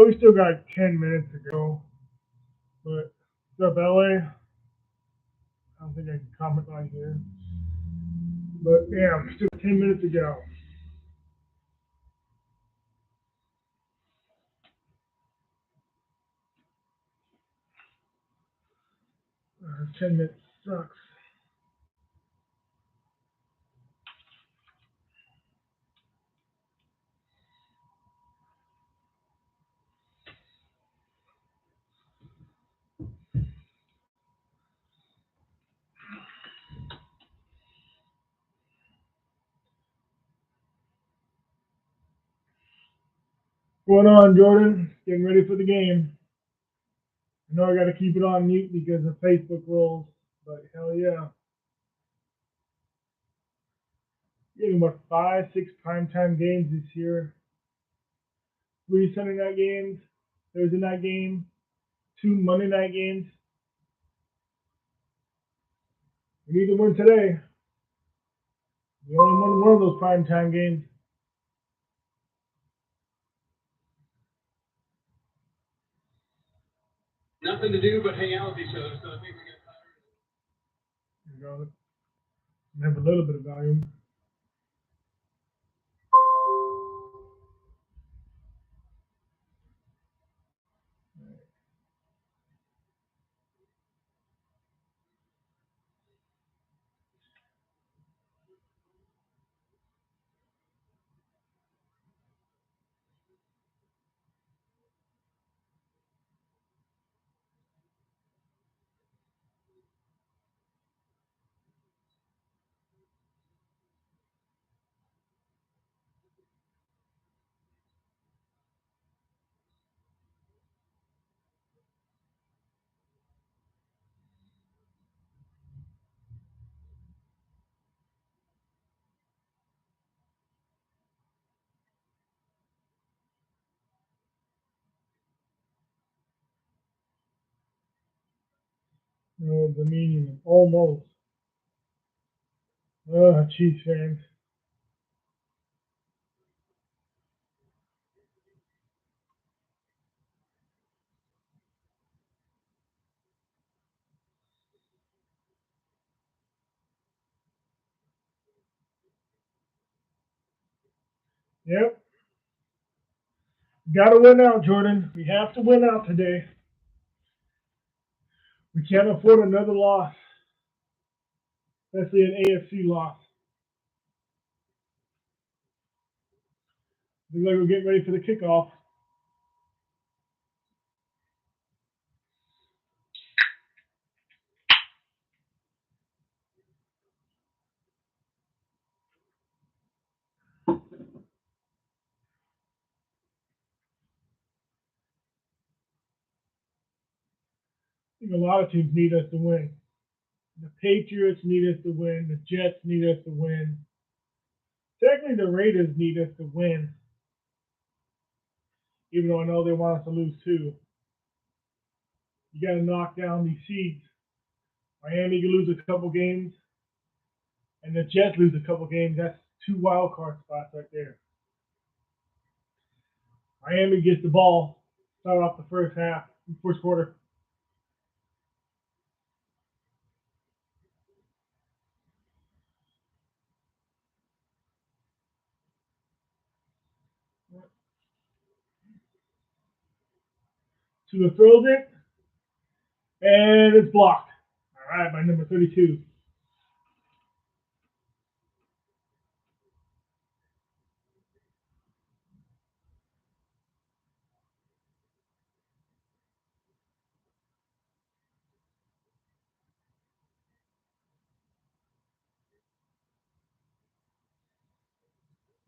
we still got 10 minutes to go. But what's up, LA? I don't think I can comment on here. But yeah, still 10 minutes to go. 10 minutes sucks. What's going on, Jordan? Getting ready for the game. I know I got to keep it on mute because of Facebook rules, but hell yeah. Getting about 5, 6 primetime games this year. 3 Sunday night games, Thursday night game, 2 Monday night games. We need to win today. We only won one of those primetime games. Nothing to do but hang out with each other, so I think we get tired. There you go. Have a little bit of volume. No, the meaning almost. Chiefs fans. Yep. Got to win out, Jordan. We have to win out today. We can't afford another loss, especially an AFC loss. Looks like we're getting ready for the kickoff. I think a lot of teams need us to win. The Patriots need us to win. The Jets need us to win. Technically, the Raiders need us to win, even though I know they want us to lose too. You got to knock down these seeds. Miami can lose a couple games, and the Jets lose a couple games. That's 2 wild card spots right there. Miami gets the ball, start off the first quarter. Tua throws it, and it's blocked. All right, by number 32.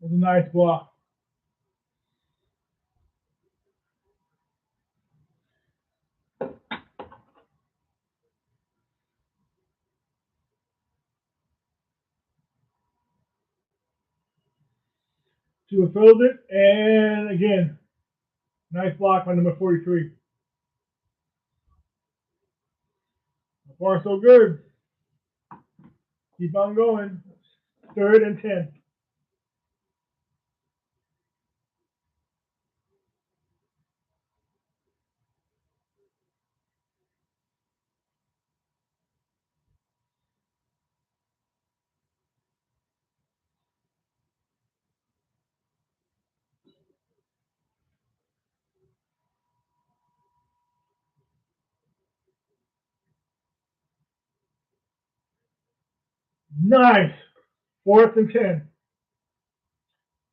It was a nice block. Tua throws it, and again, nice block by number 43. So far, so good. Keep on going. 3rd and 10. Nice. 4th and 10.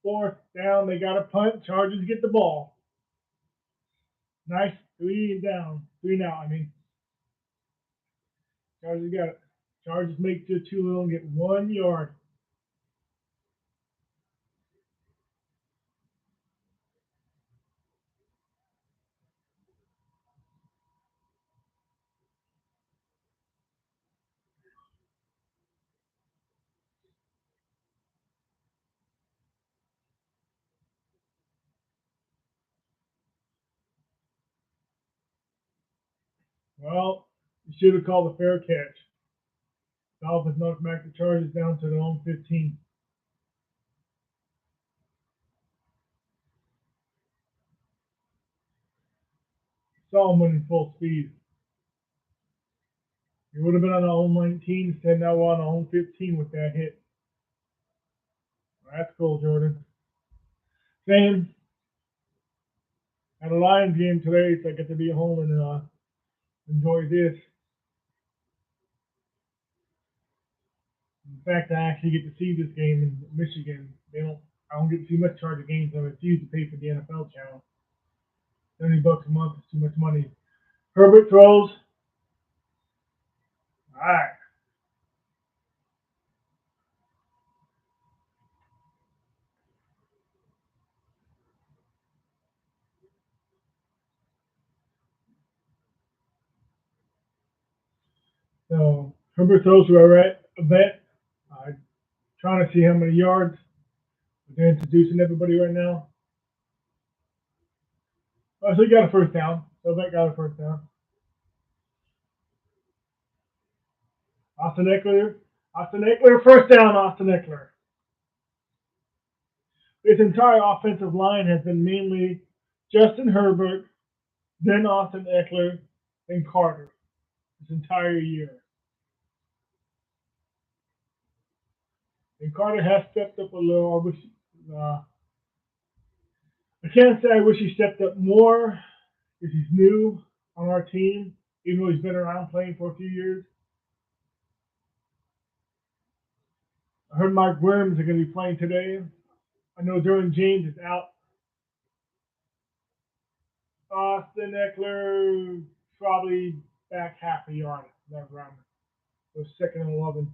4th down. They got a punt. Chargers get the ball. Nice. 3 and down. 3 now, I mean. Chargers got it. Chargers make it too little and get 1 yard. Well, you should have called a fair catch. Dolphins knocked back the Chargers down to their own 15. Saw them winning full speed. It would have been on our own 19, instead now we're on our own 15 with that hit. That's cool, Jordan. Same. At a Lions game today, so I get to be home and enjoy this. In fact, I actually get to see this game in Michigan. I don't get to see much Charger games. I refuse to pay for the NFL channel. $70 a month is too much money. Herbert throws. All right. So Herbert throws to a vet. Trying to see how many yards. They're introducing everybody right now. Oh, so he got a first down. So vet got a first down. Austin Eckler, first down, Austin Eckler. This entire offensive line has been mainly Justin Herbert, then Austin Eckler, then Carter this entire year. And Carter has stepped up a little. I can't say I wish he stepped up more because he's new on our team, even though he's been around playing for a few years. I heard Mike Williams are going to be playing today. I know Derwin James is out. Austin Eckler probably back half a yard that run. It was 2nd and 11.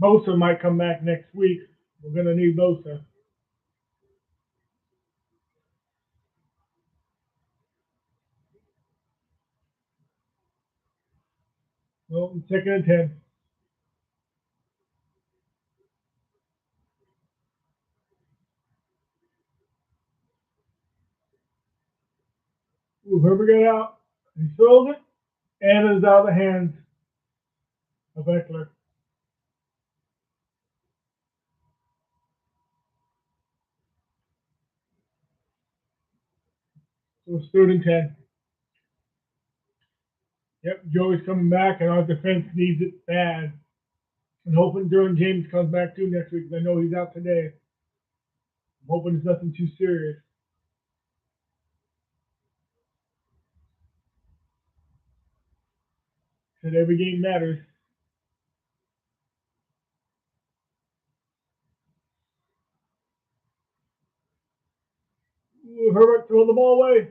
Bosa might come back next week. We're going to need Bosa. Well, 2nd and 10. Ooh, Herbert got out. He throws it, and it's out of the hands of Eckler. So it's 3rd and 10. Yep, Joey's coming back, and our defense needs it bad. I'm hoping Derwin James comes back too next week, because I know he's out today. I'm hoping it's nothing too serious. Said every game matters. Ooh, Herbert throw the ball away.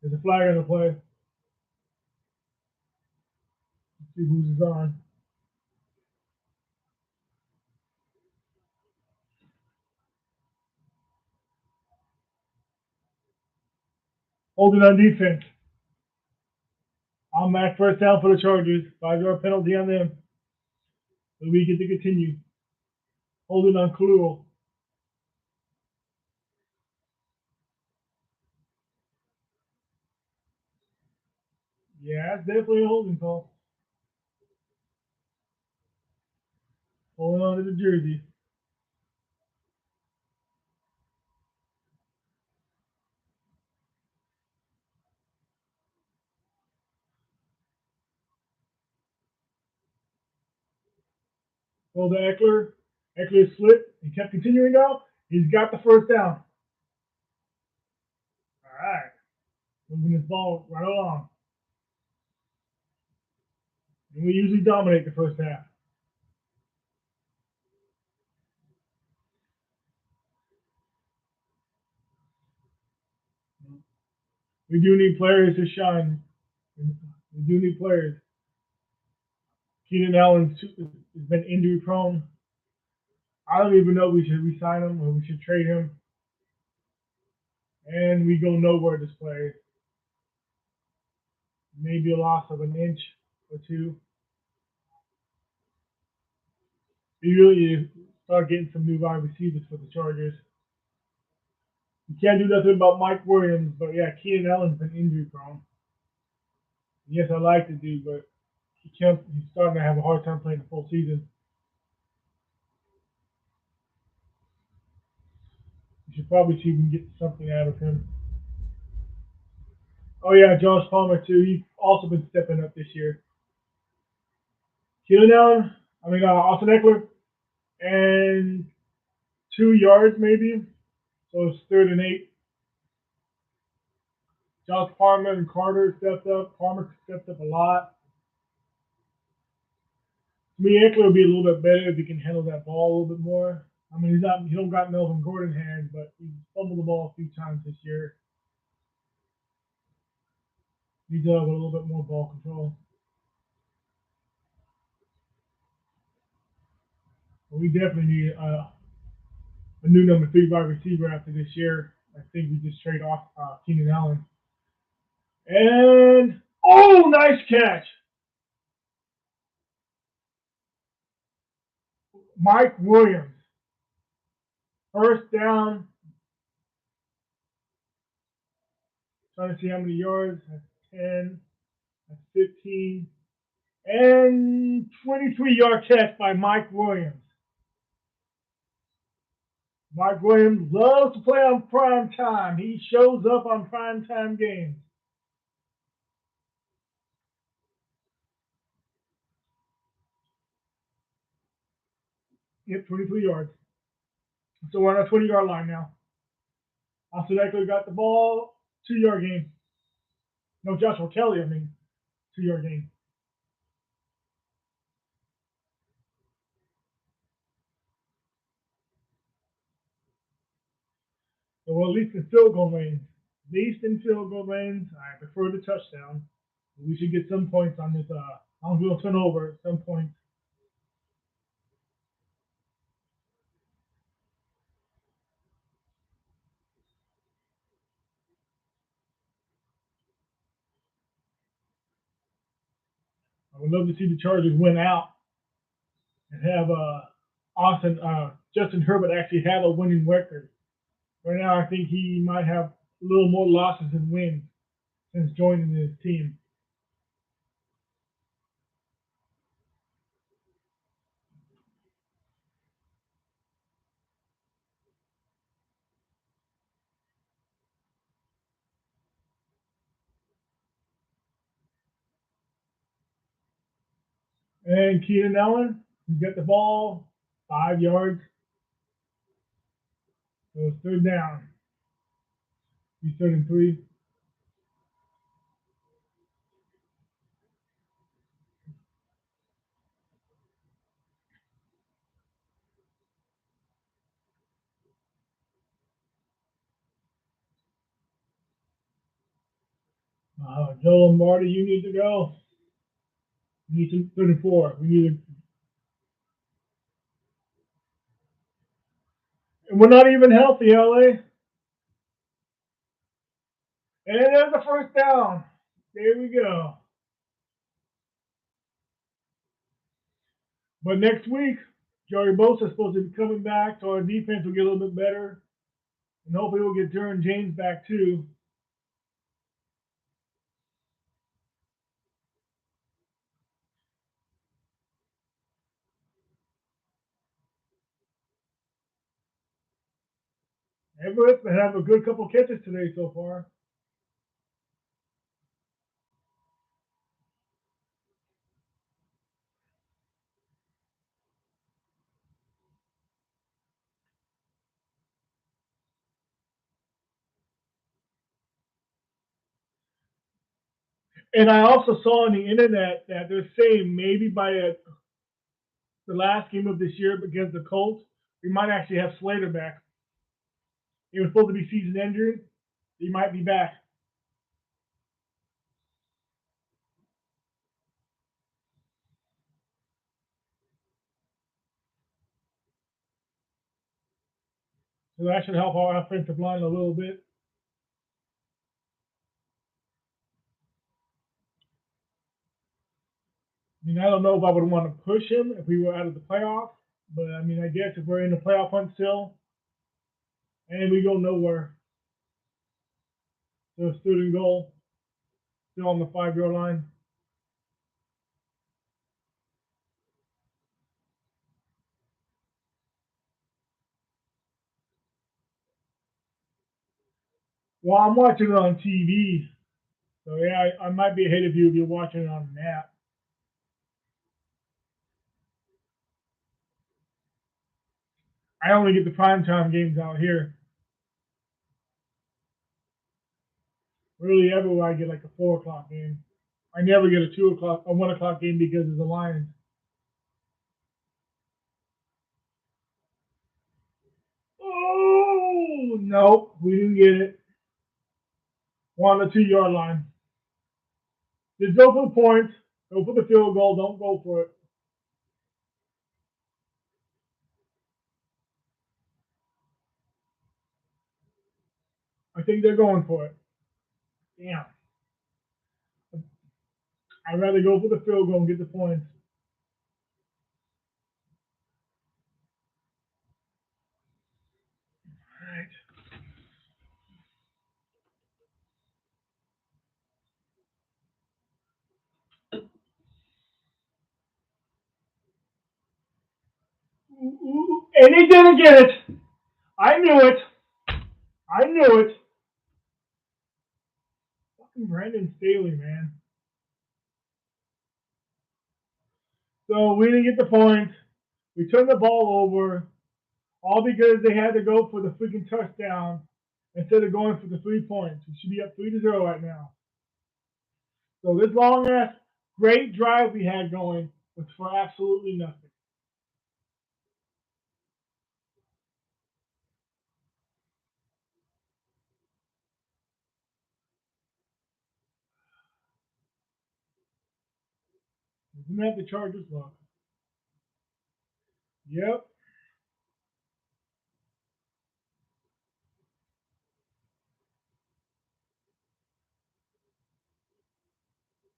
There's a flag on the play. Let's see who's on. Holding on defense. On that first down for the Chargers. 5-yard penalty on them. So we get to continue. Holding on Khalil. Yeah, it's definitely a holding call. Holding on to the jersey. Hold to Eckler. Eckler slipped. He kept continuing down. He's got the first down. All right. Moving his ball right along. And we usually dominate the first half. We do need players to shine. We do need players. Keenan Allen has been injury prone. I don't even know if we should resign him or we should trade him. And we go nowhere this play. Maybe a loss of an inch or two. We really start getting some new wide receivers for the Chargers. You can't do nothing about Mike Williams, but yeah, Keenan Allen's been injury prone. Yes, I like the dude, but he's starting to have a hard time playing the full season. We should probably see if we can get something out of him. Oh yeah, Josh Palmer too. He's also been stepping up this year. Keenan Allen, Austin Eckler, and 2 yards maybe. So it's 3rd and 8. Josh Palmer and Carter stepped up. Palmer stepped up a lot. To me, Eckler would be a little bit better if he can handle that ball a little bit more. He don't got Melvin Gordon hand, but he fumbled the ball a few times this year. Needs to have a little bit more ball control. But we definitely need a new number 3 wide receiver after this year. I think we just trade off Keenan Allen. And oh, nice catch, Mike Williams. First down. Trying to see how many yards. That's 10. That's 15. And 23-yard catch by Mike Williams. Mike Williams loves to play on prime time. He shows up on prime time games. Yep, 23 yards. So we're on a 20-yard line now. Austin Eckler got the ball. 2-yard gain. No, Joshua Kelly, 2-yard gain. So we're at least in field goal range. At least in field goal range. I prefer the touchdown. We should get some points on this. I'm going to turn over some points. I would love to see the Chargers win out and have Justin Herbert actually have a winning record. Right now, I think he might have a little more losses than wins since joining his team. And Keenan Allen, he got the ball 5 yards. So it's 3rd down. He's 3rd and 3. Joe Lombardi, you need to go. We need to 3rd and 4. We need to, and we're not even healthy, LA. And there's the 1st down. There we go. But next week, Joey Bosa is supposed to be coming back, so our defense will get a little bit better. And hopefully we'll get Derwin James back too. Everett's been having a good couple catches today so far. And I also saw on the internet that they're saying maybe by the last game of this year against the Colts, we might actually have Slater back. He was supposed to be season ending. He might be back. So that should help our offensive line a little bit. I mean, I don't know if I would want to push him if we were out of the playoffs, but I mean, I guess if we're in the playoff hunt still and we go nowhere, so student goal still on the 5 yard line. Well, I'm watching it on TV, so yeah, I might be ahead of you if you're watching it on an app. I only get the primetime games out here. Really, everywhere I get like a 4 o'clock game. I never get a 2 o'clock, a 1 o'clock game because of the Lions. Oh no, we didn't get it. We're on the 2 yard line. Just go for the points. Go for the field goal. Don't go for it. I think they're going for it. Damn. I'd rather go for the field goal and get the points. All right. And he didn't get it. I knew it. I knew it. Fucking Brandon Staley, man. So we didn't get the points. We turned the ball over, all because they had to go for the freaking touchdown instead of going for the 3 points. We should be up 3-0 right now. So this long ass great drive we had going was for absolutely nothing. Isn't that the Chargers look? Yep.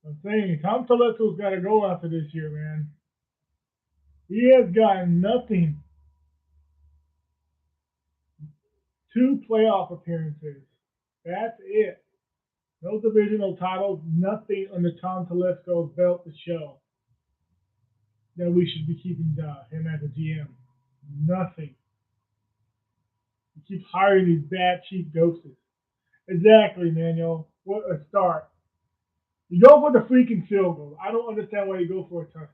I'm saying Tom Telesco's got to go after this year, man. He has got nothing. 2 playoff appearances. That's it. No divisional titles, nothing on the Tom Telesco's belt to show that we should be keeping him as a GM. Nothing. He keeps hiring these bad, cheap ghosts. Exactly, Manuel. What a start. You go for the freaking field goal. I don't understand why you go for a touchdown.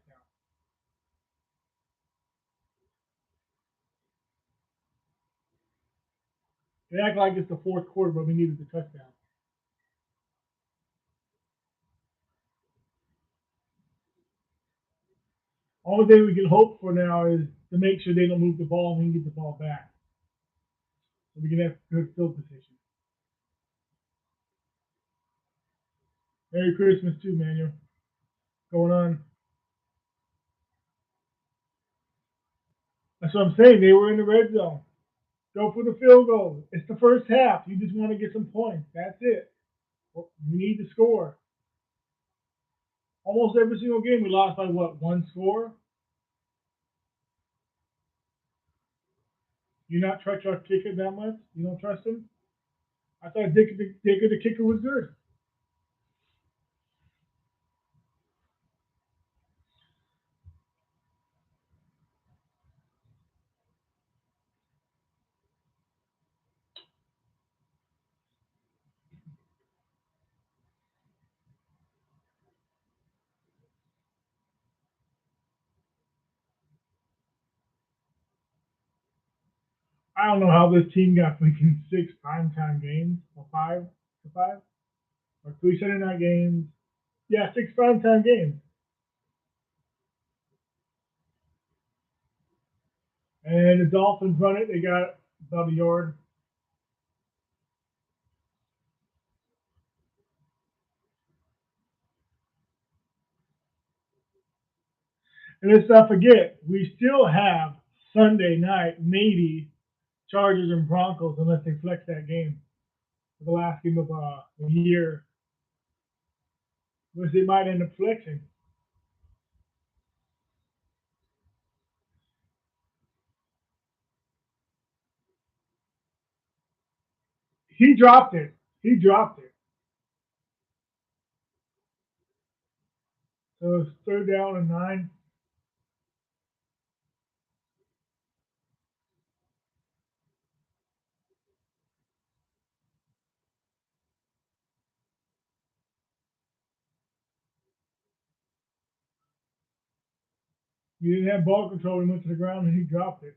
They act like it's the fourth quarter, but we needed the touchdown. Only thing we can hope for now is to make sure they don't move the ball and we can get the ball back. So we can have good field position. Merry Christmas too, Manuel. Going on. That's what I'm saying. They were in the red zone. Go for the field goal. It's the first half. You just want to get some points. That's it. You need to score. Almost every single game we lost by what, 1 score? You not trust our kicker that much? You don't trust him? I thought Dicker the kicker was good. I don't know how this team got freaking 6 primetime games or 5 to 5 or 3 Saturday night games. Yeah, 6 primetime games. And the Dolphins run it. They got about a yard. And let's not forget, we still have Sunday night, maybe Chargers and Broncos, unless they flex that game for the last game of the year, which they might end up flexing. He dropped it. He dropped it. So it's 3rd down and 9. He didn't have ball control. He went to the ground and he dropped it.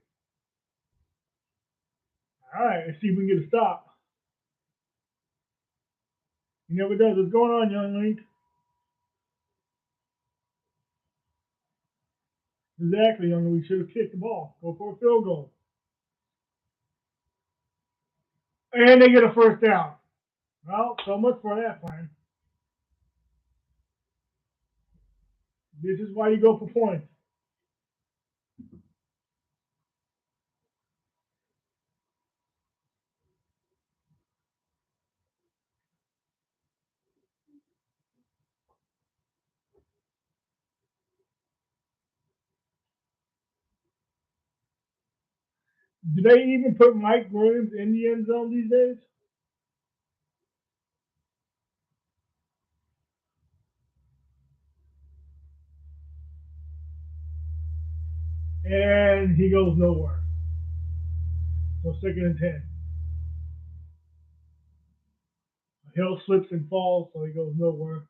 All right, let's see if we can get a stop. He never does. What's going on, young Link? Exactly, young Link. We should have kicked the ball. Go for a field goal. And they get a 1st down. Well, so much for that plan. This is why you go for points. Do they even put Mike Williams in the end zone these days? And he goes nowhere. So 2nd and 10. Hill slips and falls, so he goes nowhere.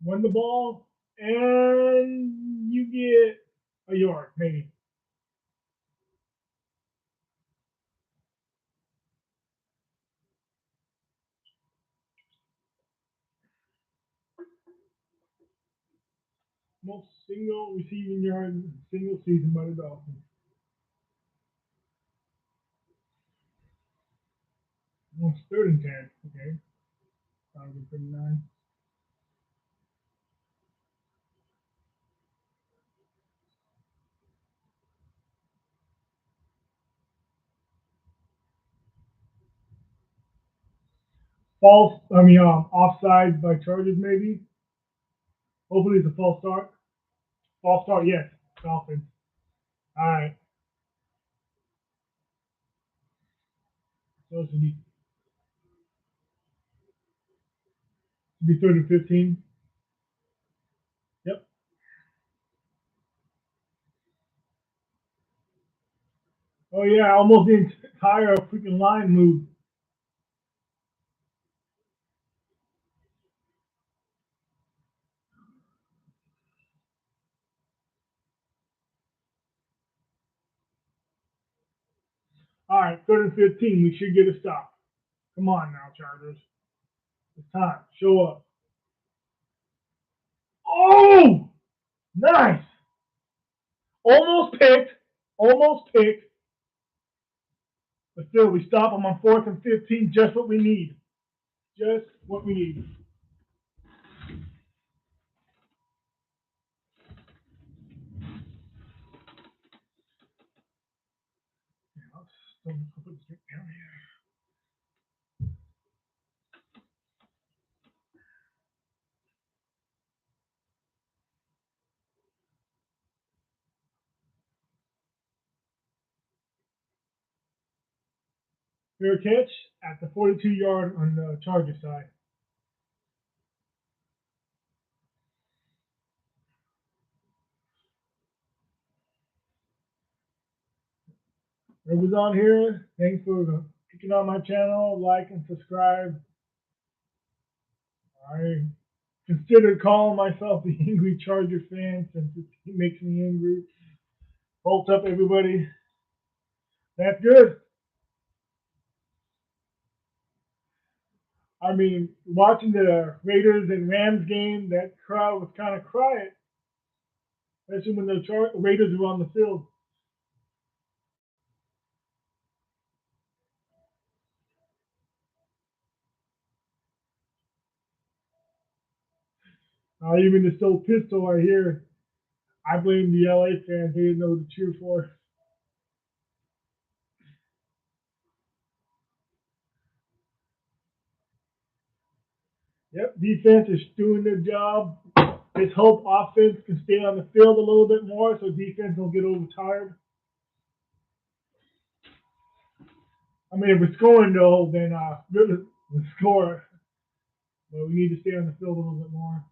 Win the ball, and you get a yard, maybe. Most single receiving yard single season by the Dolphins. Well, it's 3rd and 10. Okay. 139. Offside by Chargers, maybe. Hopefully it's a false start. False start, yes. Dolphins. All right. So it should be 3rd and 15. Yep. Oh, yeah. Almost the entire freaking line moved. All right. 3rd and 15. We should get a stop. Come on now, Chargers. It's time. Show up. Oh! Nice. Almost picked. Almost picked. But still, we stop them on 4th and 15. Just what we need. Just what we need. I'll put this down here. Fair catch at the 42-yard on the Charger side. Whoever's on here, thanks for clicking on my channel, like and subscribe. I consider calling myself the Angry Charger fan since it makes me angry. Bolt up, everybody. That's good. I mean, watching the Raiders and Rams game, that crowd was kind of quiet, especially when the Raiders were on the field. Even the Still Pistol I hear, I blame the LA fans. They didn't know who to cheer for. Yep, defense is doing their job. Let's hope offense can stay on the field a little bit more so defense don't get overtired. I mean, if we're scoring though, then we'll score. But we need to stay on the field a little bit more.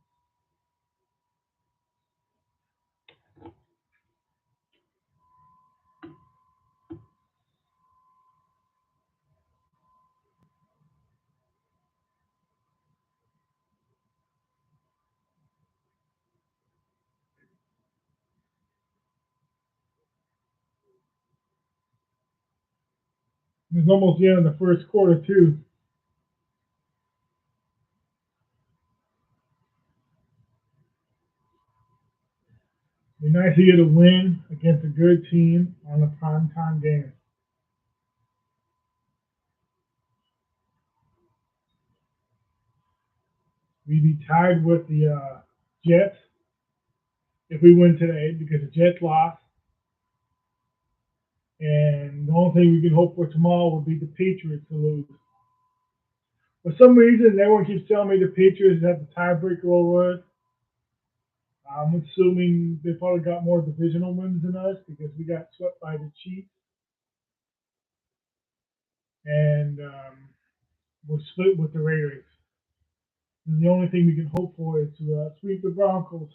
It's almost the end of the first quarter too. It'd be nice to get a win against a good team on a primetime game. We'd be tied with the Jets if we win today because the Jets lost. And the only thing we can hope for tomorrow would be the Patriots to lose. For some reason, everyone keeps telling me the Patriots have the tiebreaker over us. I'm assuming they probably got more divisional wins than us because we got swept by the Chiefs. And we're split with the Raiders. And the only thing we can hope for is to sweep the Broncos.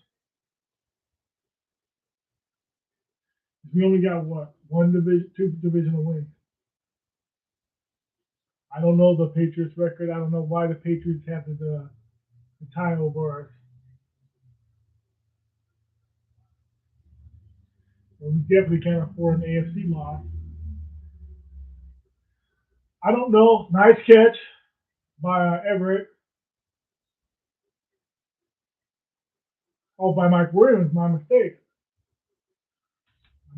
We only got what? Two divisional wins. I don't know the Patriots record. I don't know why the Patriots have the tie over us. But we definitely can't afford an AFC loss. I don't know. Nice catch by Everett. Oh, by Mike Williams. My mistake.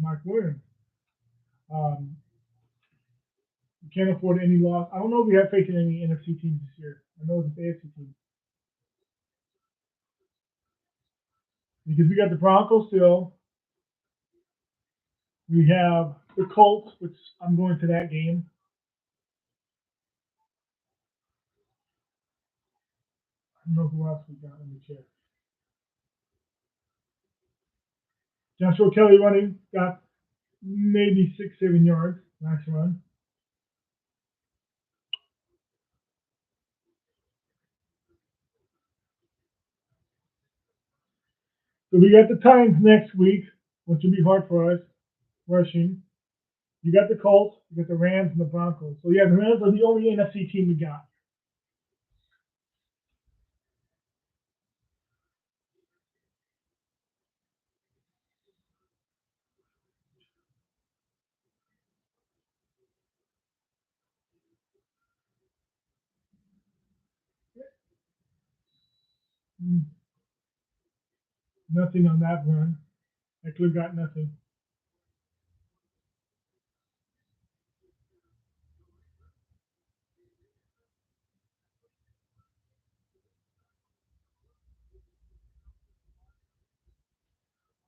Mike Williams. Um, we can't afford any loss. I don't know if we have faith in any NFC teams this year. I know it's the AFC team. Because we got the Broncos still. We have the Colts, which I'm going to that game. I don't know who else we got. Let me check. Joshua Kelly running, got maybe 6, 7 yards. Nice run. So we got the Titans next week, which will be hard for us, rushing. You got the Colts, you got the Rams and the Broncos. So yeah, the Rams are the only NFC team we got. Nothing on that run. Eckler got nothing.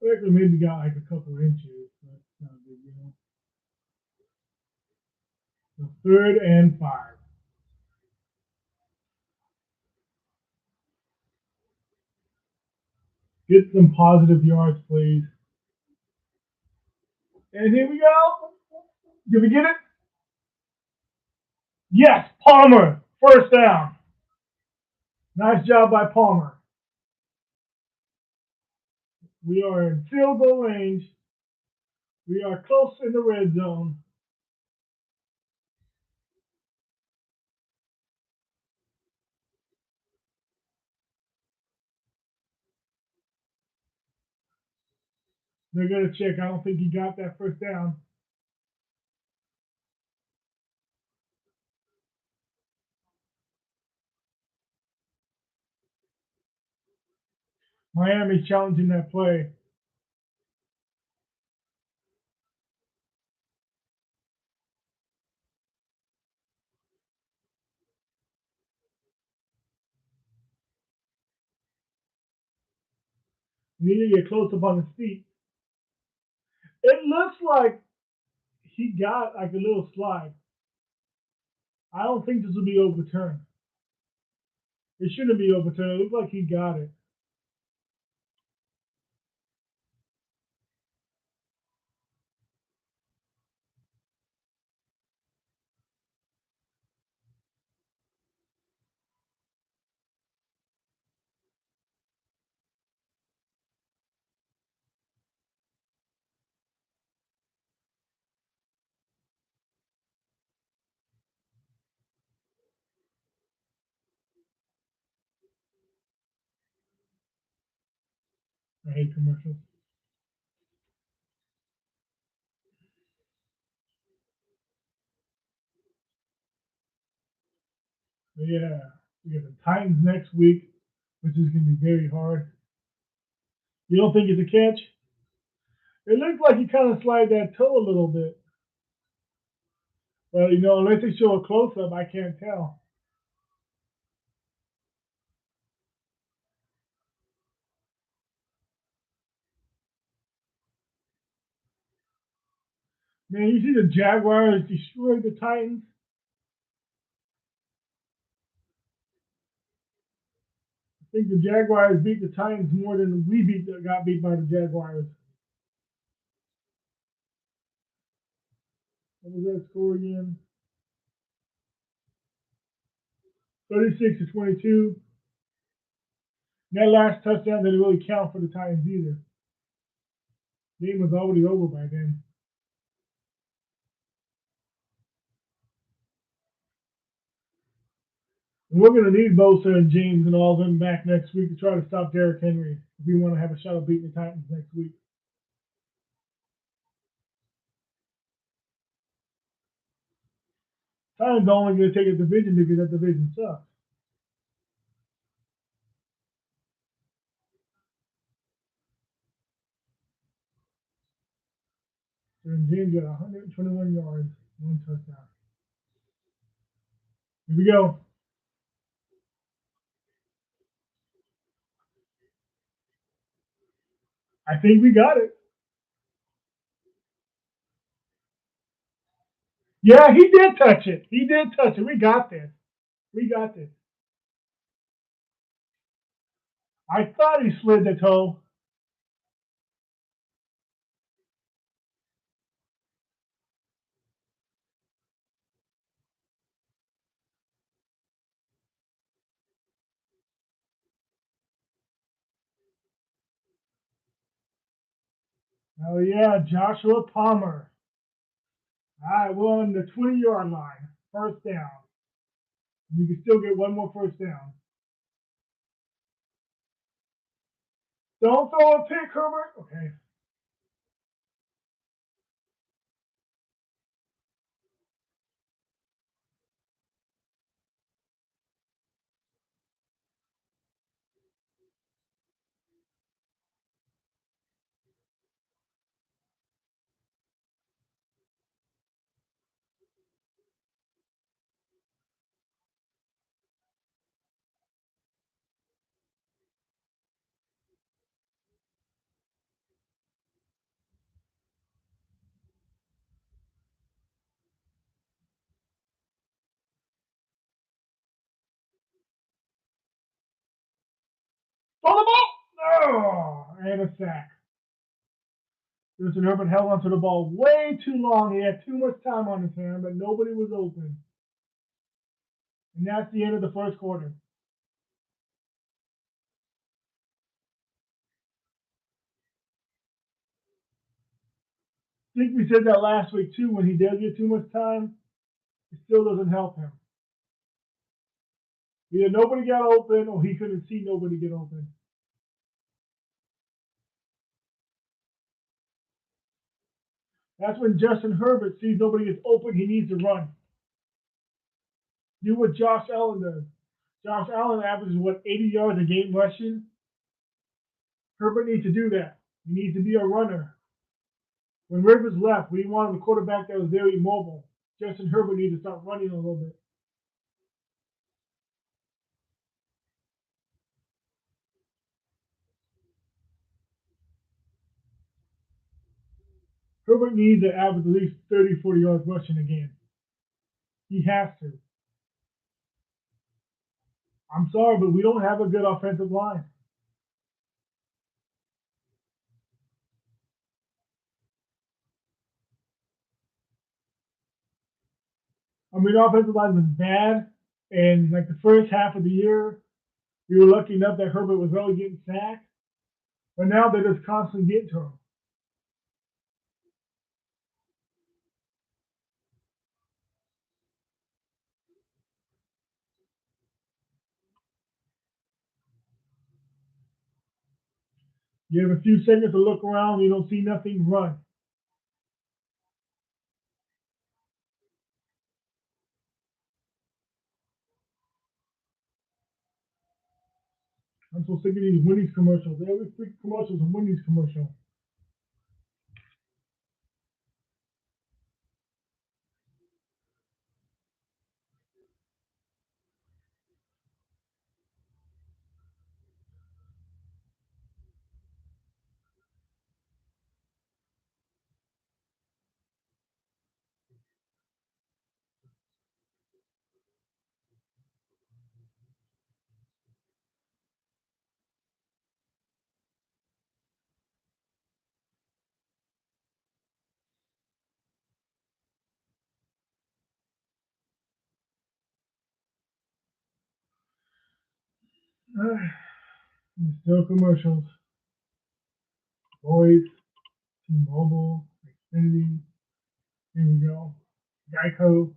Eckler maybe got like a couple of inches, but it's not a big deal. So 3rd and 5. Get some positive yards, please. And here we go. Did we get it? Yes, Palmer. First down. Nice job by Palmer. We are in field goal range. We are close in the red zone. They're going to check. I don't think he got that first down. Miami's challenging that play. We need to get close up on his feet. It looks like he got like a little slide. I don't think this will be overturned. It shouldn't be overturned. It looks like he got it. I hate commercials. But yeah, we got the Titans next week, which is going to be very hard. You don't think it's a catch? It looks like he kind of slid that toe a little bit. Well, unless they show a close up, I can't tell. Man, you see the Jaguars destroyed the Titans. I think the Jaguars beat the Titans more than got beat by the Jaguars. What was that score again? 36-22. That last touchdown didn't really count for the Titans either. The game was already over by then. And we're going to need Bosa and James and all of them back next week to try to stop Derrick Henry if we want to have a shot at beating the Titans next week. Titans are only going to take a division because that division sucks. And James got 121 yards, one touchdown. Here we go. I think we got it. Yeah, he did touch it. He did touch it. We got this. We got this. I thought he slid the toe. Oh, yeah, Joshua Palmer. All right, we're on the 20-yard line. First down. You can still get one more first down. Don't throw a pick, Herbert. Okay. Throw the ball. Oh, and a sack. Justin Herbert held onto the ball way too long. He had too much time on his hand, but nobody was open. And that's the end of the first quarter. I think we said that last week too. When he does get too much time, it still doesn't help him. Either nobody got open or he couldn't see nobody get open. That's when Justin Herbert sees nobody is open, he needs to run. Do what Josh Allen does. Josh Allen averages, 80 yards a game rushing? Herbert needs to do that. He needs to be a runner. When Rivers left, we wanted a quarterback that was very mobile. Justin Herbert needs to start running a little bit. Herbert needs to average at least 30, 40 yards rushing a game. He has to. I'm sorry, but we don't have a good offensive line. I mean, the offensive line was bad, and like the first half of the year, we were lucky enough that Herbert was really getting sacked, but now they're just constantly getting to him. You have a few seconds to look around, you don't see nothing, run. I'm so sick of these Wendy's commercials. Every freaking commercial is a Wendy's commercial. Still commercials. Boys, T-Mobile, Xfinity. Here we go. Geico.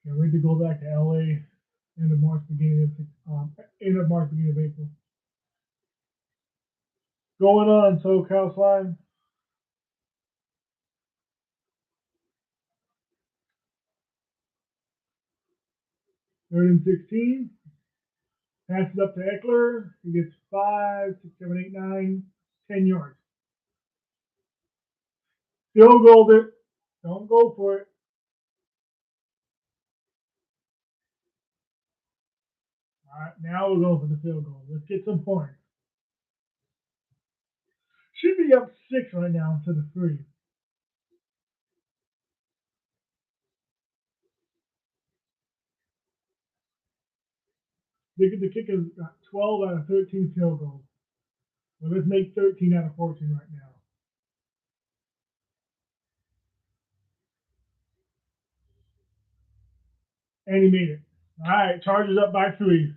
Can't wait to go back to LA end of March, beginning of April. Going on, SoCal Slime. 3rd and 16. Passes up to Eckler. He gets 5, 6, 7, 8, 9, 10 yards. Still gold it. Don't go for it. All right, now we're going for the field goal. Let's get some points. Should be up 6 right now to the 3. The Kickers got 12 out of 13 field goals. Well, let's make 13 out of 14 right now. And he made it. All right, Chargers up by 3.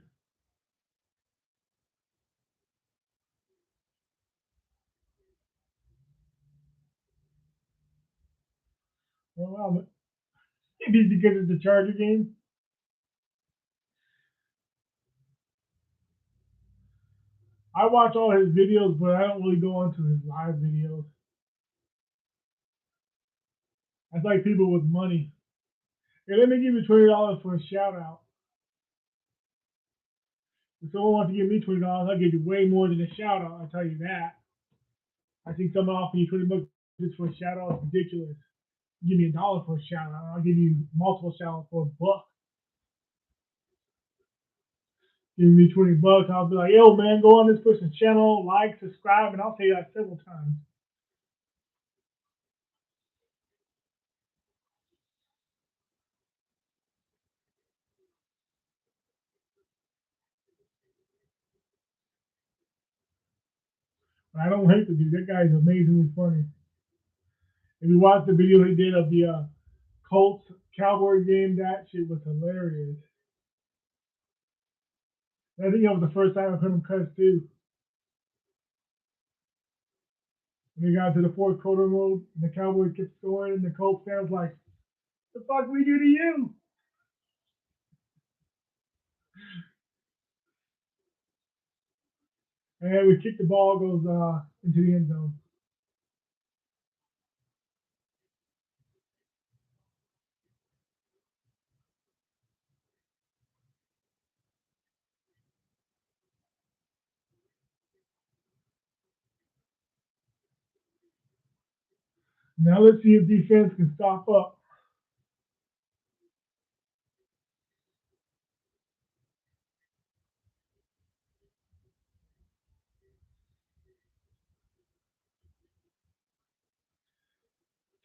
Well, maybe because it's a Charger game. I watch all his videos, but I don't really go onto his live videos. That's like people with money. Hey, let me give you $20 for a shout out. If someone wants to give me $20, I'll give you way more than a shout out. I'll tell you that. I think someone offering you $20 just for a shout out is ridiculous. Give me $1 for a shout out. I'll give you multiple shout outs for $1. Give me $20. I'll be like, yo, man, go on this person's channel, like, subscribe, and I'll say that several times. But I don't hate the dude. That guy is amazingly funny. If you watch the video he did of the Colts Cowboys game, that shit was hilarious. And I think that was the first time I've heard him cuss too. When he got to the fourth quarter mode, and the Cowboys kept scoring, and the Colts fans like, "The fuck we do to you?" And we kick the ball, goes into the end zone. Now let's see if defense can stop up.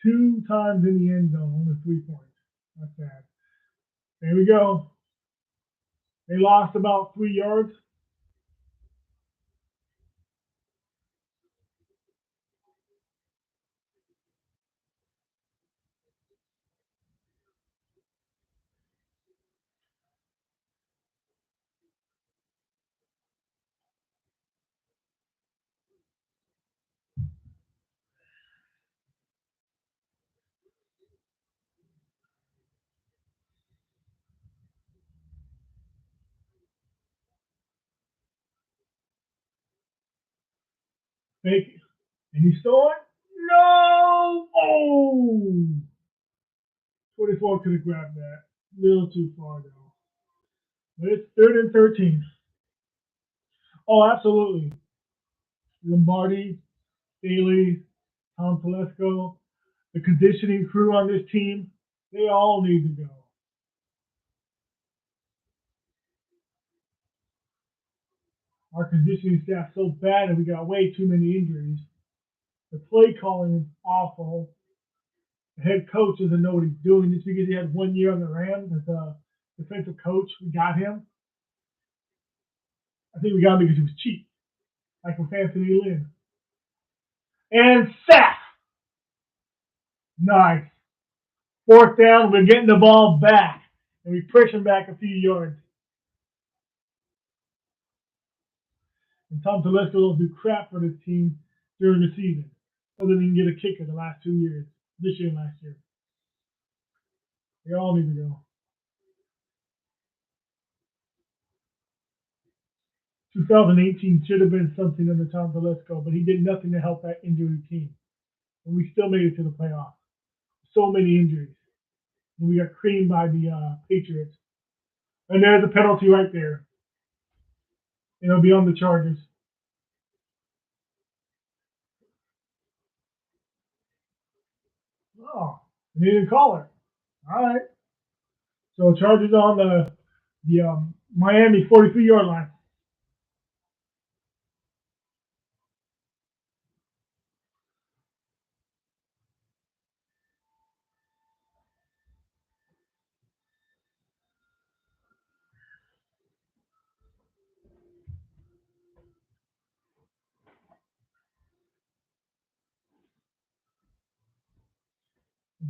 Two times in the end zone, only 3 points. Not bad. There we go. They lost about 3 yards. Fake. And he stole it? No! Oh! 24 could have grabbed that. A little too far, though. But it's 3rd and 13. Oh, absolutely. Lombardi, Staley, Tom Telesco, the conditioning crew on this team, they all need to go. Our conditioning staff's so bad and we got way too many injuries. The play calling is awful. The head coach doesn't know what he's doing just because he had 1 year on the Rams as a defensive coach. We got him. I think we got him because he was cheap, like with Anthony Lynn. And sack. Nice. 4th down, we're getting the ball back. And we push him back a few yards. And Tom Telesco don't do crap for this team during the season, other than get a kicker the last 2 years, this year and last year. They all need to go. 2018 should have been something under Tom Telesco, but he did nothing to help that injured team. And we still made it to the playoffs. So many injuries. And we got creamed by the Patriots. And there's a penalty right there. It'll be on the Chargers. Oh, they didn't call it. All right. So Chargers on the Miami 43-yard line.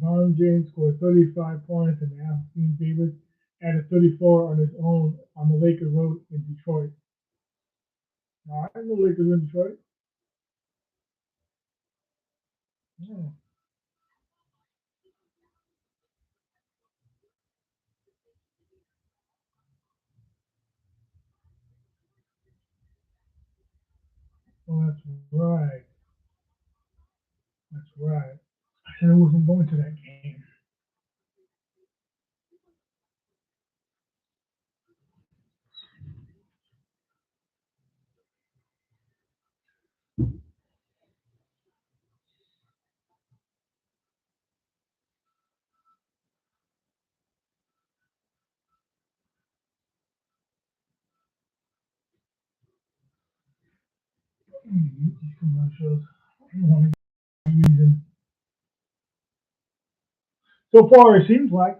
Von James scored 35 points and Alfred Davis added 34 on his own on the Lakers road in Detroit. No, I know Lakers in Detroit. Oh, oh, that's right. That's right. I said I wasn't going to that game. These commercials. I don't want to use them. So far, it seems like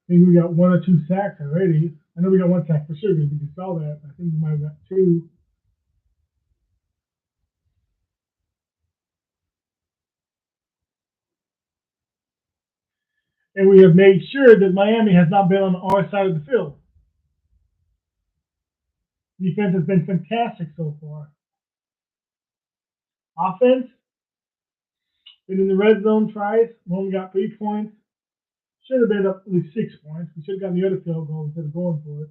maybe we got 1 or 2 sacks already. I know we got 1 sack for sure because we just saw that. I think we might have got 2. And we have made sure that Miami has not been on our side of the field. Defense has been fantastic so far. Offense, been in the red zone twice. We only got 3 points. Should have been up at least 6 points. We should have gotten the other field goal instead of going for it.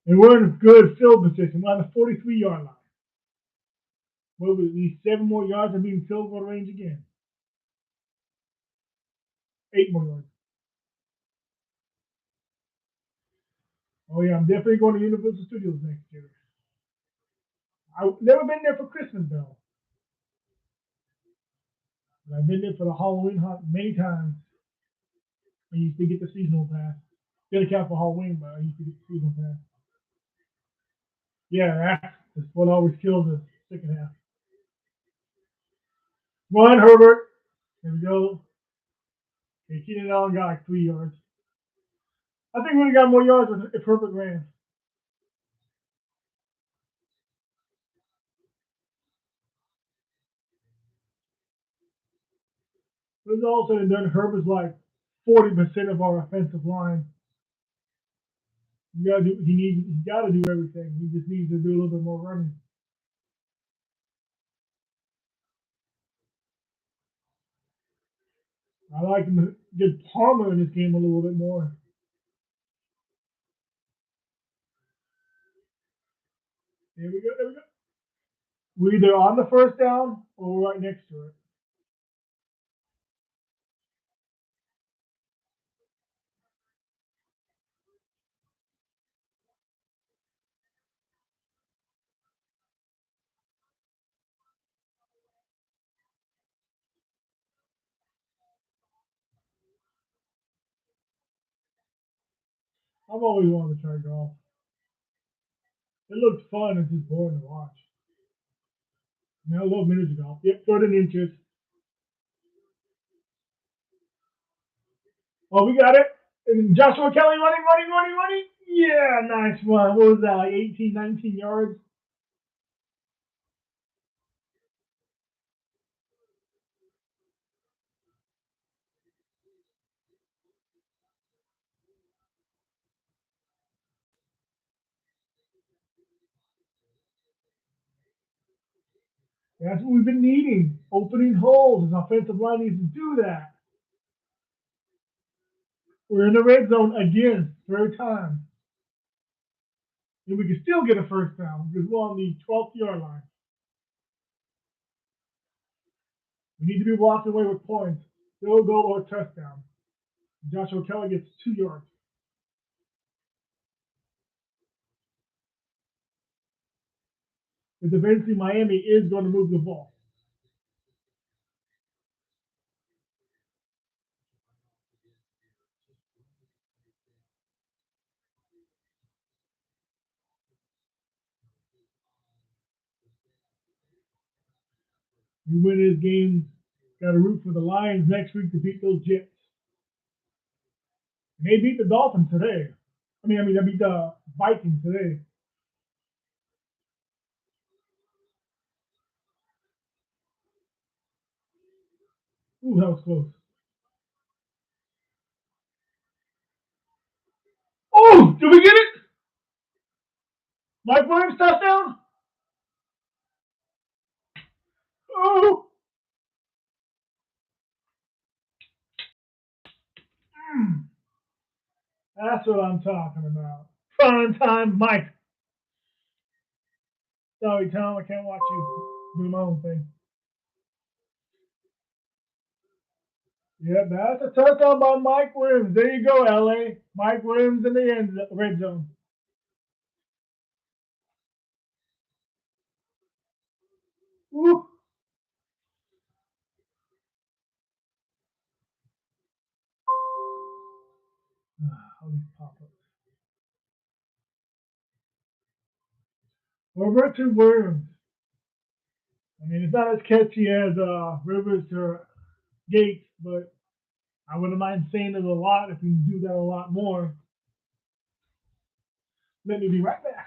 And we're in a good field position. We're on the 43-yard line. We're with at least 7 more yards and being field goal range again. 8 more yards. Oh yeah, I'm definitely going to Universal Studios next year. I've never been there for Christmas though. But I've been there for the Halloween hunt many times. I used to get the seasonal pass. Didn't account for Halloween, but I used to get the seasonal pass. Yeah, that's what always kills the second half. One, Herbert. Here we go. Okay, Keenan Allen got like 3 yards. I think we would have got more yards if Herbert ran. But it's all said and done, Herbert's like 40% of our offensive line. He's got to do everything. He just needs to do a little bit more running. I like him to get Palmer in this game a little bit more. Here we go. There we go. We're either on the first down or we're right next to it. I've always wanted to try golf. It looks fun. It's just boring to watch. I love miniature golf. Yep, 13 inches. Oh, we got it. And Joshua Kelly running. Yeah, nice one. What was that, like 18, 19 yards? That's what we've been needing. Opening holes. His offensive line needs to do that. We're in the red zone again, third time. And we can still get a first down because we're on the 12th yard line. We need to be walking away with points. Field goal or touchdown. Joshua Kelly gets 2 yards. Because eventually Miami is going to move the ball. We win this game. Got to root for the Lions next week to beat those Jets. And they beat the Dolphins today. They beat the Vikings today. Ooh, that was close. Oh, did we get it? Mike Williams touchdown? Oh. That's what I'm talking about. Prime time, Mike. Sorry, Tom, I can't watch you do my own thing. Yeah, that's a touchdown by Mike Williams. There you go, LA. Mike Williams in the red zone. Woo. All these pop-ups. Over to Williams. It's not as catchy as Rivers or Gates, but I wouldn't mind saying it a lot if we do that a lot more. Let me be right back.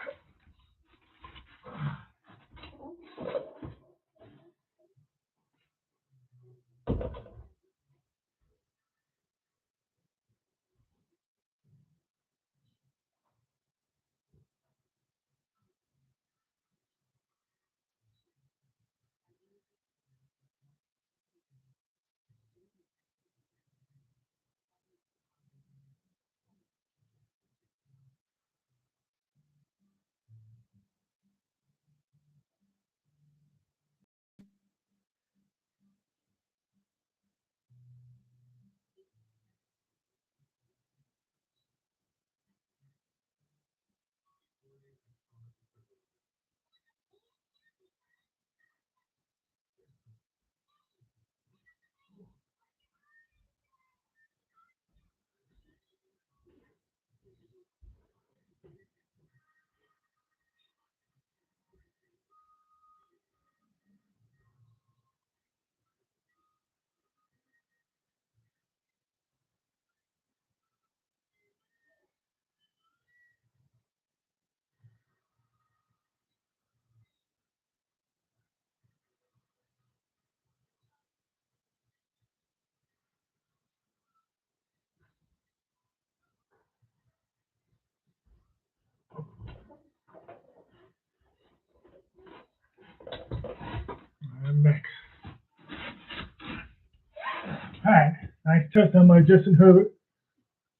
touchdown by Justin Herbert.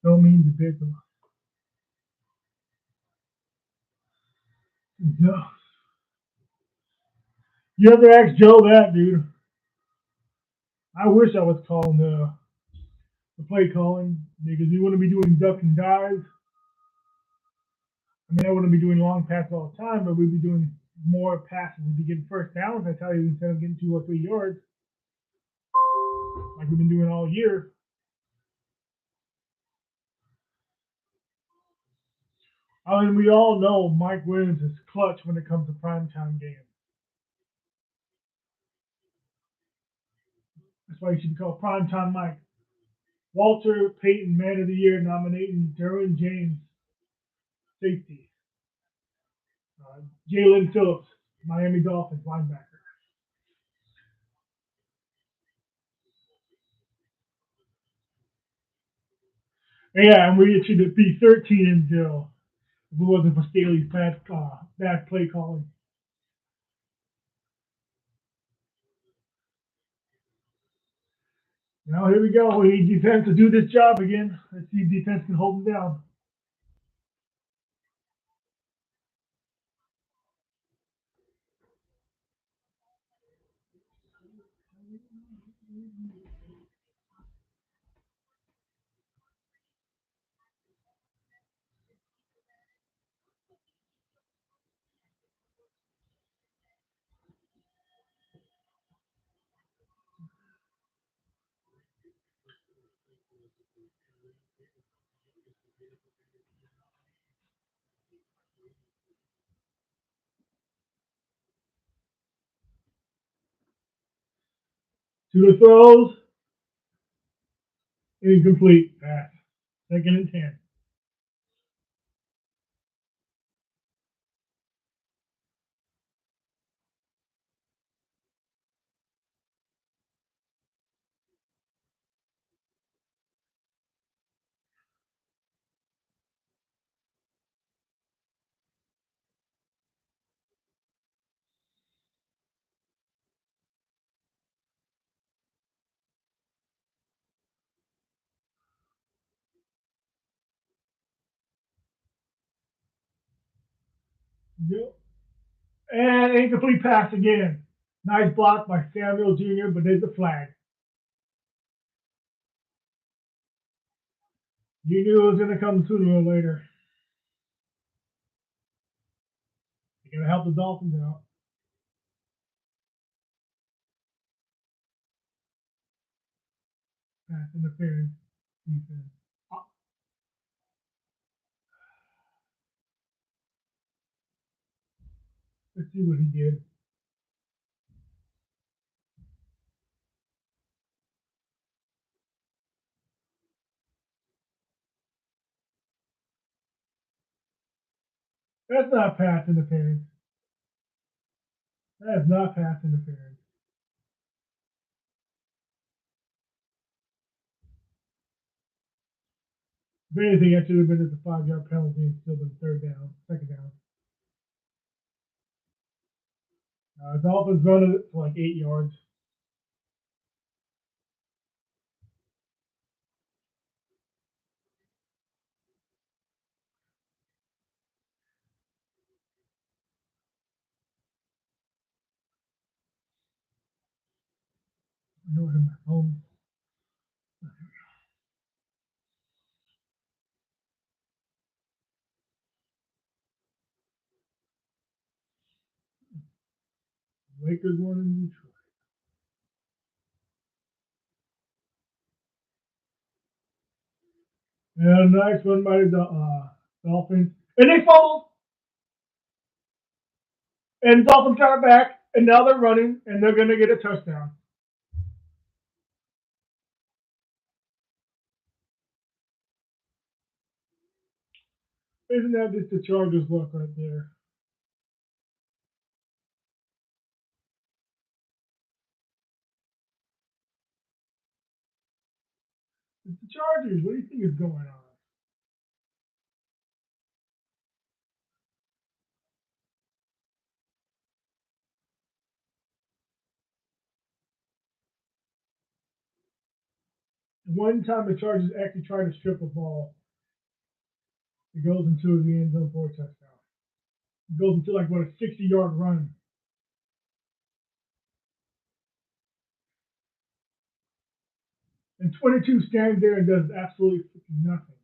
Don't mean the big one. No. You ever ask Joe that, dude? I wish I was calling the play calling because we wouldn't be doing duck and dives. I mean, I wouldn't be doing long passes all the time, but we'd be doing more passes. We'd be getting first downs. I tell you, instead of getting 2 or 3 yards, like we've been doing all year. I mean, we all know Mike Williams is clutch when it comes to primetime games. That's why he should be called Primetime Mike. Walter Payton, Man of the Year, nominating Derwin James, safety. Jalen Phillips, Miami Dolphins, linebacker. Yeah, and we should be 13-0 if it wasn't for Staley's bad play calling. Now here we go. We need defense to do this job again. Let's see if defense can hold them down. To the throws, incomplete pass. 2nd and 10. Yep. And incomplete pass again. Nice block by Samuel Jr., but there's a flag. You knew it was going to come sooner or later. You're going to help the Dolphins out. Pass interference. Defense. Let's see what he did. That's not pass interference. That is not pass interference. If anything, that should have been at the 5-yard penalty and still been 2nd down. Dolphins running it for like 8 yards. I know it in my phone. Lakers won in Detroit. And a nice one by the Dolphins. And they fumbled. And Dolphins got it back. And now they're running. And they're going to get a touchdown. Isn't that just the Chargers look right there? It's the Chargers. What do you think is going on? One time the Chargers actually tried to strip a ball. It goes into the end zone for a touchdown. It goes into like what a 60-yard run. And 22 stands there and does absolutely nothing.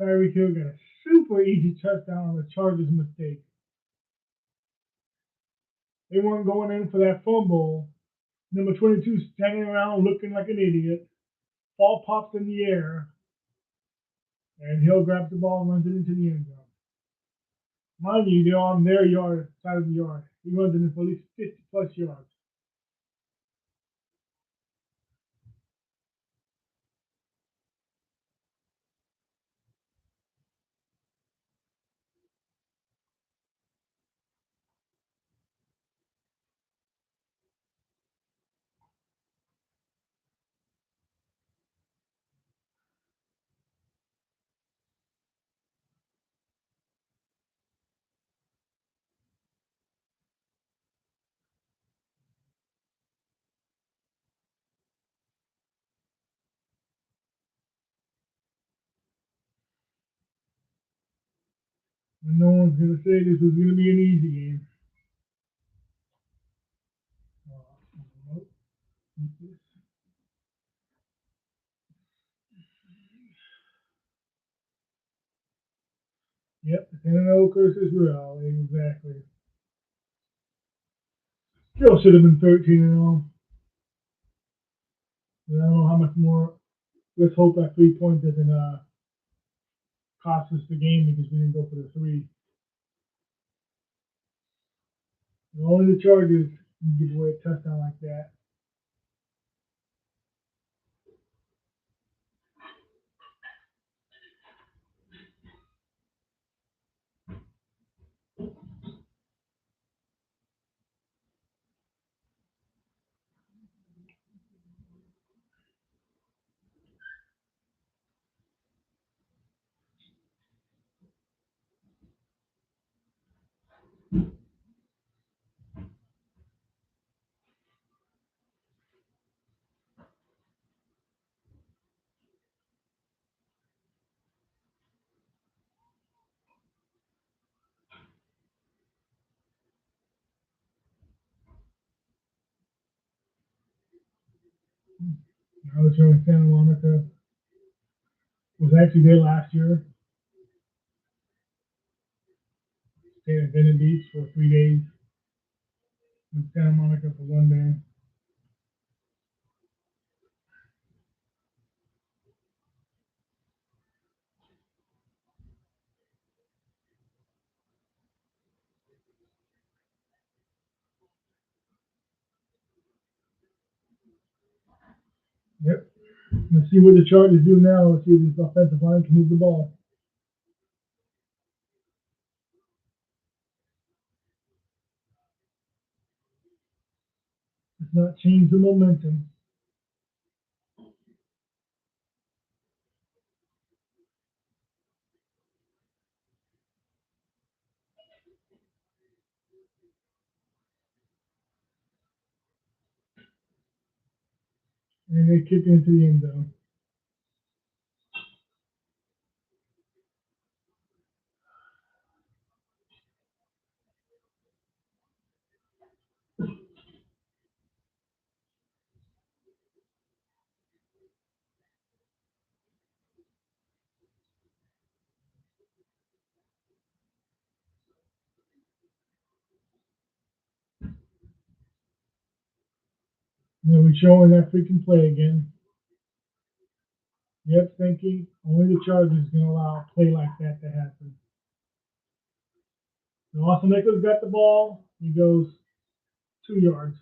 Tyreek Hill got a super easy touchdown on the Chargers' mistake. They weren't going in for that fumble. Number 22 standing around looking like an idiot. Ball pops in the air, and Hill grabs the ball and runs it into the end zone. Mind you, they're on their yard, side of the yard. He runs it in for at least 50 plus yards. And no one's going to say this was going to be an easy game. Nope. Yep, the 10-0 curse is real. Exactly. Still should have been 13-0. I don't know how much more. Let's hope that 3 point doesn't cost us the game because we didn't go for the three. And only the Chargers can give away a touchdown like that. I was showing Santa Monica was actually there last year. Stayed at Venice Beach for 3 days. In Santa Monica for 1 day. Yep. Let's see what the Chargers do now. Let's see if this offensive line can move the ball. Let's not change the momentum. And they kick it into the end zone. Now we're showing that freaking play again. Yep, thinking only the Chargers can allow a play like that to happen. So Austin Nichols got the ball. He goes 2 yards.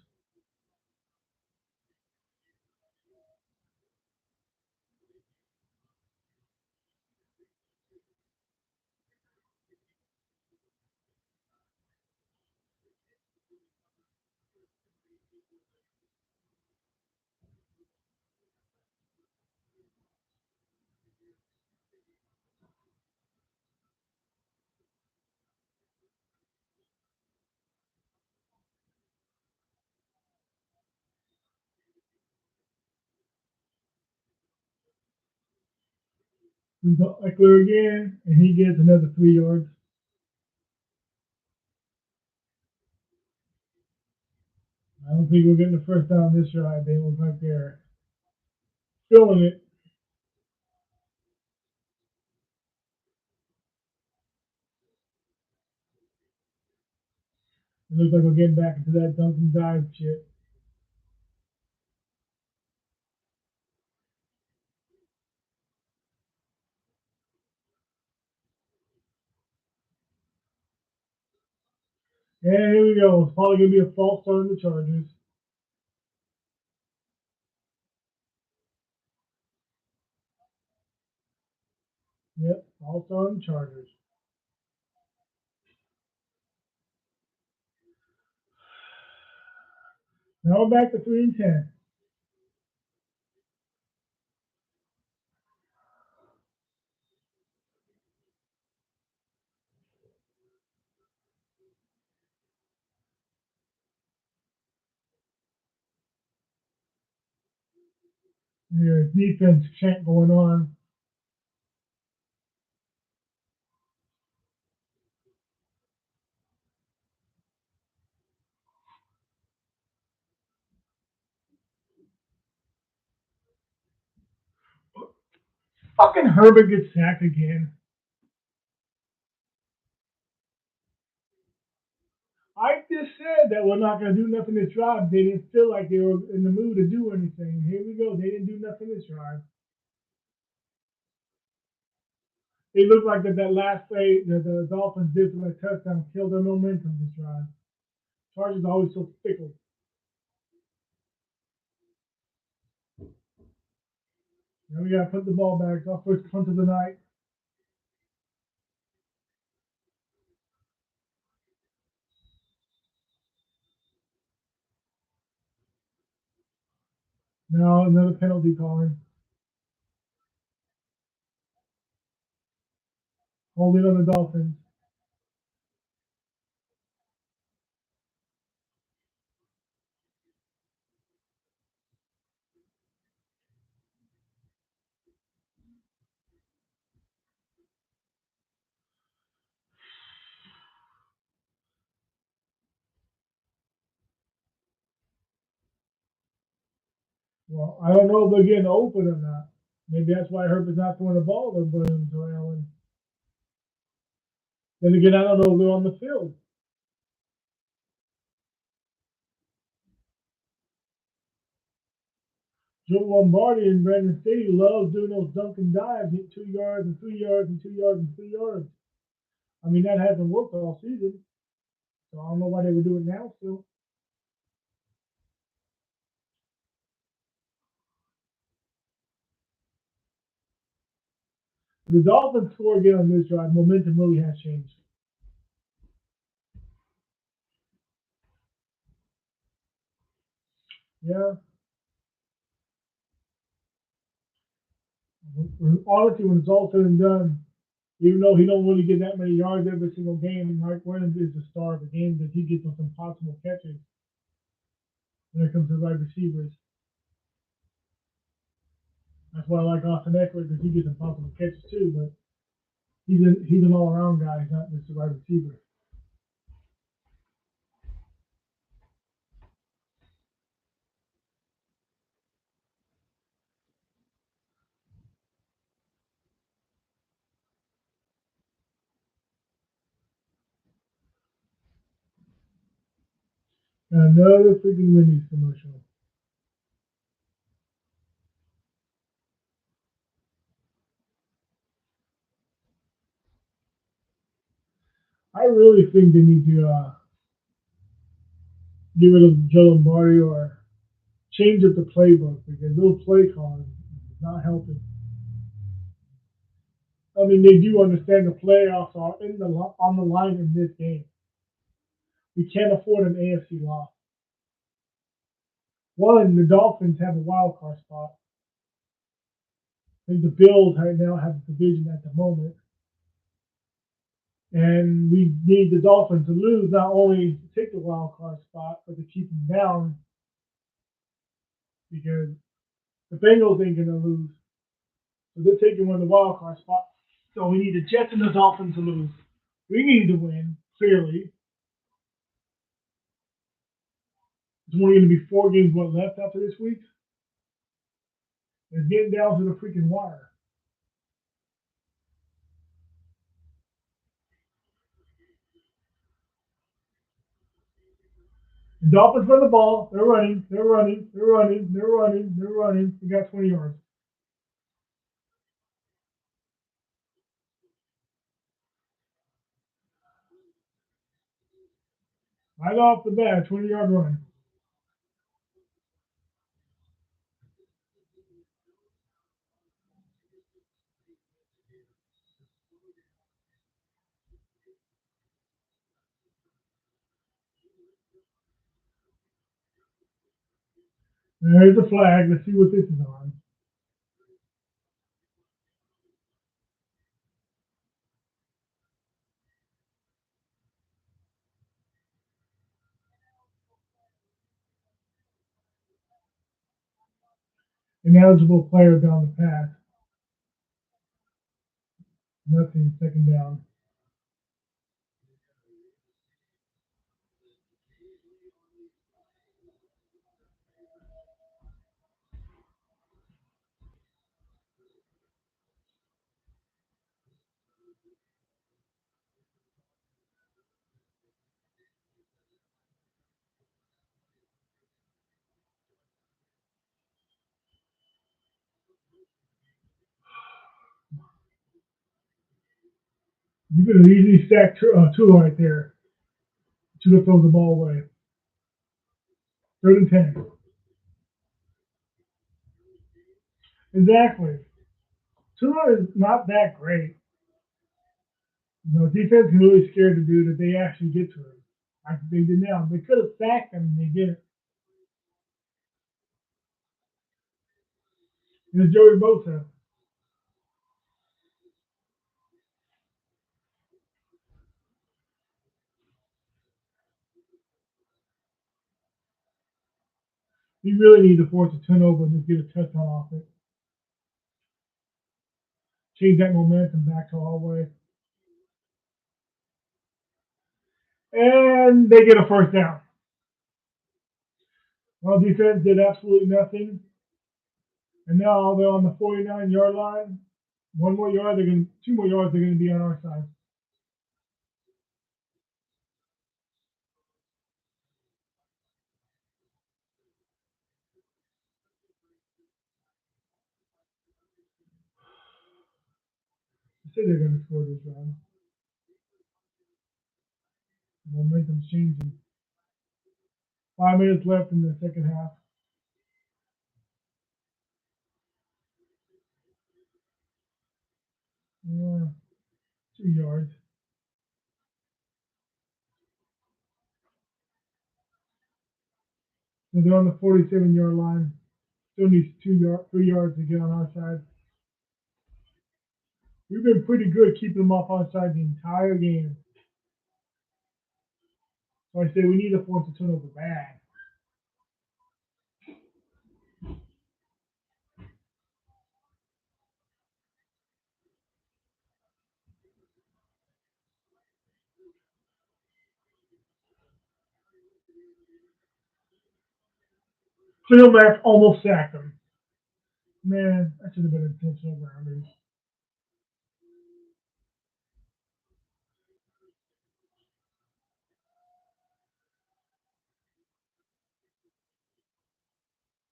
Eckler again, and he gets another 3 yards. I don't think we're getting the first down this drive. They look like they're filling it. It looks like we're getting back into that dunk and dive shit. And here we go. It's probably going to be a false start on the Chargers. Yep, false start on the Chargers. Now we're back to 3-10. There's defense chant going on. Fucking Herbert gets sacked again. I just said that we're not going to do nothing this drive. They didn't feel like they were in the mood to do anything. Here we go. They didn't do nothing this drive. It looked like that last play that the Dolphins did for that touchdown killed their momentum this drive. Chargers are always so fickle. Now we got to put the ball back. It's our first punt of the night. Now another penalty calling. Holding on the Dolphins. Well, I don't know if they're getting open or not. Maybe that's why Herbert's not throwing the ball. They're putting to Allen. Then again, I don't know if they're on the field. Joe Lombardi and Brandon Staley love doing those dunk and dives, hit 2 yards and 3 yards and 2 yards and 3 yards. I mean, that hasn't worked all season. So I don't know why they would do it now still. The Dolphins score again on this drive. Momentum really has changed. Yeah. Honestly, when it's all said and done, even though he don't really get that many yards every single game, Mike Williams is the star of the game because he gets some possible catches when it comes to wide receivers. That's why I like Austin Eckler because he gets some possible catches too. But he's an all around guy. He's not just a wide receiver. Another freaking Wendy's commercial. I really think they need to get rid of Joe Lombardi or change up the playbook because those play calls is not helping. I mean, they do understand the playoffs are on the line in this game. We can't afford an AFC loss. One, the Dolphins have a wild card spot. I think the Bills right now have the division at the moment. And we need the Dolphins to lose not only to take the wild card spot, but to keep them down because the Bengals ain't gonna lose. So they're taking one of the wild card spots. So we need the Jets and the Dolphins to lose. We need to win, clearly. There's only gonna be 4 games left after this week. It's getting down to the freaking wire. The Dolphins run the ball. They're running. They're running. They're running. They're running. They're running. We got 20 yards. Right off the bat, 20-yard run. There's the flag. Let's see what this is on. Ineligible player down the pass. Nothing. Second down. You could have easily stacked two right there. Two throws the ball away. 3rd and 10. Exactly. Tua is not that great. Defense is really scared to do that. They actually get to him. Like they did now. They could have sacked him and they didn't. It's Joey Bosa. You really need to force a turnover and just get a touchdown off it. Change that momentum back to our way. And they get a first down. Well, defense did absolutely nothing. And now they're on the 49-yard line. 1 more yard, 2 more yards, they're gonna be on our side. I said they're gonna score this round. Momentum's changing. 5 minutes left in the second half. Yeah, 2 yards. So they're on the 47-yard line. Still needs 3 yards to get on our side. We've been pretty good keeping them off our side the entire game. So I say we need to force a turnover bad. Cleo Mack almost sacked him. Man, that should have been intentional grounding.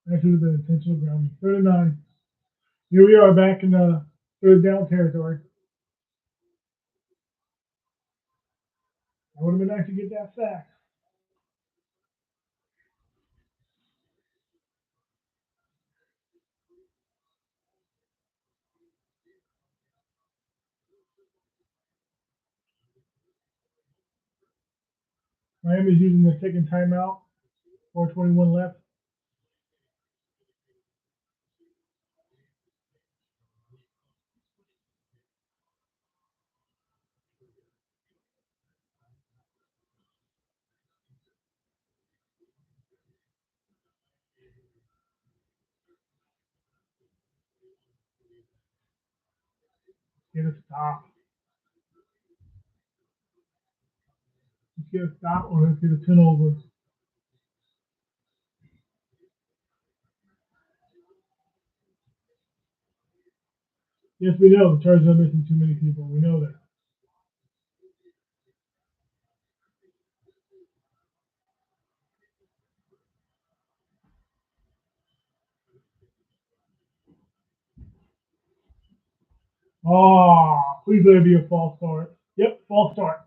That should have been intentional grounding. 3rd and 9. Here we are back in the third down territory. I would have been nice to get that sack. Miami's using their second timeout. 4:21 left. Get a stop. Let's get a stop or let's get a turnover. Yes, we know the Chargers are missing too many people. We know that. Oh, please let it be a false start. Yep, false start.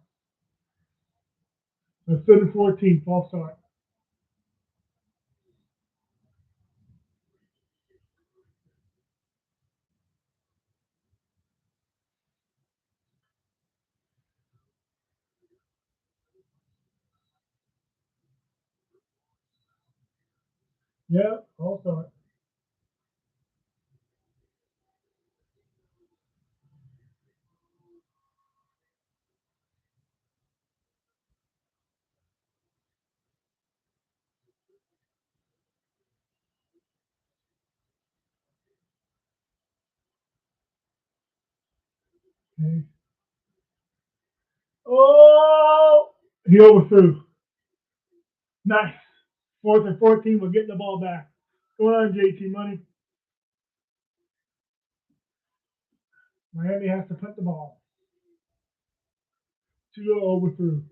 So 7-14, false start. Yep, false start. Okay. Oh, he overthrew. Nice. 4th and 14, we're getting the ball back. Going on, JT Money. Miami has to punt the ball. 2 overthrew.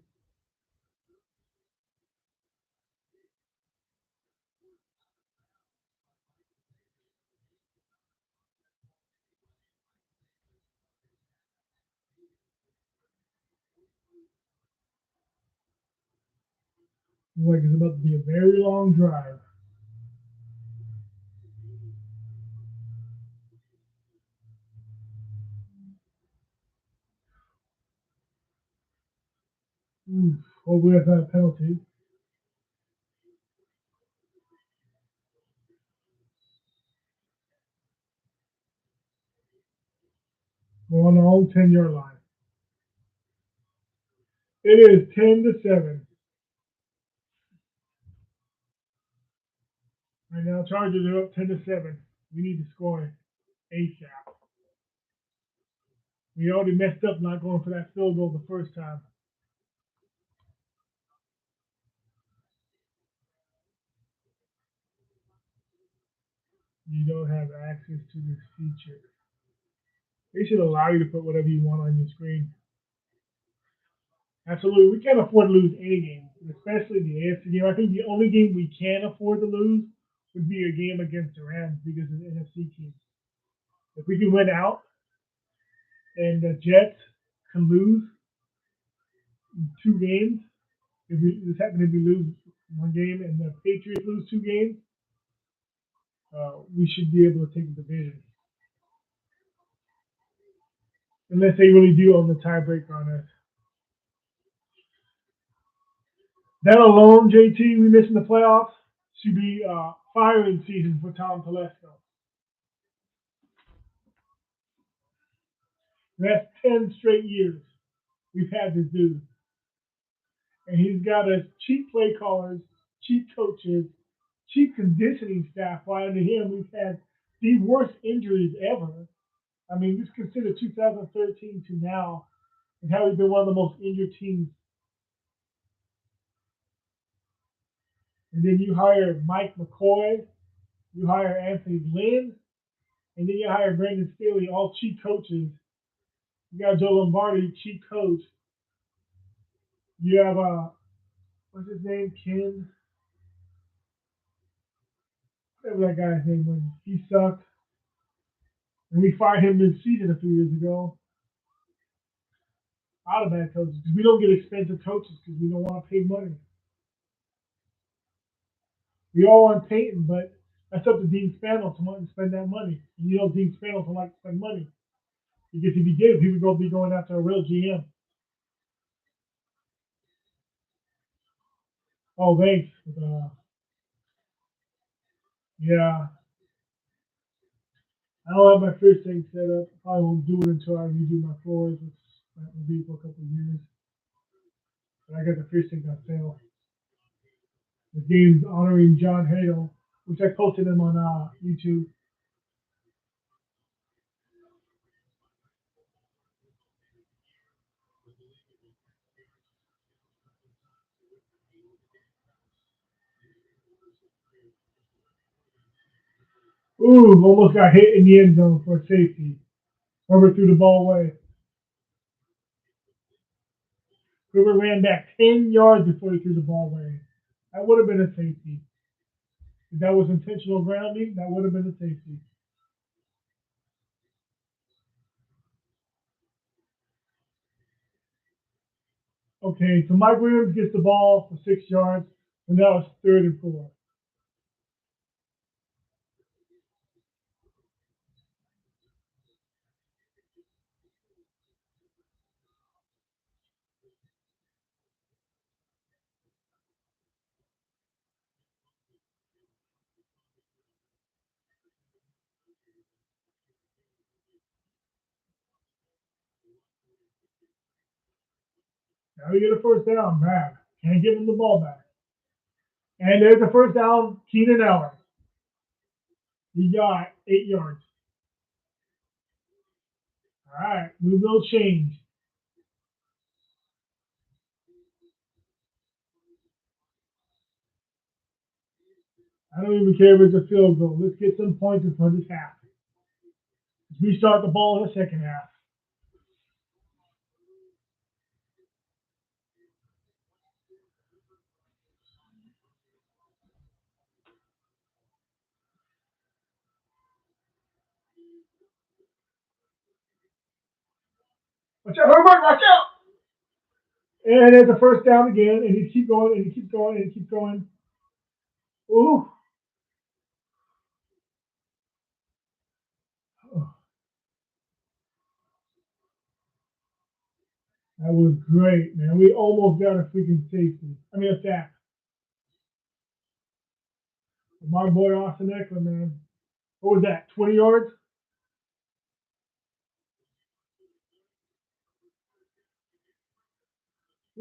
Looks like it's about to be a very long drive. Oof. Hopefully that's not a penalty. We're on our own 10-yard line. It is 10-7. Right now, Chargers are up 10-7. We need to score ASAP. We already messed up not going for that field goal the first time. You don't have access to this feature. They should allow you to put whatever you want on your screen. Absolutely. We can't afford to lose any game, especially the AFC game. I think the only game we can afford to lose would be a game against the Rams because of the NFC team. If we can win out and the Jets can lose 2 games, if we just happen to be lose 1 game and the Patriots lose 2 games, we should be able to take the division. Unless they really do own the tiebreaker on us. That alone, JT, we missing the playoffs, should be firing season for Tom Telesco. That's 10 straight years we've had this dude. And he's got us cheap play callers, cheap coaches, cheap conditioning staff. While under him, we've had the worst injuries ever. I mean, just consider 2013 to now and how we've been one of the most injured teams. And then you hire Mike McCoy, you hire Anthony Lynn, and then you hire Brandon Staley, all cheap coaches. You got Joe Lombardi, cheap coach. You have what's his name, Ken? Whatever that guy's name was. He sucked. And we fired him mid-season a few years ago. Out of bad coaches because we don't get expensive coaches because we don't want to pay money. We all want Peyton, but that's up to Dean Spanos to want to spend that money. And you know Dean Spanos don't like to spend money because if he did, he would be going after a real GM. Oh, thanks. Yeah, I don't have my fish tank set up. I won't do it until I redo my floors, which that will be for a couple of years. But I got the fish tank on sale. The game's honoring John Hale, which I posted him on YouTube. Ooh, almost got hit in the end zone for a safety. Herbert threw the ball away. Herbert ran back 10 yards before he threw the ball away. That would have been a safety. If that was intentional grounding, that would have been a safety. Okay, so Mike Williams gets the ball for 6 yards, and now it's 3rd and 4. Now we get a first down. Man, can't give him the ball back. And there's the first down. Keenan Allen. He got 8 yards. All right, move those chains. I don't even care if it's a field goal. Let's get some points for this half. We start the ball in the second half. Watch out, Herbert, watch out! And it's a first down again, and he keeps going, and he keeps going, and he keeps going. Ooh. Oh, that was great, man. We almost got a freaking safety. I mean, a sack. My boy Austin Eckler, man. What was that, 20 yards?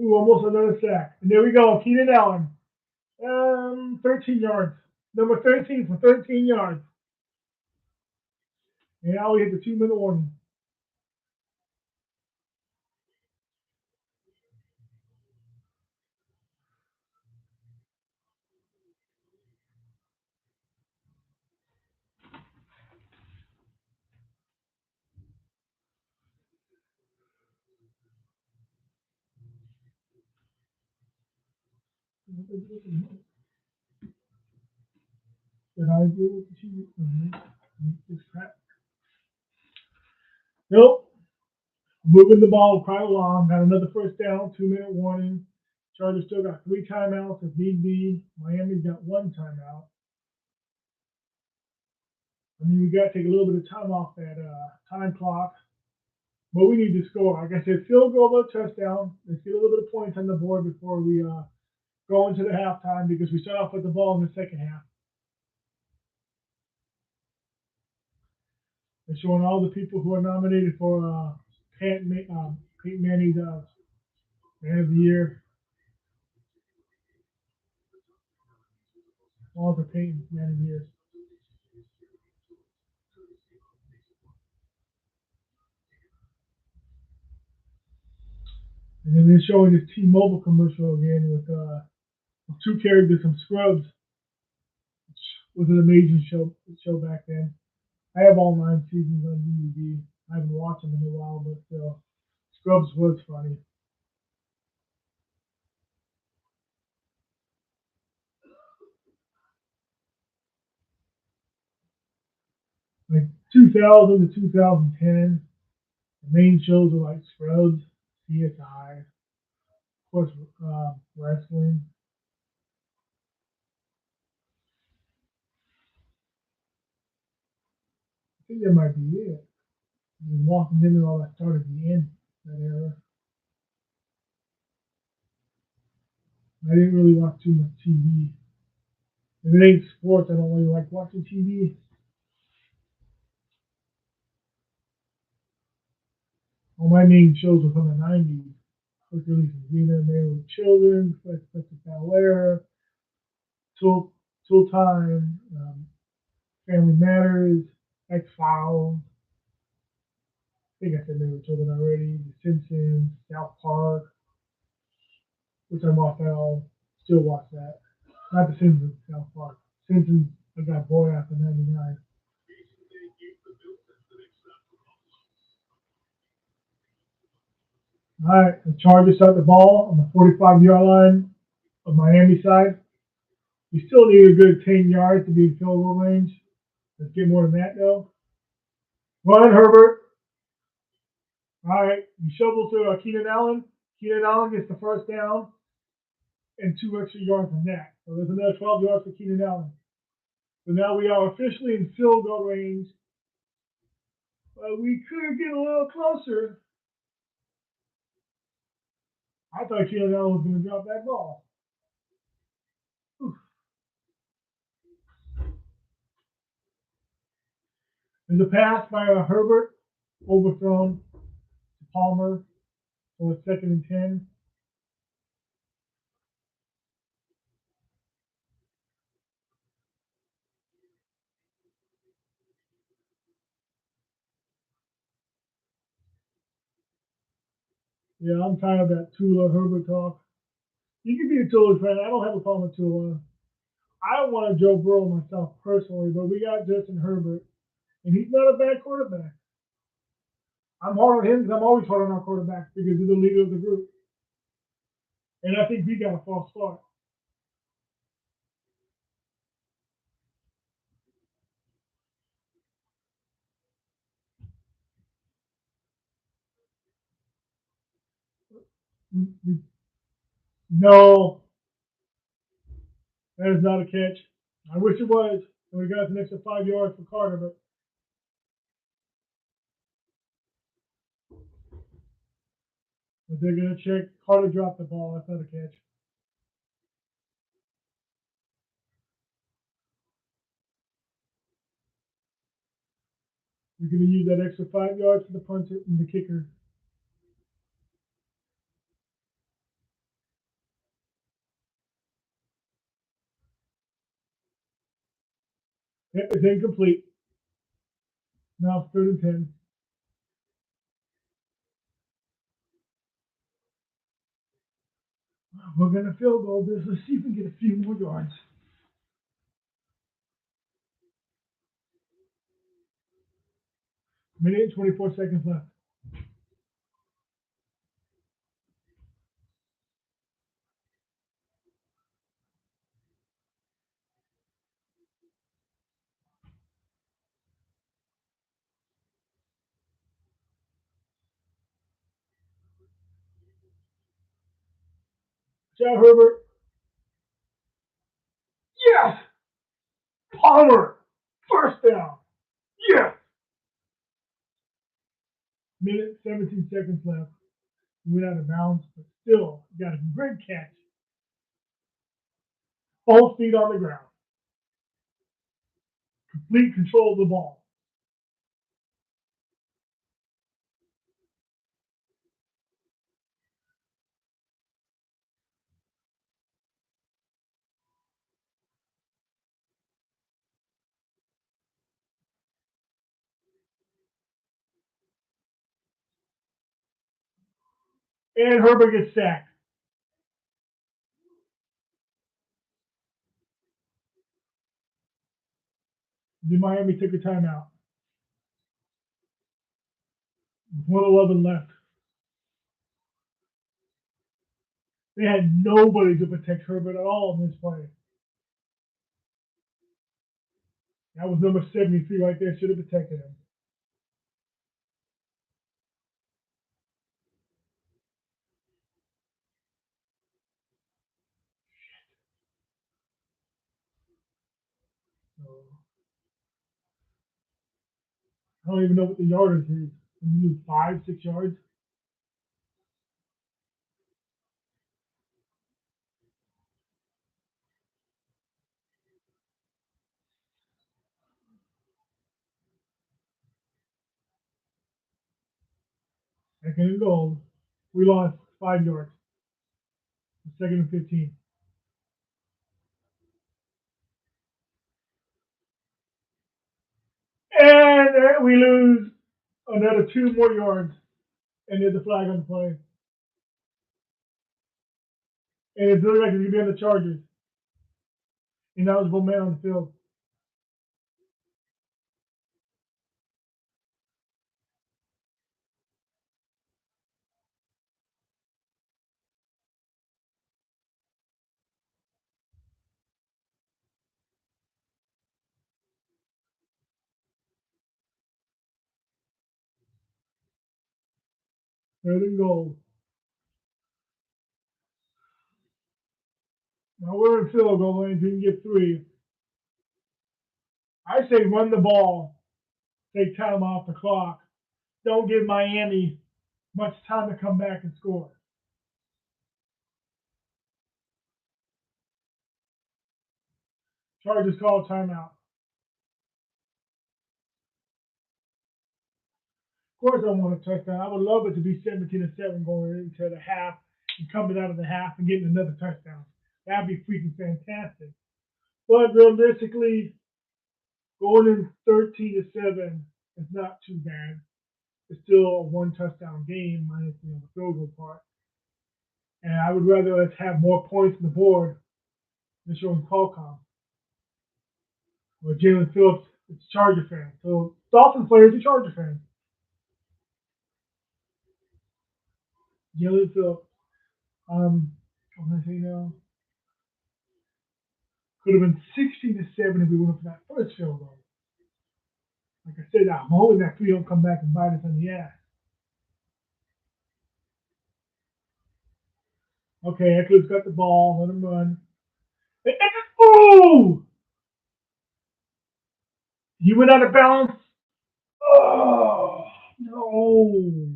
Ooh, almost another sack. And there we go, Keenan Allen. 13 yards. Number 13 for 13 yards. And now we hit the 2-minute warning. Did I do what you this crap? Nope. Moving the ball quite along. Got another first down, 2-minute warning. Chargers still got 3 timeouts if need be. Miami's got 1 timeout. I mean, we got to take a little bit of time off that time clock. But we need to score. Like I said, field goal or touchdown. Let's get a little bit of points on the board before we go into the halftime because we start off with the ball in the second half. They're showing all the people who are nominated for Peyton Manning's Man of the Year. All the Peyton Man of the Year. And then they're showing this T-Mobile commercial again with 2 characters from Scrubs, which was an amazing show back then. I have all 9 seasons on DVD. I haven't watched them in a while, but Scrubs was funny. Like 2000 to 2010, the main shows were like Scrubs, CSI, of course, wrestling. I think that might be it. Walking Dead and all that started at the end that era. I didn't really watch too much TV. If it ain't sports, I don't really like watching TV. All my main shows were from the 90s. Hercules and Xena, Married with Children, Fresh Prince of Bel-Air, Tool Time, Family Matters, X-Files. I think I said Minnesota already. The Simpsons, South Park, which I watched now. Still watch that. Not the Simpsons, South Park. Simpsons, I got boy after '99. All right, the Chargers start the ball on the 45-yard line of Miami side. We still need a good 10 yards to be in field goal range. Let's get more than that though. Run, Herbert. All right, you shovel to Keenan Allen. Keenan Allen gets the first down and 2 extra yards from that. So there's another 12 yards for Keenan Allen. So now we are officially in field goal range. But we could get a little closer. I thought Keenan Allen was going to drop that ball. Oof. There's a pass by Herbert, overthrown to Palmer. So it's 2nd and 10. Yeah, I'm tired of that Tula Herbert talk. You can be a Tula fan. I don't have a problem with Tula. I want a Joe Burrow myself personally, but we got Justin Herbert, and he's not a bad quarterback. I'm hard on him because I'm always hard on our quarterback because he's the leader of the group. And I think we got a false start. No, that is not a catch. I wish it was. And we got an extra 5 yards for Carter, but they're going to check. Carter dropped the ball. That's not a catch. We're going to use that extra 5 yards for the punter and the kicker. Yep, it's incomplete. Now it's 3rd and 10. We're going to field goal this. Let's see if we can get a few more yards. Minute and 24 seconds left. Chad Herbert. Yes! Palmer. First down. Yes! Minute, 17 seconds left. We went out of bounds, but still got a great catch. Both feet on the ground. Complete control of the ball. And Herbert gets sacked. Then Miami took a timeout. 1:11 left. They had nobody to protect Herbert at all in this play. That was number 73 right there. Should have protected him. So, I don't even know what the yardage is. When you lose 5, 6 yards. Second and goal. We lost 5 yards. 2nd and 15. And we lose another 2 more yards, and there's a flag on the play. And it's looking like it's gonna be on the Chargers. Ineligible man on the field. Third and goal. Now we're in field goal range. We can get 3. I say run the ball. Take time off the clock. Don't give Miami much time to come back and score. Chargers call a timeout. Of course, I want a touchdown. I would love it to be 17-7 going into the half and coming out of the half and getting another touchdown. That'd be freaking fantastic. But realistically, going in 13-7 is not too bad. It's still a 1 touchdown game minus the field goal part. And I would rather us have more points on the board than showing Qualcomm. Or Jalen Phillips is a Charger fan. So Dolphins players are Charger fans. Jalen Phillips. What am I saying now? Could have been 16-7 if we went up for that first field goal. Like I said, I'm hoping that 3 don't come back and bite us in the ass. Okay, Eckler's got the ball. Let him run. Oh! He went out of bounds. Oh, no.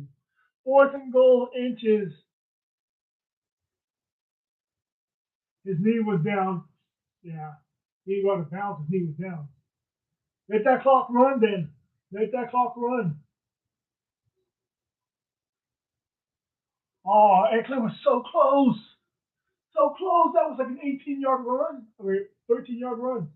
4th and goal inches. His knee was down. Yeah. He got out of bounds. His knee was down. Let that clock run then. Let that clock run. Oh, Eckler was so close. So close. That was like an 18-yard run. I mean, 13-yard run.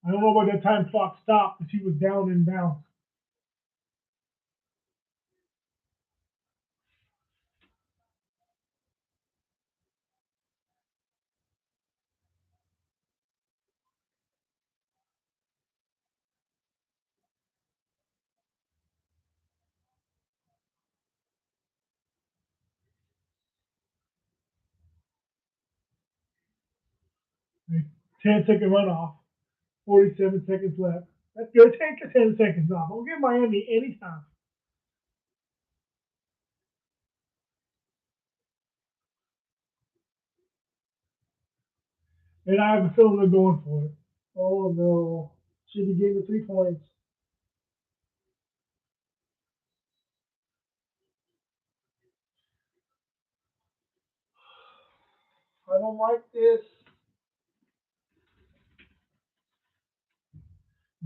I don't know why that time clock stopped because he was down in bounds. Like, 10-second runoff. 47 seconds left. That's good. Take 10 seconds off. I'll give Miami any time. And I have a feeling they're going for it. Oh no. Should be getting the 3 points. I don't like this.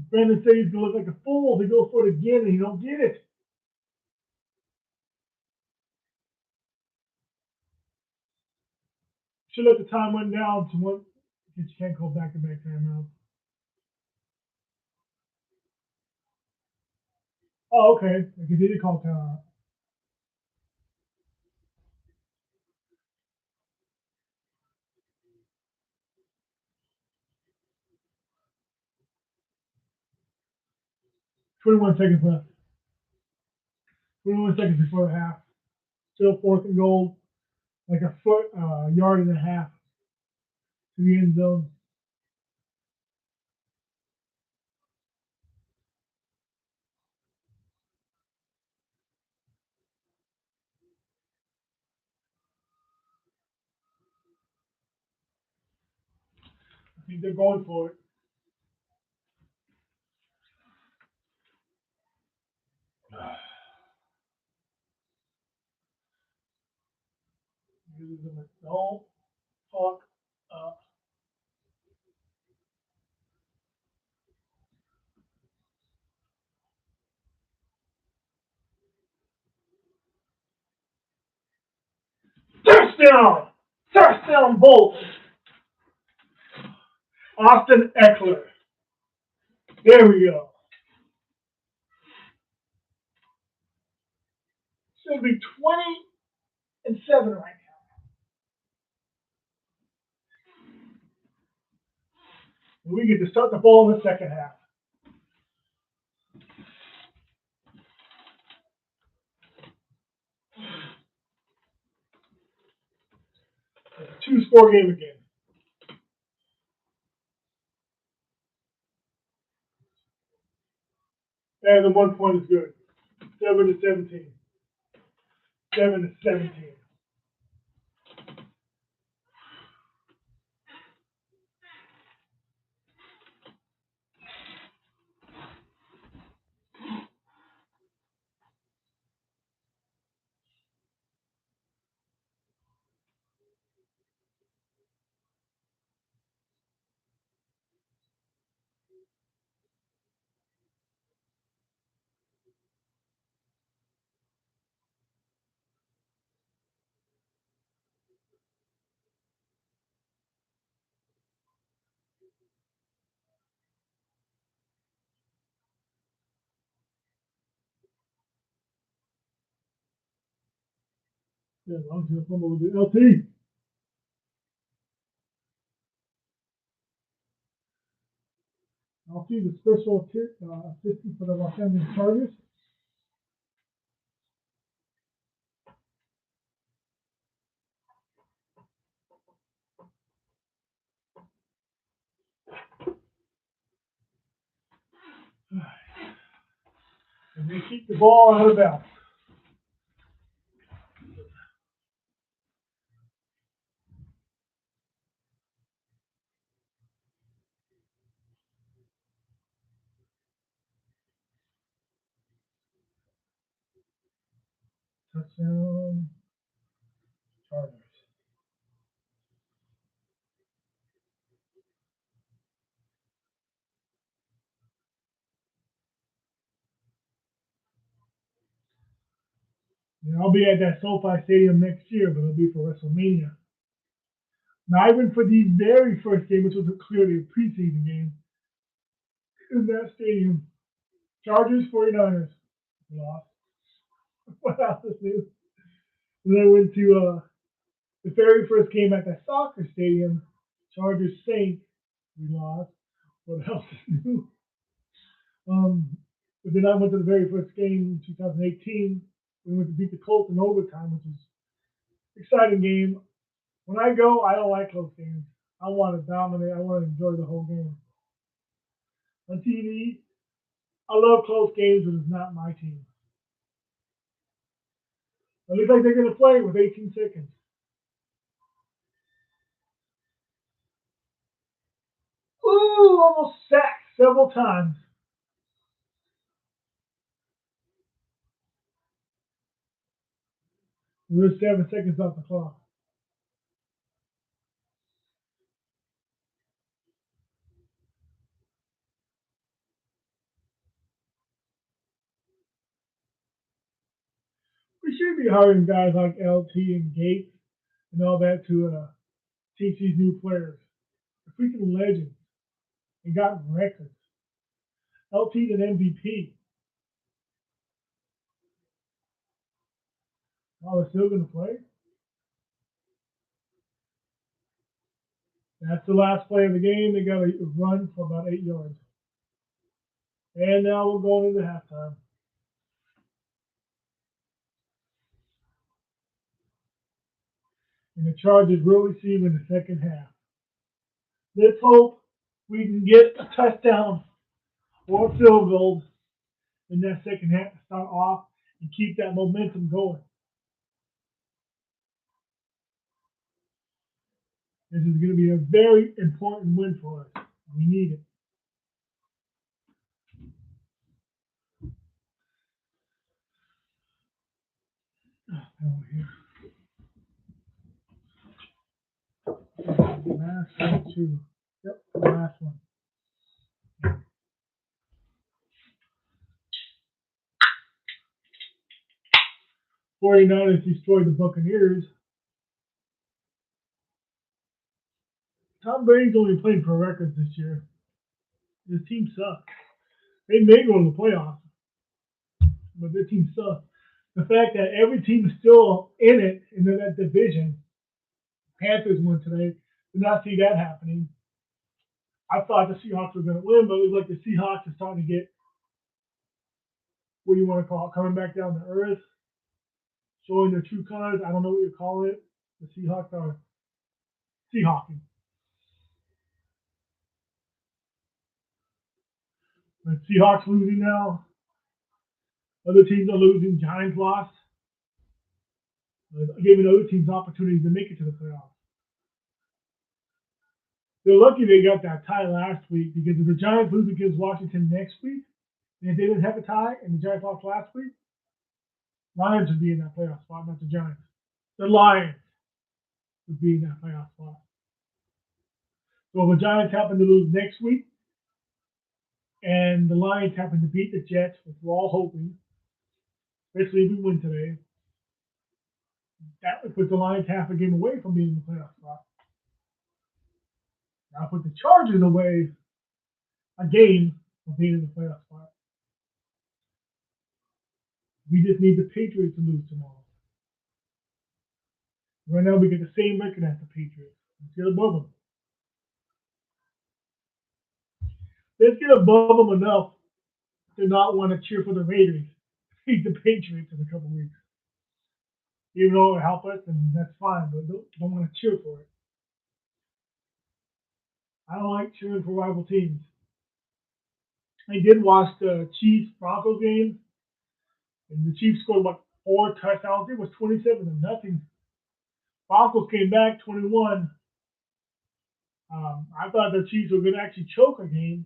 Brandon said he's gonna look like a fool if he goes for it again and he don't get it. Should let the time went down to one because you can't call back-to-back timeout. Oh, okay. I continue to call timeout. 21 seconds left. 21 seconds before the half. Still 4th and goal. Like a foot, yard and a half to the end zone. I think they're going for it. Don't fuck up. Touchdown! Touchdown, Bolt! Austin Eckler. There we go. Should be 20-7 right now. We get to start the ball in the second half. It's a 2-score game again. And the 1 point is good. 7-17. 7-17. Yeah, I'm going to fumble with the LT. LT, the special assistant for the Los Angeles Chargers. And they keep the ball out of bounds. Touchdown, Chargers. And I'll be at that SoFi Stadium next year, but it'll be for WrestleMania. Not even for the very first game, which was clearly a preseason game. In that stadium, Chargers 49ers lost. What else is new? And then I went to the very first game at that soccer stadium, Chargers Saints. We lost. What else is new? But then I went to the very first game in 2018. We went to beat the Colts in overtime, which was an exciting game. When I go, I don't like close games. I want to dominate. I want to enjoy the whole game. On TV, I love close games, but it's not my team. It looks like they're going to play with 18 seconds. Ooh, almost sacked several times. There's 7 seconds off the clock. We should be hiring guys like LT and Gates and all that to teach these new players. They're freaking legends and got records. LT's an MVP. Oh, they're still going to play? That's the last play of the game. They got to run for about 8 yards. And now we're going into halftime. And the Chargers will receive in the second half. Let's hope we can get a touchdown or a field goal in that second half to start off and keep that momentum going. This is going to be a very important win for us. We need it. Over here. Last one, too. Yep, last one. 49ers destroyed the Buccaneers. Tom Brady's only playing for records this year. His team sucks. They may go to the playoffs, but their team sucks. The fact that every team is still in it in that division, Panthers won today, did not see that happening. I thought the Seahawks were going to win, but it was like the Seahawks are starting to get, what do you want to call it, coming back down to earth, showing their true colors. I don't know what you call it. The Seahawks are Seahawking. But Seahawks losing now. Other teams are losing. Giants lost. Giving other teams opportunities to make it to the playoffs. They're lucky they got that tie last week because if the Giants lose against Washington next week, and if they didn't have a tie and the Giants lost last week, Lions would be in that playoff spot, not the Giants. The Lions would be in that playoff spot. So if the Giants happen to lose next week and the Lions happen to beat the Jets, which we're all hoping, especially if we win today, that would put the Lions half a game away from being in the playoff spot. Now put the Chargers away a game of being in the playoff spot. We just need the Patriots to lose tomorrow. Right now we get the same record as the Patriots. Let's get above them. Let's get above them enough to not want to cheer for the Raiders beat the Patriots in a couple of weeks. Even though it will help us, and that's fine, but don't want to cheer for it. I don't like cheering for rival teams. I did watch the Chiefs-Broncos game, and the Chiefs scored, 4 touchdowns? It was 27-0. Broncos came back 21. I thought the Chiefs were going to actually choke a game.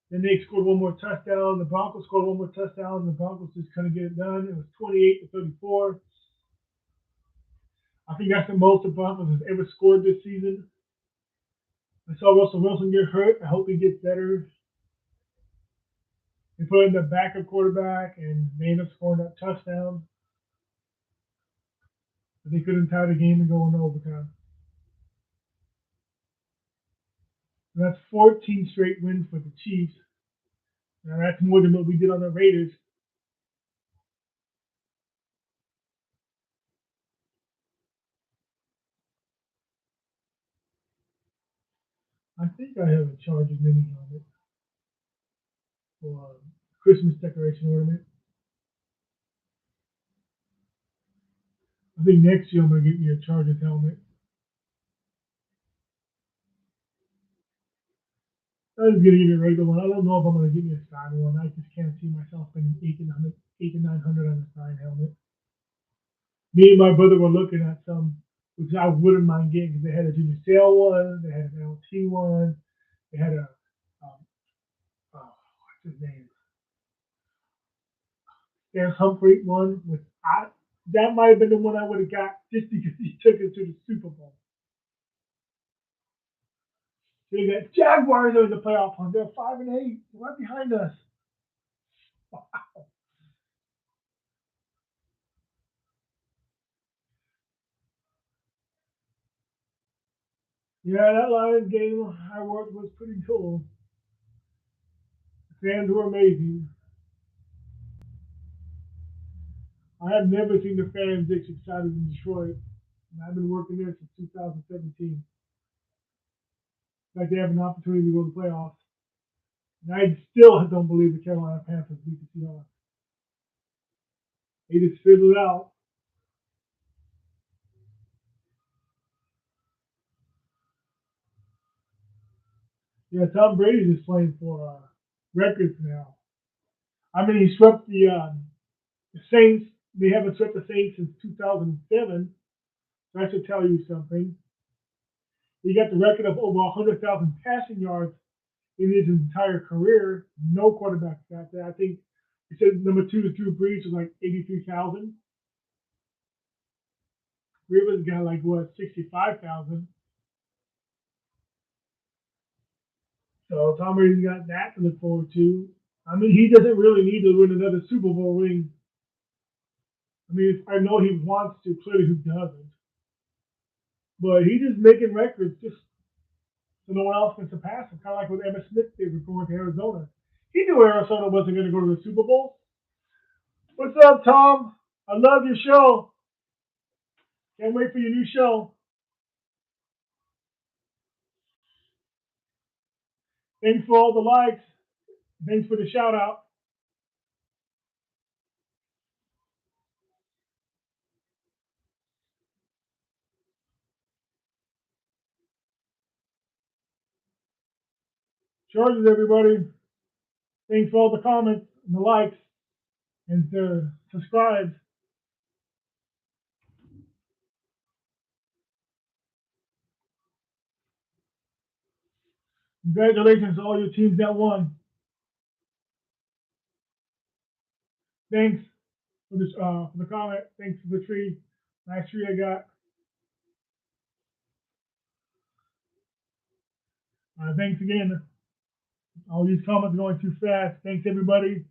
Then they scored one more touchdown. The Broncos scored one more touchdown. The Broncos just couldn't get it done. It was 28-34. I think that's the most the Broncos has ever scored this season. I saw Russell Wilson get hurt. I hope he gets better. They put in the backup quarterback, and they ended up scoring that touchdown. But they couldn't tie the game and go into overtime. And that's 14 straight wins for the Chiefs. Now that's more than what we did on the Raiders. I think I have a Chargers mini helmet for Christmas decoration ornament. I think next year I'm going to get me a Chargers helmet. I'm just going to get a regular one. I don't know if I'm going to get me a signed one. I just can't see myself spending $800 to $900 on a signed helmet. Me and my brother were looking at some, which I wouldn't mind getting because they had a Junior Sale one, they had an LT one, they had a, what's his name? There's Humphrey one. That might have been the one I would have got just because he took us to the Super Bowl. They got Jaguars are in the playoff hunt. They're 5-8. They're right behind us. Wow. Yeah, that Lions game I worked was pretty cool. The fans were amazing. I have never seen the fans this excited in Detroit. And I've been working there since 2017. Like they have an opportunity to go to the playoffs. And I still don't believe the Carolina Panthers beat the Seahawks. They just fizzled out. Yeah, Tom Brady is playing for records now. I mean, he swept the Saints. They haven't swept the Saints since 2007. So that should tell you something. He got the record of over 100,000 passing yards in his entire career. No quarterback got that. I think he said number 2 is Drew Brees with like 83,000. Rivers got 65,000. So Tom Brady's got that to look forward to. I mean, he doesn't really need to win another Super Bowl ring. I mean, I know he wants to. Clearly, who doesn't? But he's just making records. Just so no one else can surpass him. Kind of like what Emmitt Smith did before to Arizona. He knew Arizona wasn't going to go to the Super Bowl. What's up, Tom? I love your show. Can't wait for your new show. Thanks for all the likes. Thanks for the shout out. Charges, everybody. Thanks for all the comments and the likes and the subscribes. Congratulations to all your teams that won. Thanks for this for the comment. Thanks for the tree. Nice tree I got. Thanks again. All these comments are going too fast. Thanks everybody.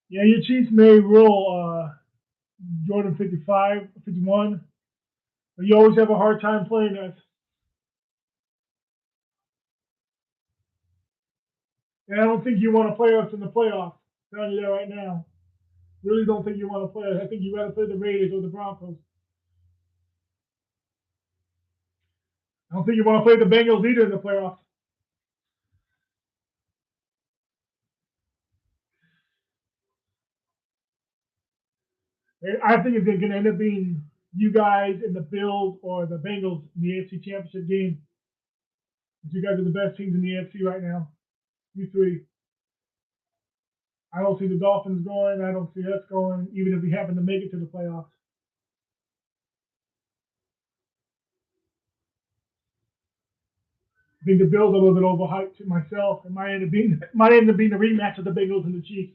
Yeah, your Chiefs may roll Jordan 55, 51, but you always have a hard time playing us. And I don't think you want to play us in the playoffs. I'm telling you that right now. Really don't think you want to play us. I think you rather play the Raiders or the Broncos. I don't think you want to play the Bengals either in the playoffs. I think it's going to end up being you guys and the Bills or the Bengals in the AFC Championship game. You guys are the best teams in the AFC right now. You three. I don't see the Dolphins going. I don't see us going, even if we happen to make it to the playoffs. I think the Bills are a little bit overhyped to myself. It might end up being the rematch of the Bengals and the Chiefs.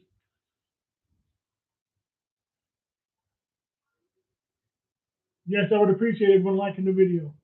Yes, I would appreciate everyone liking the video.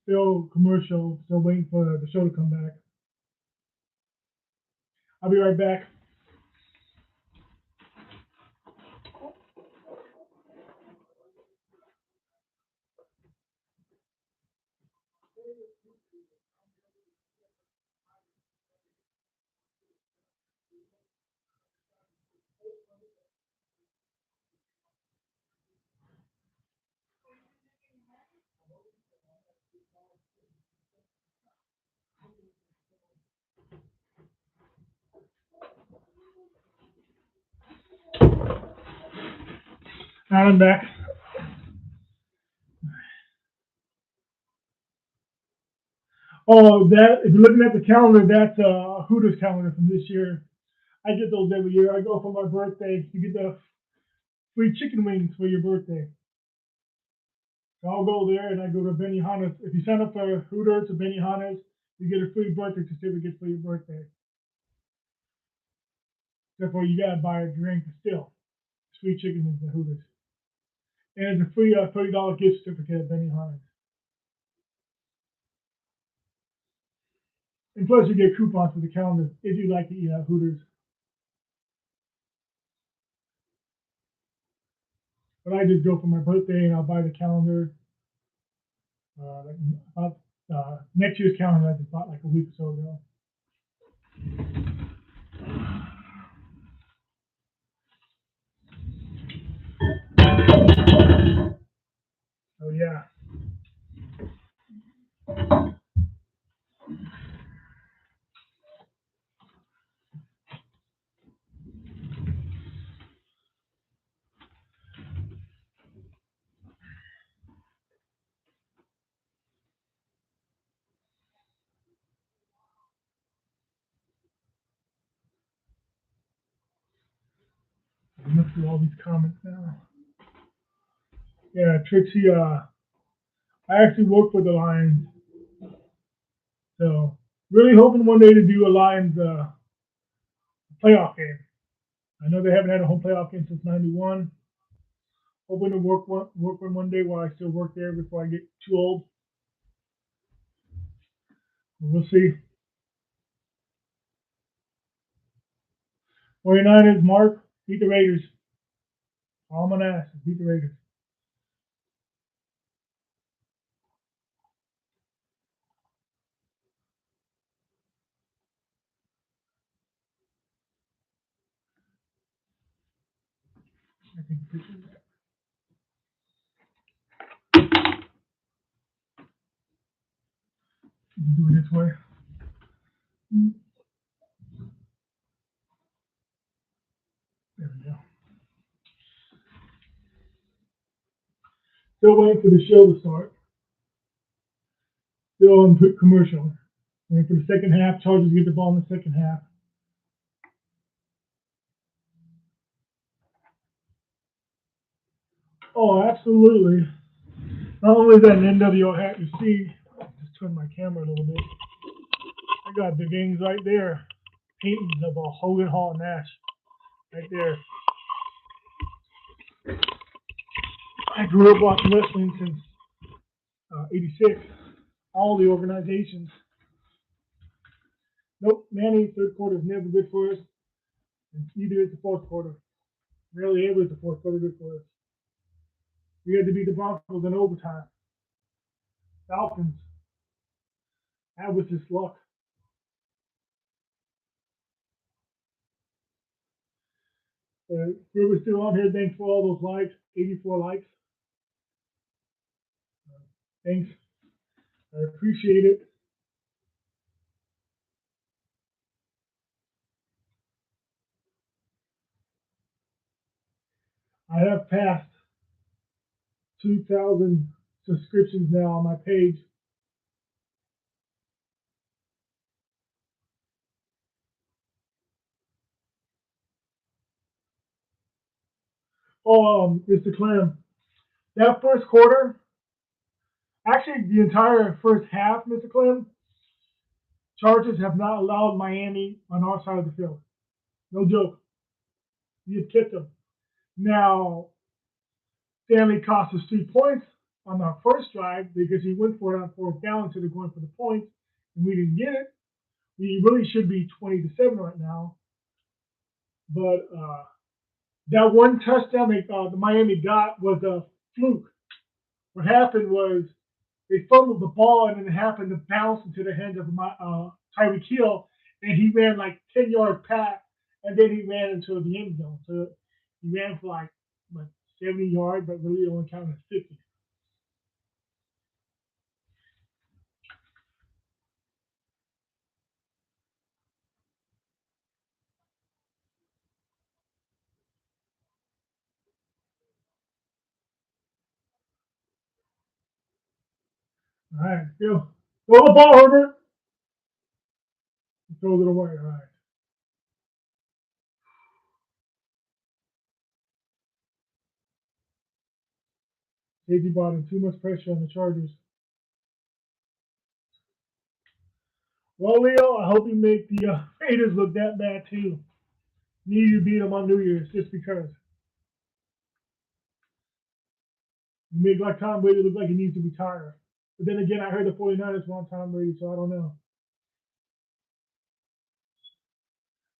Still commercial, still waiting for the show to come back. I'll be right back. I'm back. Oh, that if you're looking at the calendar, that's a Hooters calendar from this year. I get those every year. I go for my birthday. You get the free chicken wings for your birthday. So I'll go there and I go to Benihana's. If you sign up for Hooters or Benihana's, you get a free birthday certificate for your birthday. Therefore, you gotta buy a drink still. It's free chicken wings at Hooters. And it's a free $30 gift certificate at Benihana's. And plus, you get coupons for the calendar if you like to eat at Hooters. But I just go for my birthday and I'll buy the calendar. Next year's calendar I just bought like a week or so ago. Oh yeah. Look through all these comments now. Yeah, Trixie, I actually work for the Lions. So really hoping one day to do a Lions playoff game. I know they haven't had a home playoff game since '91. Hoping to work one day while I still work there before I get too old. We'll see. 49ers, Mark, beat the Raiders. All I'm gonna ask is beat the Raiders. I think do it this way. There we go. Still waiting for the show to start. Still on commercial. Waiting for the second half. Chargers get the ball in the second half. Oh, absolutely. Not only is that an NWO hat, you see, just turn my camera a little bit. I got the gangs right there. Paintings of Hogan, Hall, and Nash. Right there. I grew up watching wrestling since '86. All the organizations. Nope, Manny, third quarter is never good for us. And neither is the fourth quarter. Rarely ever is the fourth quarter good for us. We had to beat the Broncos in overtime. Dolphins. That was just luck. Whoever's still on here, thanks for all those likes. 84 likes. Thanks. I appreciate it. I have passed 2,000 subscriptions now on my page. Oh, Mr. Clem, that first quarter, actually the entire first half, Mr. Clem, Chargers have not allowed Miami on our side of the field. No joke. We have kicked them. Now, Stanley cost us 3 points on our first drive because he went for it on fourth down instead of going for the points, and we didn't get it. We really should be 20-7 right now. But that one touchdown the Miami got was a fluke. What happened was they fumbled the ball, and then it happened to bounce into the hands of Tyreek Hill, and he ran like 10 yards past, and then he ran into the end zone. So he ran for like 70 yards, but really only counted as 50. All right, go. Throw the ball, Herbert. Throw it away. All right. Safety brought in too much pressure on the Chargers. Well, Leo, I hope you make the Raiders look that bad too. Need you to beat them on New Year's just because. You make like Tom Brady look like he needs to retire. But then again, I heard the 49ers want Tom Brady, so I don't know.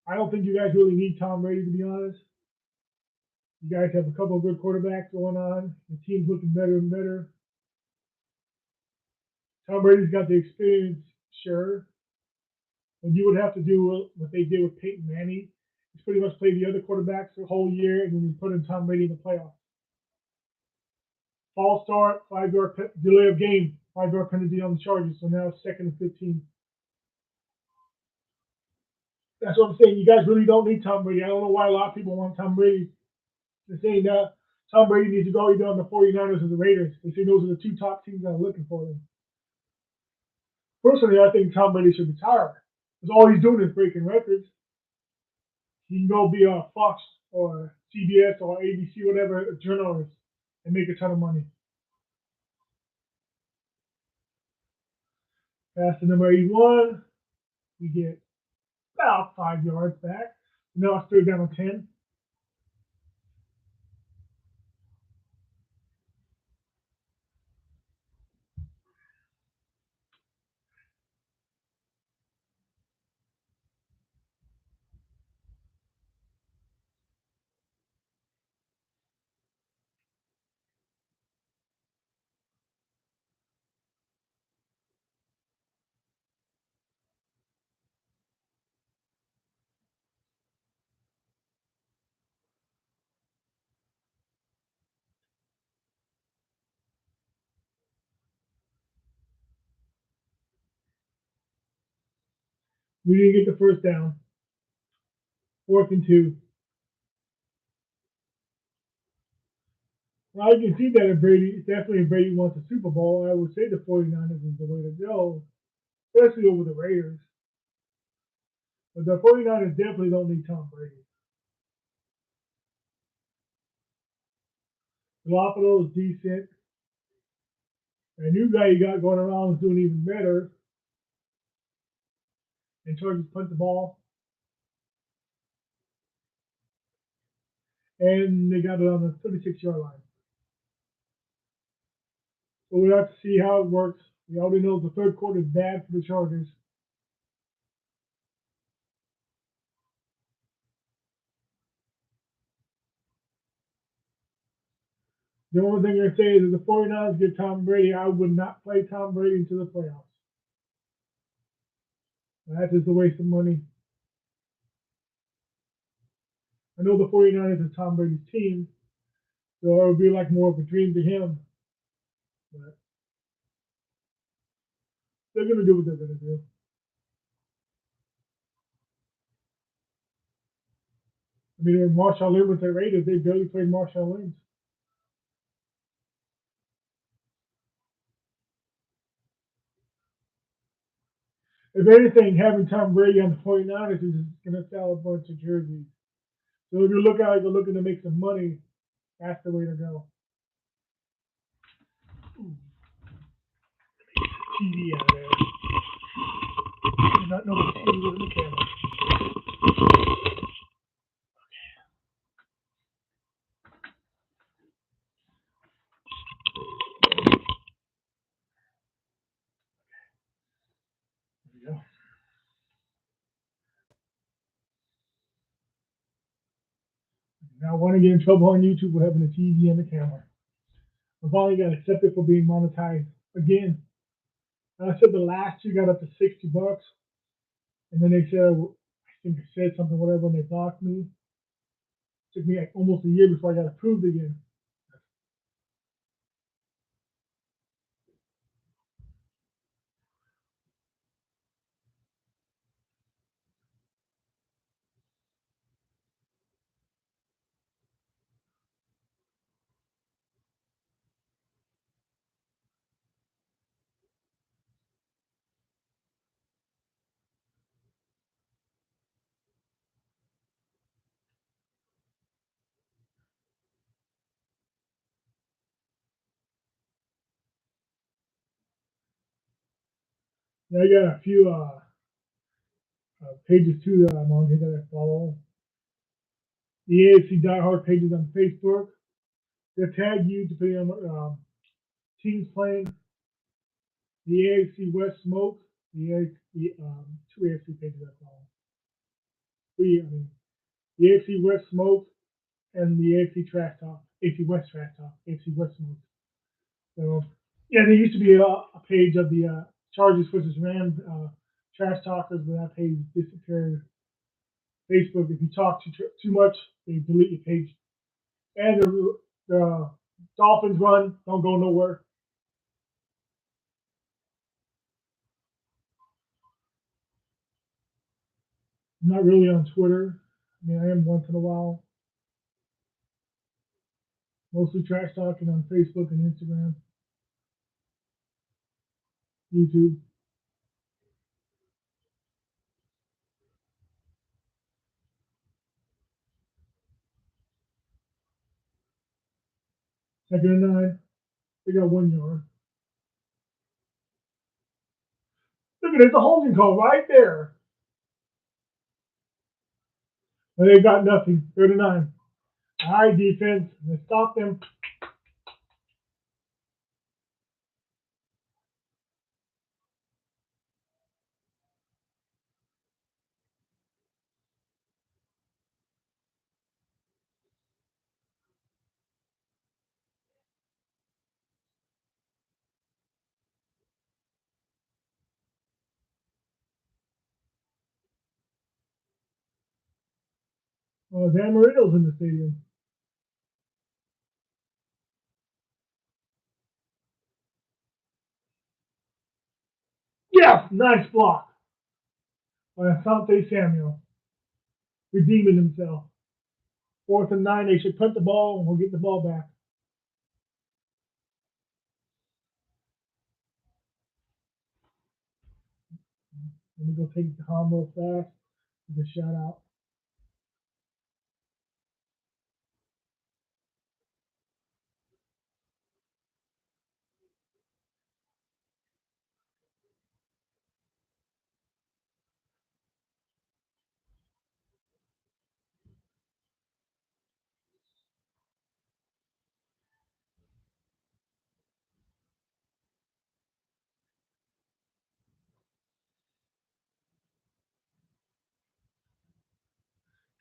I don't think you guys really need Tom Brady, to be honest. You guys have a couple of good quarterbacks going on. The team's looking better and better. Tom Brady's got the experience, sure. But you would have to do what they did with Peyton Manning. He's pretty much played the other quarterbacks the whole year, and then you put in Tom Brady in the playoffs. False start, 5-yard delay of game, 5-yard penalty on the Chargers. So now it's 2nd and 15. That's what I'm saying. You guys really don't need Tom Brady. I don't know why a lot of people want Tom Brady. They're saying that Tom Brady needs to go either on the 49ers or the Raiders. They say those are the two top teams that are looking for him. Personally, I think Tom Brady should retire. Because all he's doing is breaking records. He can go be on Fox or CBS or ABC, whatever journalists, and make a ton of money. Pass to number 81, we get about 5 yards back. Now it's 3rd down and 10. We didn't get the first down. 4th and 2. Well, you can see that if Brady wants a Super Bowl, I would say the 49ers is the way to go, especially over the Raiders. But the 49ers definitely don't need Tom Brady. Garoppolo is decent. A new guy you got going around is doing even better. And Chargers punt the ball. And they got it on the 36-yard line. So we'll have to see how it works. We already know the third quarter is bad for the Chargers. The only thing I say is if the 49ers get Tom Brady, I would not play Tom Brady into the playoffs. That's just a waste of money. I know the 49ers is Tom Brady's team, so it would be like more of a dream to him. But they're going to do what they're going to do. I mean, when Marshawn Lynch with the Raiders, they barely played Marshawn Lynch. If anything, having Tom Brady on the 49ers is going to sell a bunch of jerseys. So if you look out, you're looking to make some money, that's the way to go. TV out there. I did not know the TV was in the camera. There we go. Now I want to get in trouble on YouTube for having a TV and the camera. I finally got accepted for being monetized again. And I said the last year got up to $60, and then they said I think I said something whatever, and they blocked me. It took me like almost a year before I got approved again. Now I got a few pages too that I'm on here that I follow. The AFC diehard pages on Facebook. They tag you depending on teams playing. The AFC West Smoke. Two AFC pages I follow. The AFC West Smoke and the AFC Trash Talk. AFC West Trash Talk. AFC West Smoke. So yeah, there used to be a page of the Chargers versus Rams trash talkers, but that page disappeared. Facebook, if you talk too much, they delete your page. And the Dolphins run, don't go nowhere. I'm not really on Twitter. I mean, I am once in a while. Mostly trash talking on Facebook and Instagram, YouTube. Second and 9. They got 1 yard. Look at it, the holding call right there. And they got nothing. Third and 9. All right, defense. Let's stop them. Oh, Dan Marino's in the stadium. Yes, nice block by Asante Samuel. Redeeming himself. 4th and 9. They should punt the ball and we'll get the ball back. Let me go take the combo fast. Get a shout out.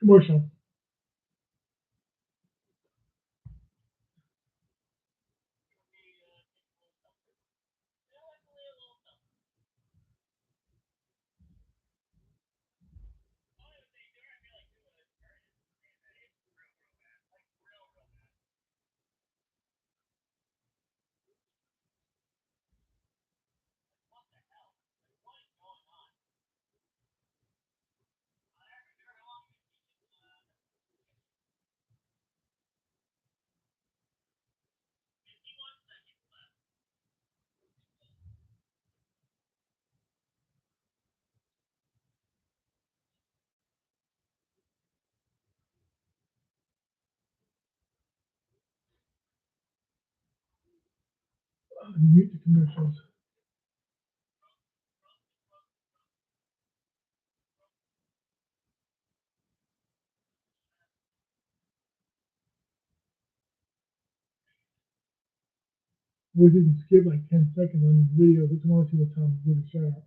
Commercial. Mute the commercials. We didn't skip like 10 seconds on the video. Just want to see what time we did a shout out.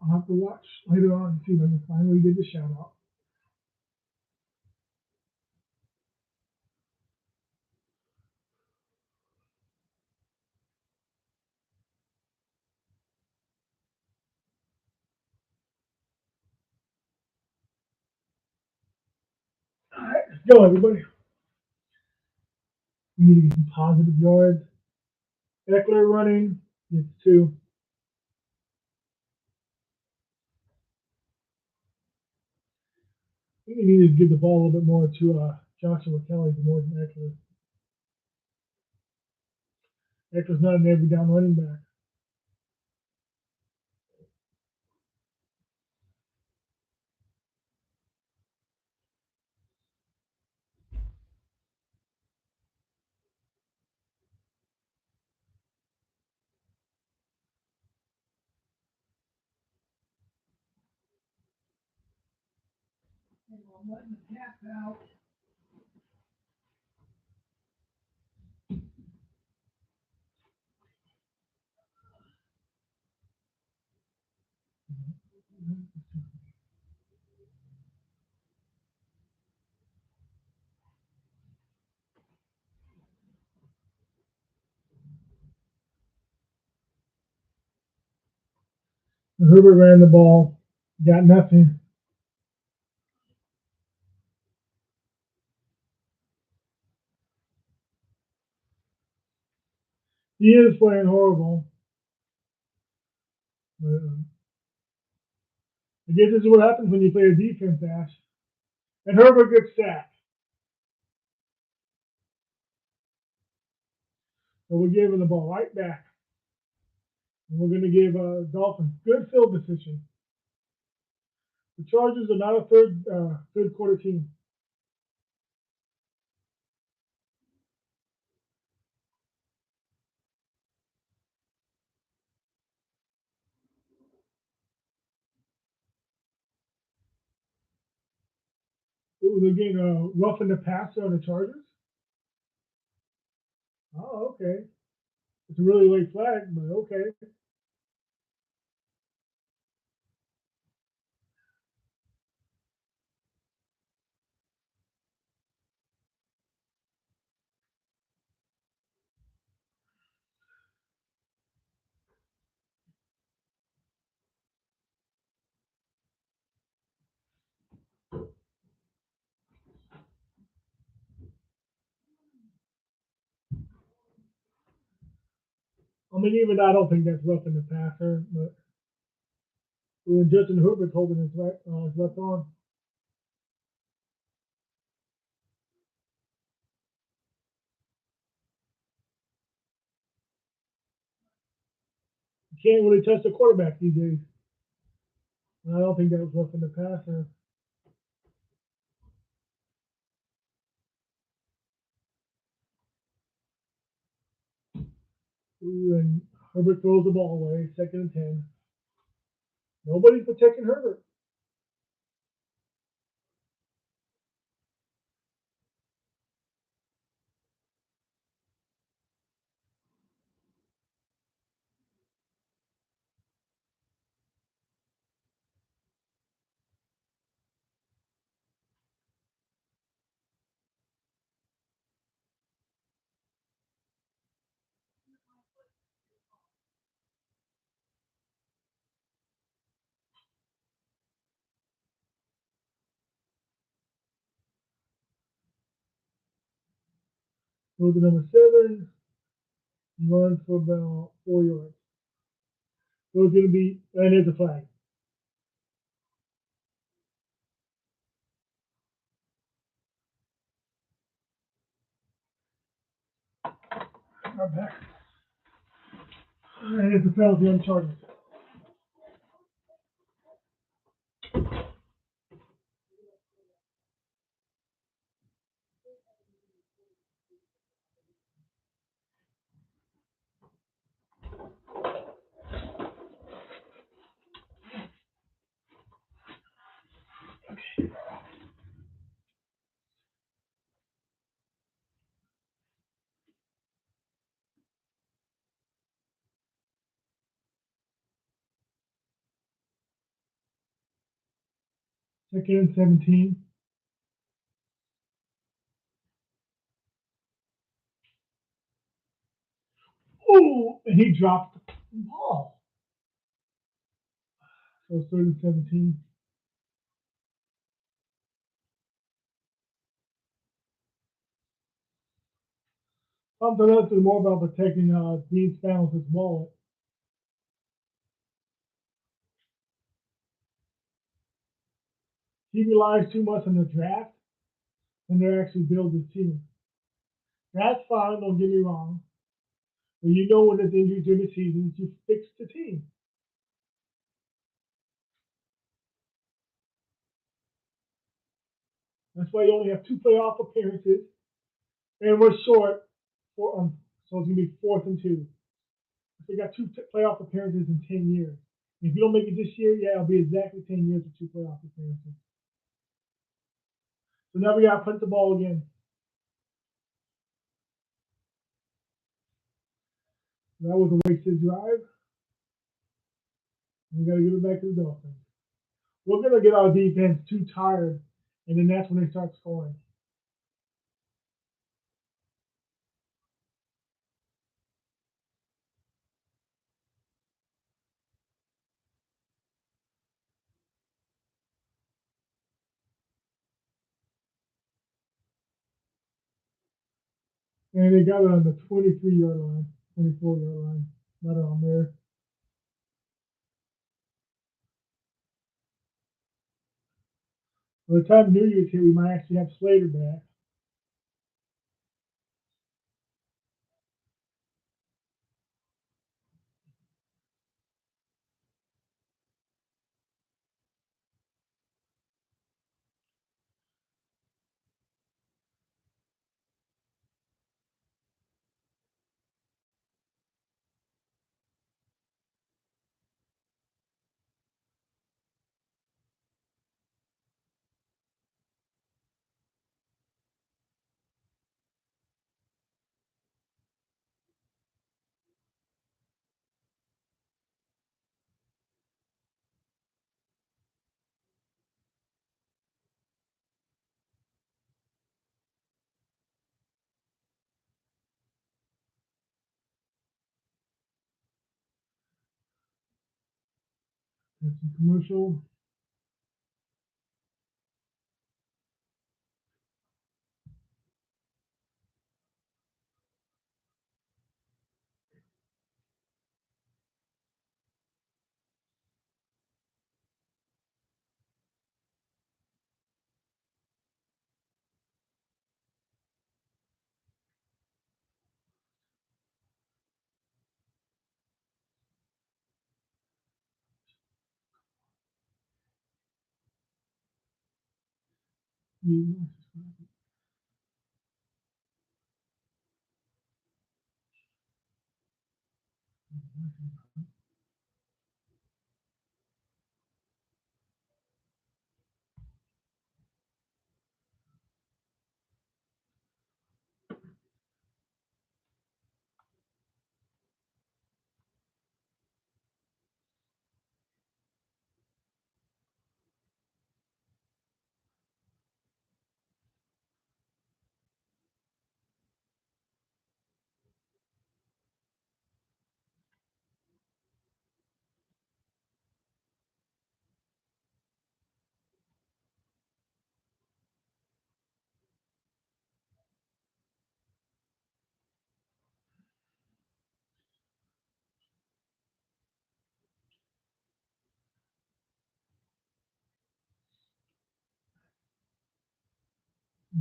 I'll have to watch later on and see if I can finally get the shout out. All right, let's go, everybody. We need to get some positive yards. Eckler running. It's 2. I think we need to give the ball a little bit more to Joshua Kelly more than Eckler. Eckler's not an every down running back. Herbert ran the ball, got nothing. He is playing horrible. I guess this is what happens when you play a defense, Ash. And Herbert gets sacked. So we're giving the ball right back. And we're going to give Dolphins good field position. The Chargers are not a third quarter team. Ooh, they're getting roughing the passer on the Chargers. Oh, okay. It's a really late flag, but okay. I mean, even I don't think that's roughing the passer, but when Justin Herbert's holding his left arm. You can't really touch the quarterback these days. And I don't think that was roughing the passer. Ooh, and Herbert throws the ball away, 2nd and 10. Nobody's protecting Herbert. Goes to number 7, runs for about 4 yards. So it's going to be, and there's a flag. I'm back. And it's a penalty on Chargers. Second and 17. Oh, and he dropped the ball. So it's 3rd and 17. Something else is more about protecting Dean Spanos' wallet. He relies too much on the draft and they actually build his team. That's fine, don't get me wrong. But you know when there's injuries during the season, you fix the team. That's why you only have 2 playoff appearances, and we're short. So it's gonna be 4th and 2. So you got playoff appearances in 10 years. If you don't make it this year, yeah, it'll be exactly 10 years of 2 playoff appearances. So now we got to punt the ball again. That was a wasted drive. We got to give it back to the Dolphins. We're going to get our defense too tired, and then that's when they start scoring. And they got it on the 23-yard line, 24-yard line, right around there. By the time New Year's here, we might actually have Slater back. That's a commercial.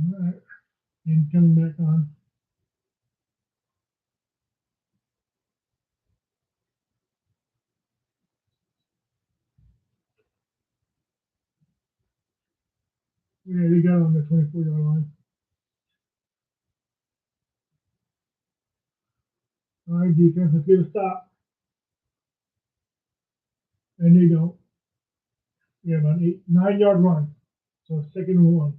All right. And coming back on. Yeah, they got it on the 24-yard line. All right, defense, let's get a stop. And they don't. We have an 9-yard run. So 2nd and 1.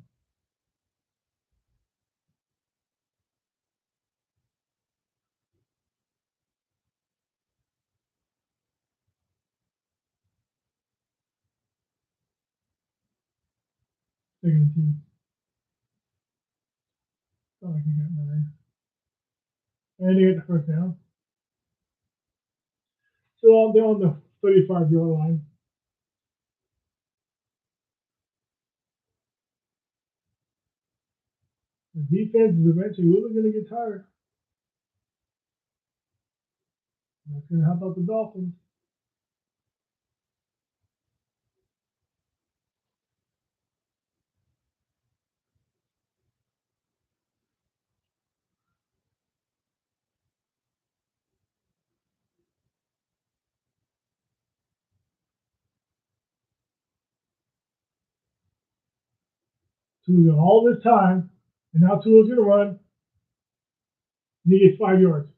Second and 2. Oh, I can get 9. And they get the first down. So they're on the 35-yard line. The defense is eventually really going to get tired. That's going to help out the Dolphins. Tua all this time, and now Tua's going to run, and he gets 5 yards.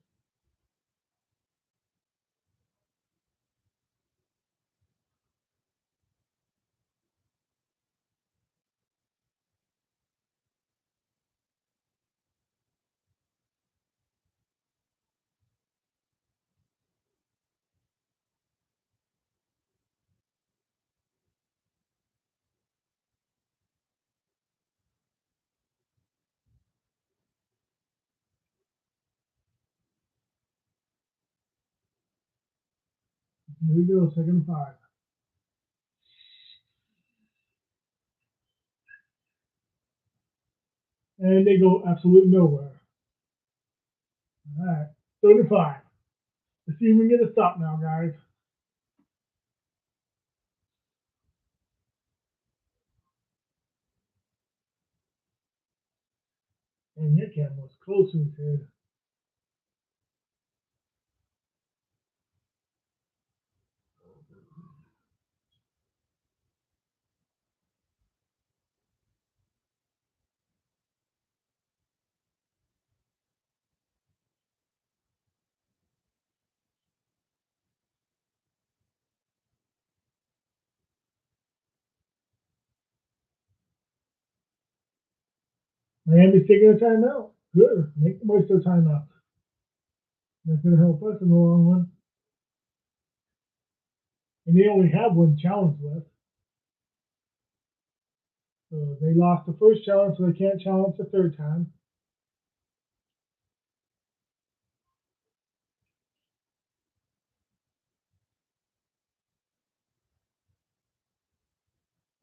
Here we go, second and 5. And they go absolutely nowhere. All right, 35. Let's see if we can get a stop now, guys. And that cat was close to his head. Miami's taking a timeout. Good. Make the most of the timeout. That's going to help us in the long run. And they only have one challenge left. So they lost the first challenge, so they can't challenge the third time.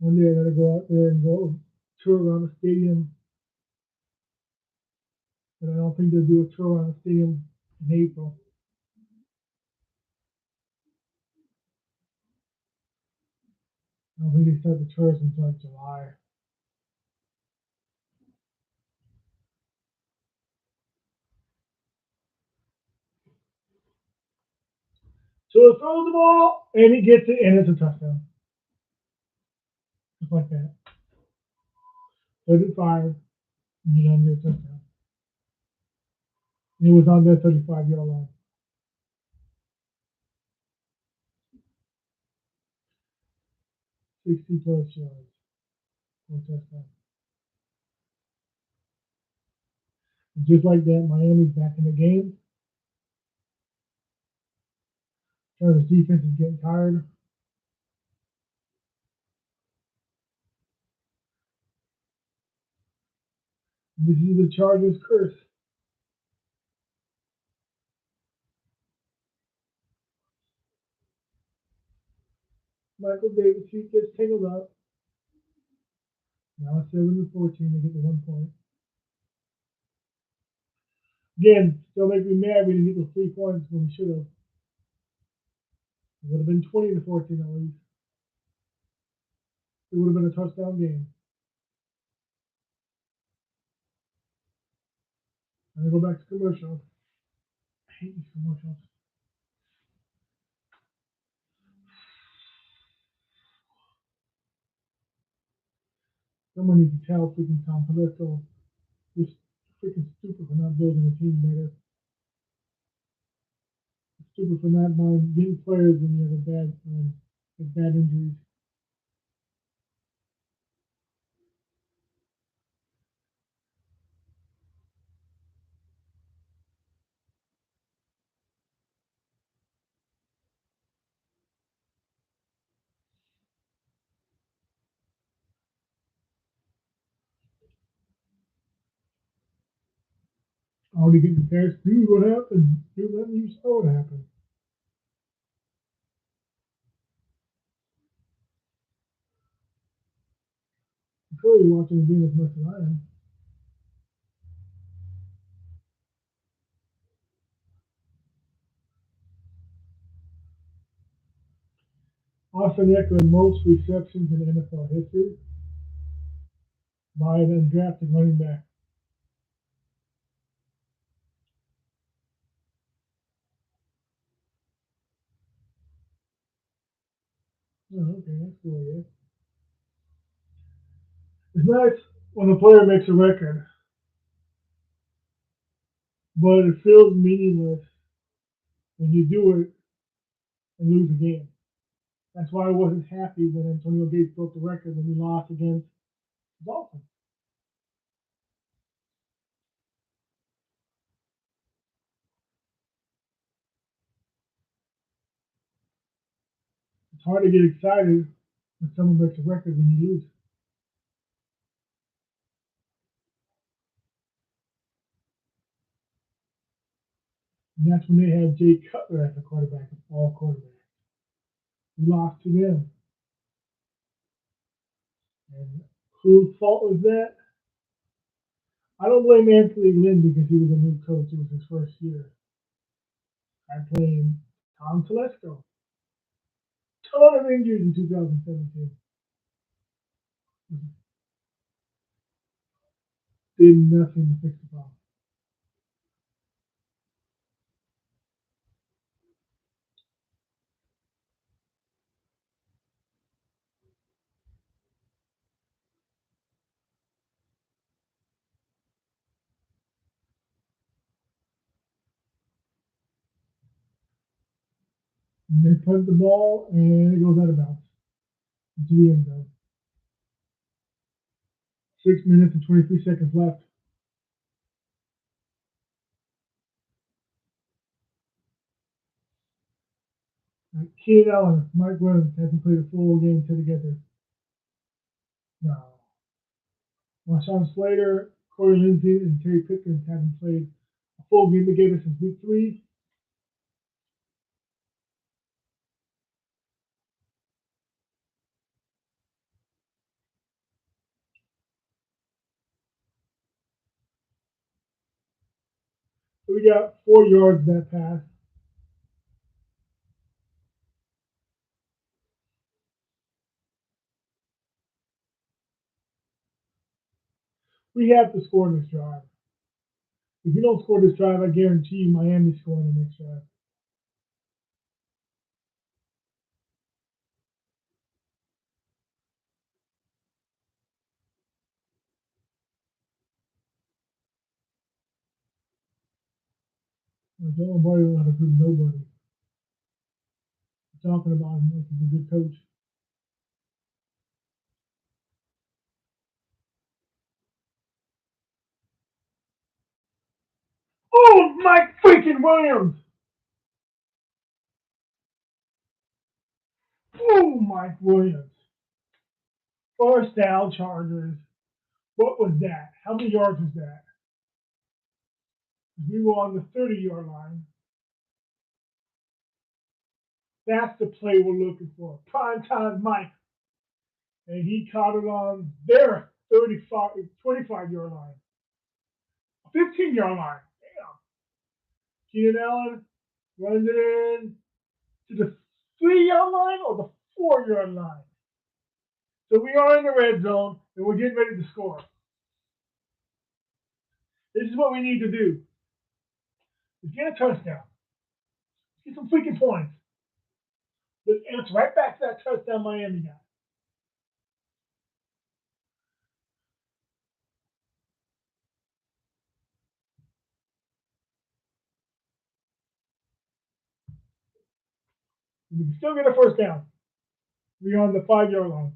One day I got to go out there and go tour around the stadium. But I don't think they'll do a tour around the stadium in April. I don't think they start the tours until like July. So he throws the ball, and he gets it, and it's a touchdown. Just like that. 35, and you don't get a touchdown. It was on their 35-yard line. 60-plus yards. One touchdown. And just like that, Miami's back in the game. Chargers defense is getting tired. This is the Chargers curse. Michael Davis, he gets tangled up. Now it's 7-14. They get the 1 point. Again, still make me mad we didn't get those 3 points when we should have. It would have been 20-14 at least. It would have been a touchdown game. I'm going to go back to commercial. I hate these commercials. Someone needs to tell freaking Tom Pellesto just freaking stupid for not building a team better. Stupid for not getting players when you have bad injuries. Already getting the text. Dude, what happened? Dude, let me saw what happened. I'm sure you're watching the game as much as I am. Austin Eckler most receptions in NFL history by an undrafted running back. Oh, okay, that's cool, yeah. It's nice when a player makes a record, but it feels meaningless when you do it and lose a game. That's why I wasn't happy when Antonio Gates broke the record when we lost against the Dolphins. It's hard to get excited when someone breaks a record when you lose. And that's when they had Jay Cutler as the quarterback of all quarterbacks. We lost to them. And whose fault was that? I don't blame Anthony Lynn because he was a new coach. It was his first year. I blame Tom Telesco. Ton of injuries in 2017. Did nothing to fix the problem. And they punt the ball and it goes out of bounds into the end zone. 6 minutes and 23 seconds left. Keenan Allen, Mike Williams hasn't played a full game together. No. Marshawn Slater, Corey Lindsey, and Terry Pickens haven't played a full game together since week 3. So we got 4 yards that pass. We have to score this drive. If we don't score this drive, I guarantee you Miami's scoring the next drive. Dylan Boyd will have a good nobody. We're talking about him like he's a good coach. Oh, Mike freaking Williams! Oh, Mike Williams. First down, Chargers. What was that? How many yards was that? We were on the 30-yard line. That's the play we're looking for. Prime time Mike. And he caught it on their 25-yard line. 15-yard line. Damn. Keenan Allen runs it in to the 3-yard line or the 4-yard line. So we are in the red zone and we're getting ready to score. This is what we need to do. Let's get a touchdown. Let's get some freaking points. And it's right back to that touchdown Miami got. We can still get a first down. We're on the 5-yard line.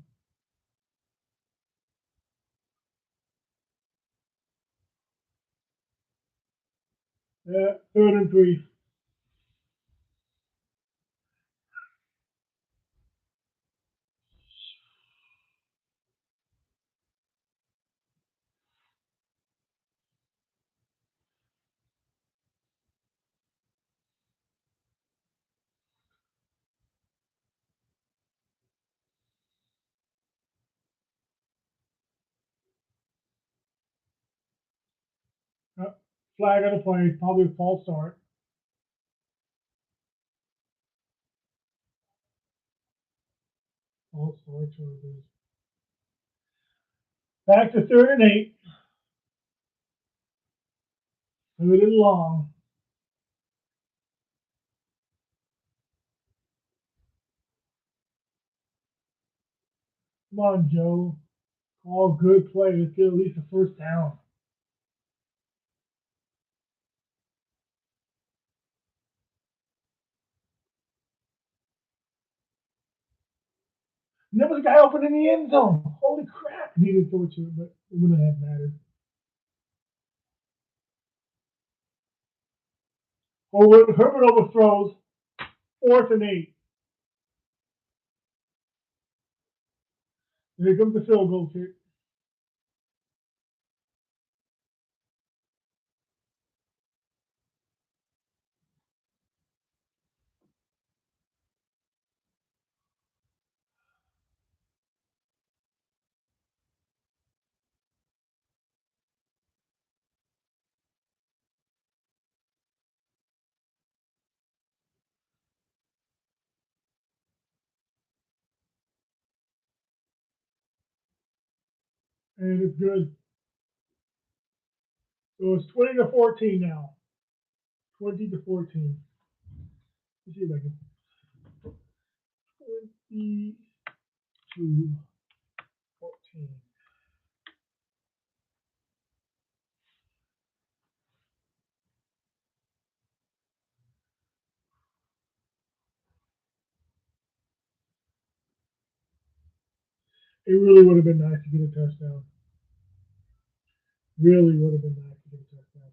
Yeah, 3rd and 3. Flag on the play, probably a false start. False start, Chargers. Back to 3rd and 8. 3rd and long. Come on, Joe. All good play. Let's get at least a first down. And there was a guy open in the end zone. Holy crap. He didn't throw it to it, but it wouldn't have mattered. Herbert overthrows. 4th and 8. Here comes the field goal kick. and it's good. So it's 20-14 now. 20-14. Let's see if I can. 20-14. It really would have been nice to get a touchdown. Really would have been nice to get a touchdown.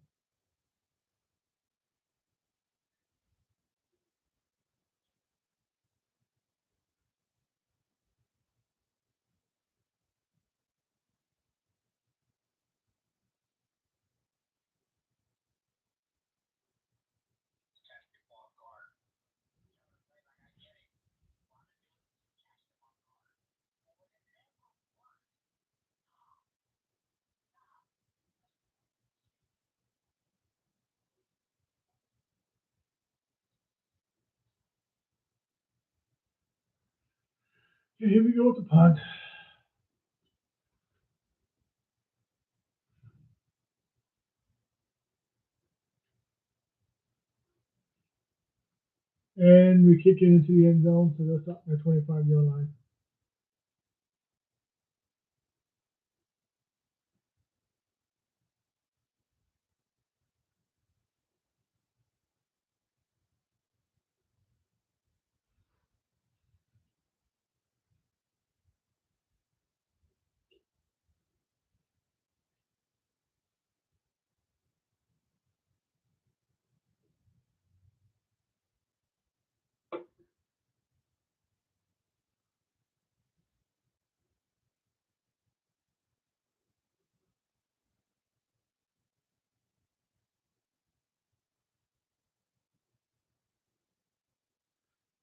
Okay, here we go with the punt. And we kick it into the end zone, so that's up the 25-yard line.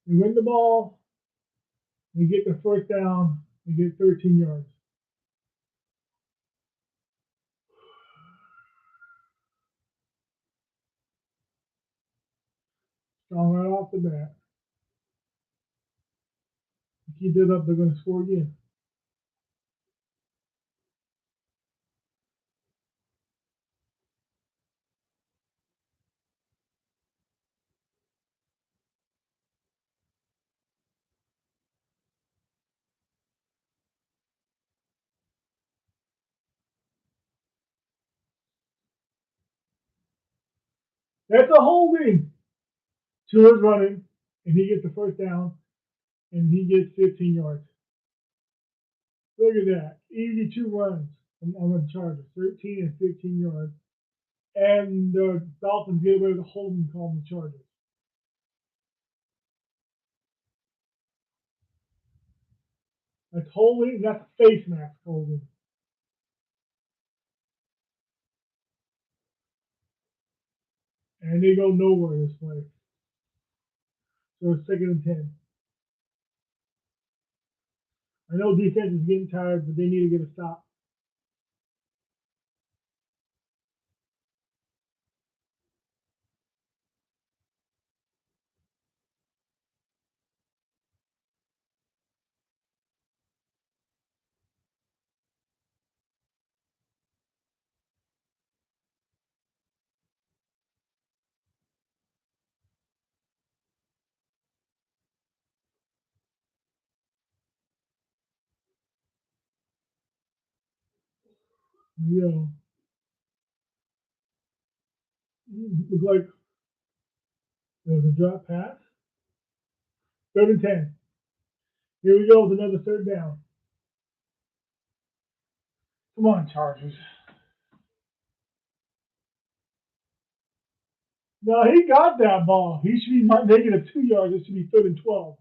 We win the ball. We get the first down. We get 13 yards. Strong right off the bat. Keep that up, they're going to score again. That's a holding. Tua's running, and he gets the first down, and he gets 15 yards. Look at that. Easy two runs on the Chargers, 13 and 15 yards. And the Dolphins get away with a holding call on the Chargers. That's holding, that's face mask holding. And they go nowhere this way. So it's 2nd and 10. I know defense is getting tired, but they need to get a stop. Yeah. Look like there was a drop pass. 3rd and 10. Here we go with another third down. Come on, Chargers. No, he got that ball. He should be negative 2 yards. It should be 3rd and 12.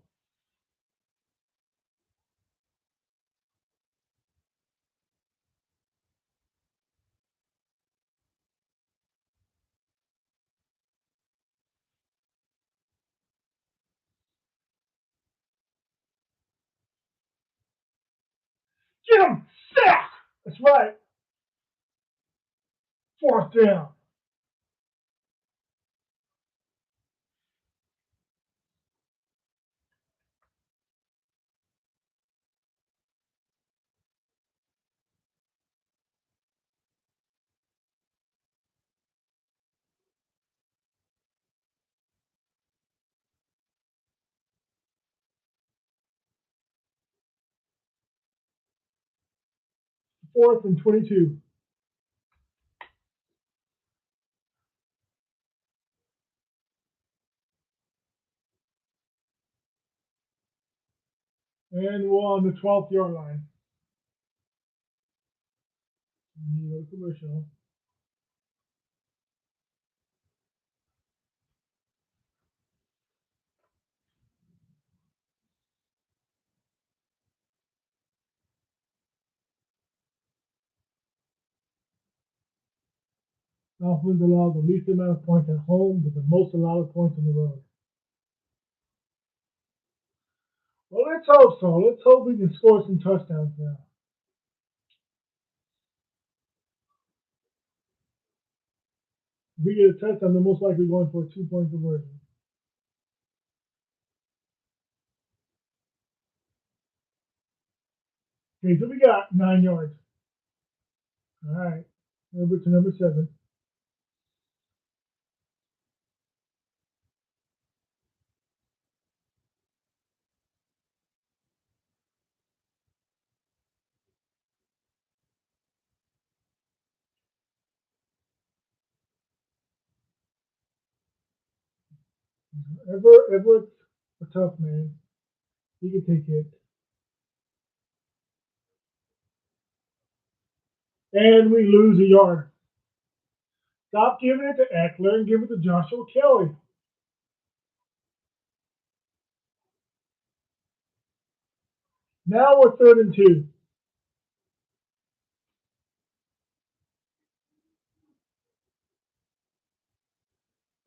Get him! Sack! That's right. 4th down. 4th and 22. And we're on the 12th-yard line. No commercial. Dolphins allow the least amount of points at home, but the most allowed points on the road. Well, let's hope so. Let's hope we can score some touchdowns now. If we get a touchdown, they're most likely going for a 2-point conversion. Okay, so we got 9 yards. All right, over to number 7. Everett's a tough man. He can take it. And we lose a yard. Stop giving it to Eckler and give it to Joshua Kelly. Now we're 3rd and 2.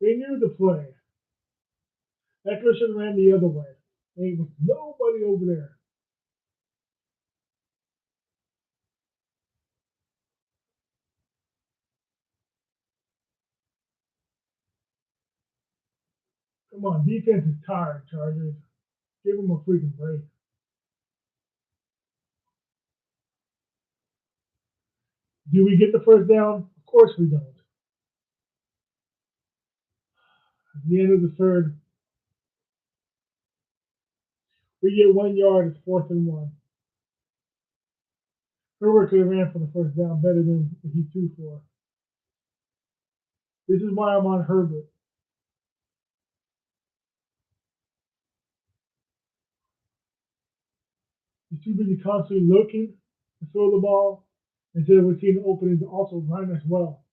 They knew the play. Eckler should have ran the other way. There was nobody over there. Come on, defense is tired, Chargers. Give them a freaking break. Do we get the first down? Of course we don't. At the end of the 3rd, we get 1 yard. It's 4th and 1. Herbert could have ran for the first down better than he threw for. This is why I'm on Herbert. He's too busy constantly looking to throw the ball instead of seeing the opening to also run as well.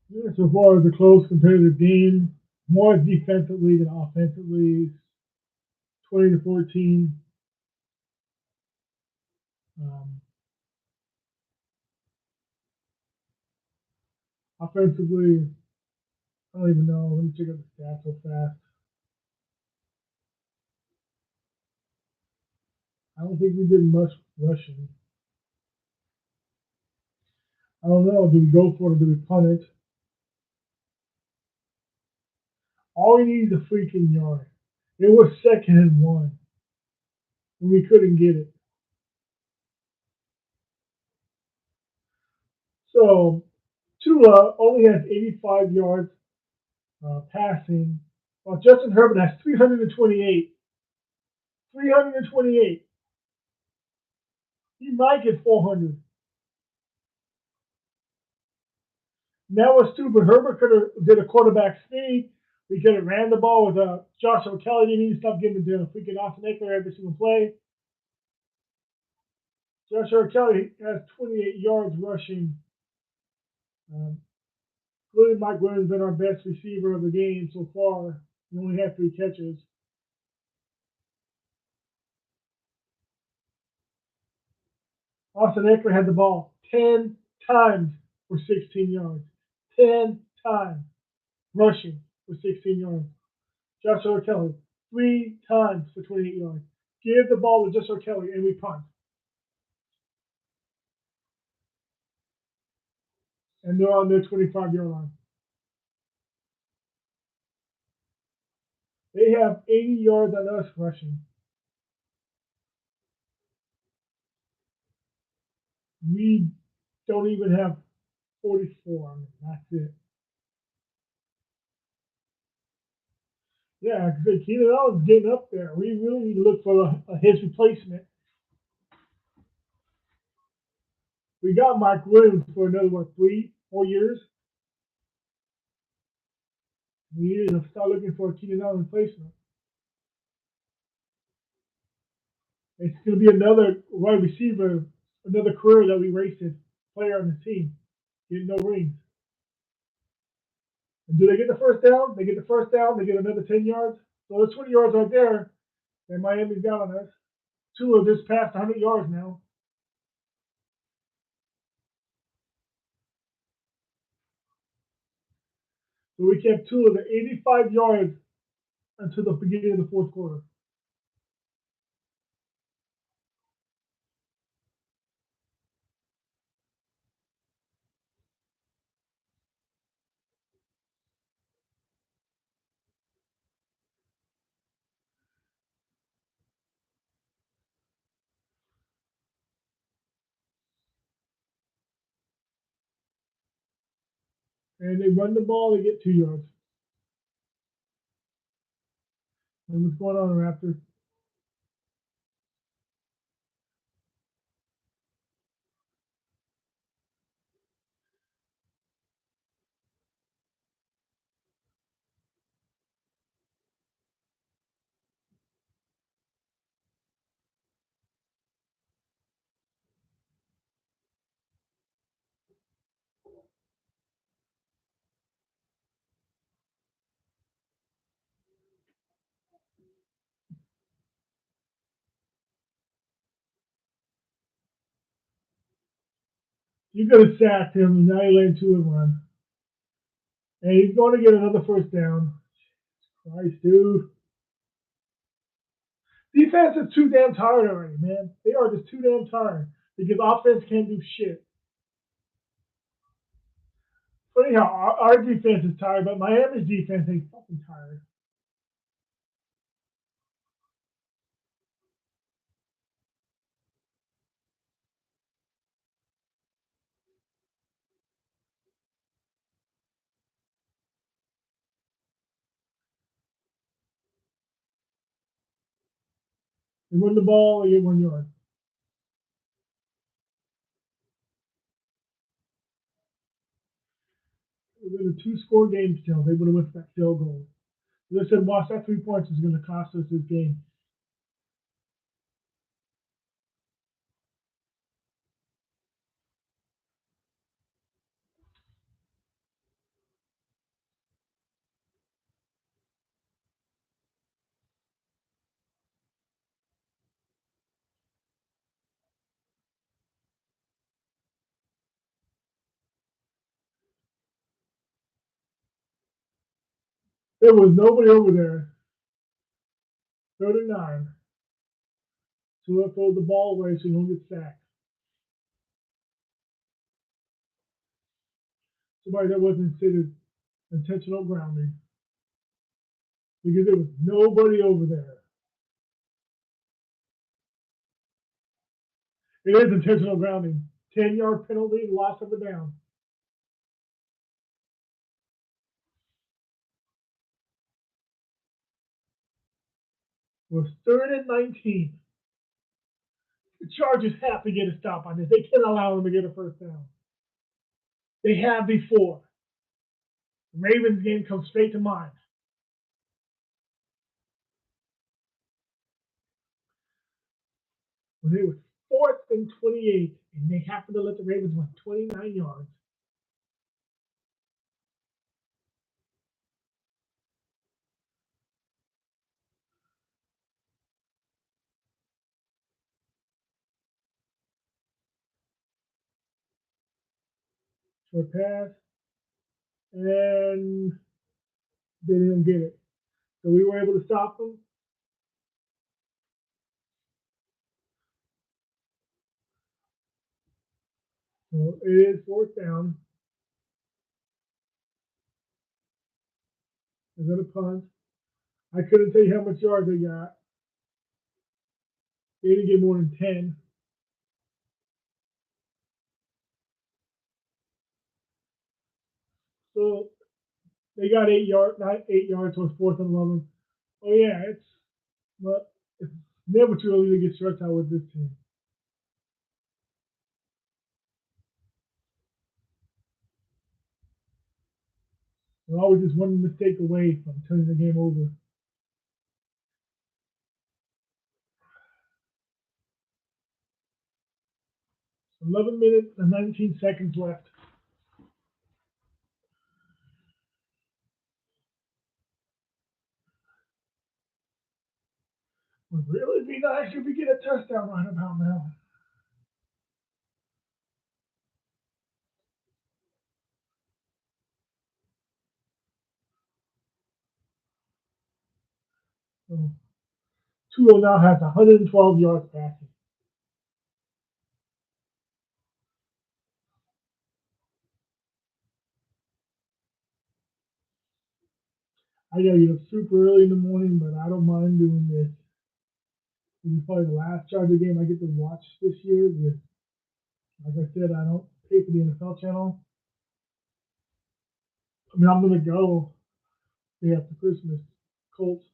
Yeah, so far as a close competitive game, more defensively than offensively. 20-14. Offensively, I don't even know. Let me check out the stats so fast. I don't think we did much rushing. I don't know. Do we go for it or do we punt it? All we need is a freaking yard. It was 2nd and 1. And we couldn't get it. So Tua only has 85 yards passing, while Justin Herbert has 328. 328. He might get 400. Now it's stupid. Herbert could have did a quarterback sneak, We could have ran the ball with Joshua Kelly. Didn't need to stop giving to freaking Austin Eckler every single play. Joshua Kelly has 28 yards rushing. Um, Clearly, Mike Williams has been our best receiver of the game so far. He only had 3 catches. Austin Eckler had the ball 10 times for 16 yards. 10 times rushing for 16 yards. Joshua Kelly, 3 times for 28 yards. Give the ball to Joshua Kelly and we punt. And they're on their 25-yard line. They have 80 yards on us rushing. We don't even have 44 on them. That's it. Yeah, because Keenan Allen's getting up there. We really need to look for his replacement. We got Mike Williams for another, 3-4 years? We need to start looking for a Keenan Allen replacement. It's going to be another wide receiver, another career that we wasted player on the team, getting no rings. And do they get the first down? They get the first down. They get another 10 yards. So there's 20 yards right there. And Miami's down on us. Tua just passed 100 yards now. So we kept Tua to 85 yards until the beginning of the fourth quarter. And they run the ball, they get 2 yards. And what's going on, Raptor? You could have sacked him, and now you let him 2 and 1. And he's going to get another first down. Christ, dude. Defense is too damn tired already, man. They are just too damn tired because offense can't do shit. Funny how our defense is tired, but Miami's defense ain't fucking tired. They win the ball, they get 1 yard. It was a 2-score game still. They would have went for that field goal. They said, watch, that 3 points is going to cost us this game. There was nobody over there. 39. So they'll throw the ball away so you don't get sacked. Somebody that wasn't considered intentional grounding. Because there was nobody over there. It is intentional grounding. 10-yard penalty, loss of the down. It was 3rd and 19. The Chargers have to get a stop on this. They can't allow them to get a first down. They have before. The Ravens game comes straight to mind. when they were 4th and 28, and they happened to let the Ravens run 29 yards. Short pass, and they didn't get it. So we were able to stop them. So it is 4th down. They're going to punt. I couldn't tell you how much yards they got. They didn't get more than 10. So they got 8 yards, not 8 yards towards 4th and 11. Oh yeah, it's never too early to get stretched out with this team. They're always just one mistake away from turning the game over. 11 minutes and 19 seconds left. Would really be nice if we get a touchdown right about now. So, Tua now has 112 yards passing. I gotta get up super early in the morning, but I don't mind doing this. This is probably the last Charger game I get to watch this year. Like I said, I don't pay for the NFL channel. I mean, I'm gonna go day after Christmas. Colts.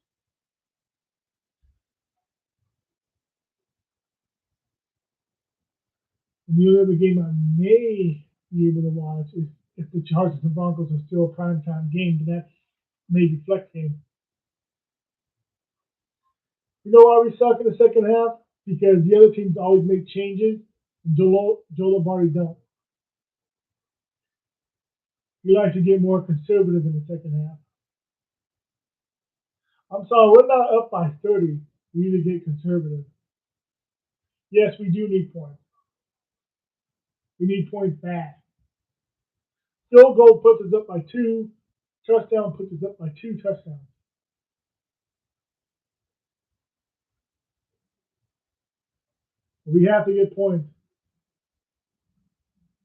And the other game I may be able to watch is if the Chargers and Broncos are still a primetime game, but that's maybe flex game. You know why we suck in the second half? Because the other teams always make changes. Joel Lombardi don't. We like to get more conservative in the second half. I'm sorry, we're not up by 30. We need to get conservative. Yes, we do need points. We need points bad. Field goal puts us up by 2. Touchdown puts us up by 2 touchdowns. We have to get points.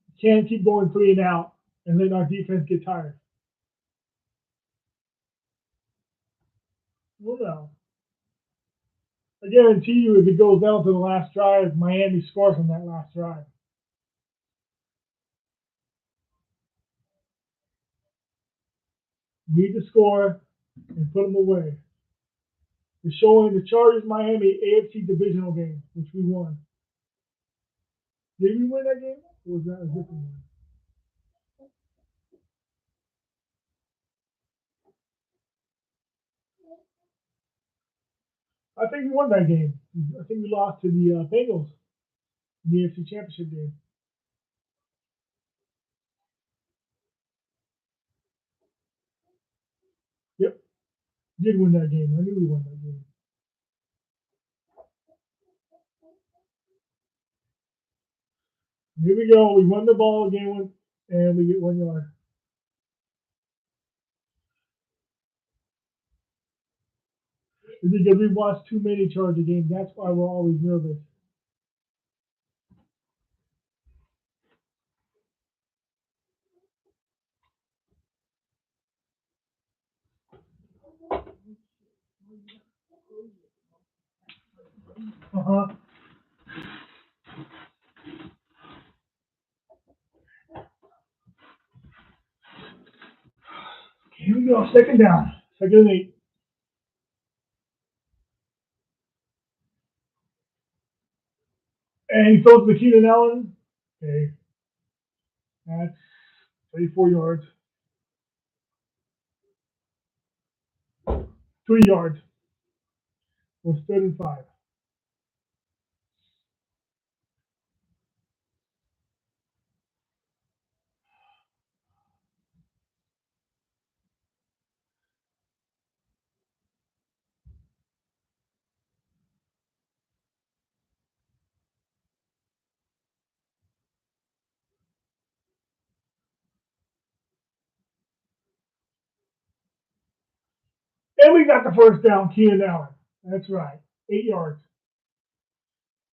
We can't keep going 3 and out and then our defense get tired. Well, no. I guarantee you, if it goes down to the last drive, Miami scores on that last drive. We need to score and put them away. We're showing the Chargers Miami AFC divisional game, which we won. Did we win that game? Or was that a different one? I think we won that game. I think we lost to the Bengals in the AFC Championship game. Yep, did win that game. I knew we won that game. Here we go. We won the ball game, and we get 1 yard. It's because we watched too many Charger games. That's why we're always nervous. Uh-huh. Here we go. Second down. 2nd and 8. And he throws to Keenan Allen. Okay. That's 34 yards. 3 yards. Was 3rd and 5. And we got the first down, Keenan Allen. That's right. 8 yards.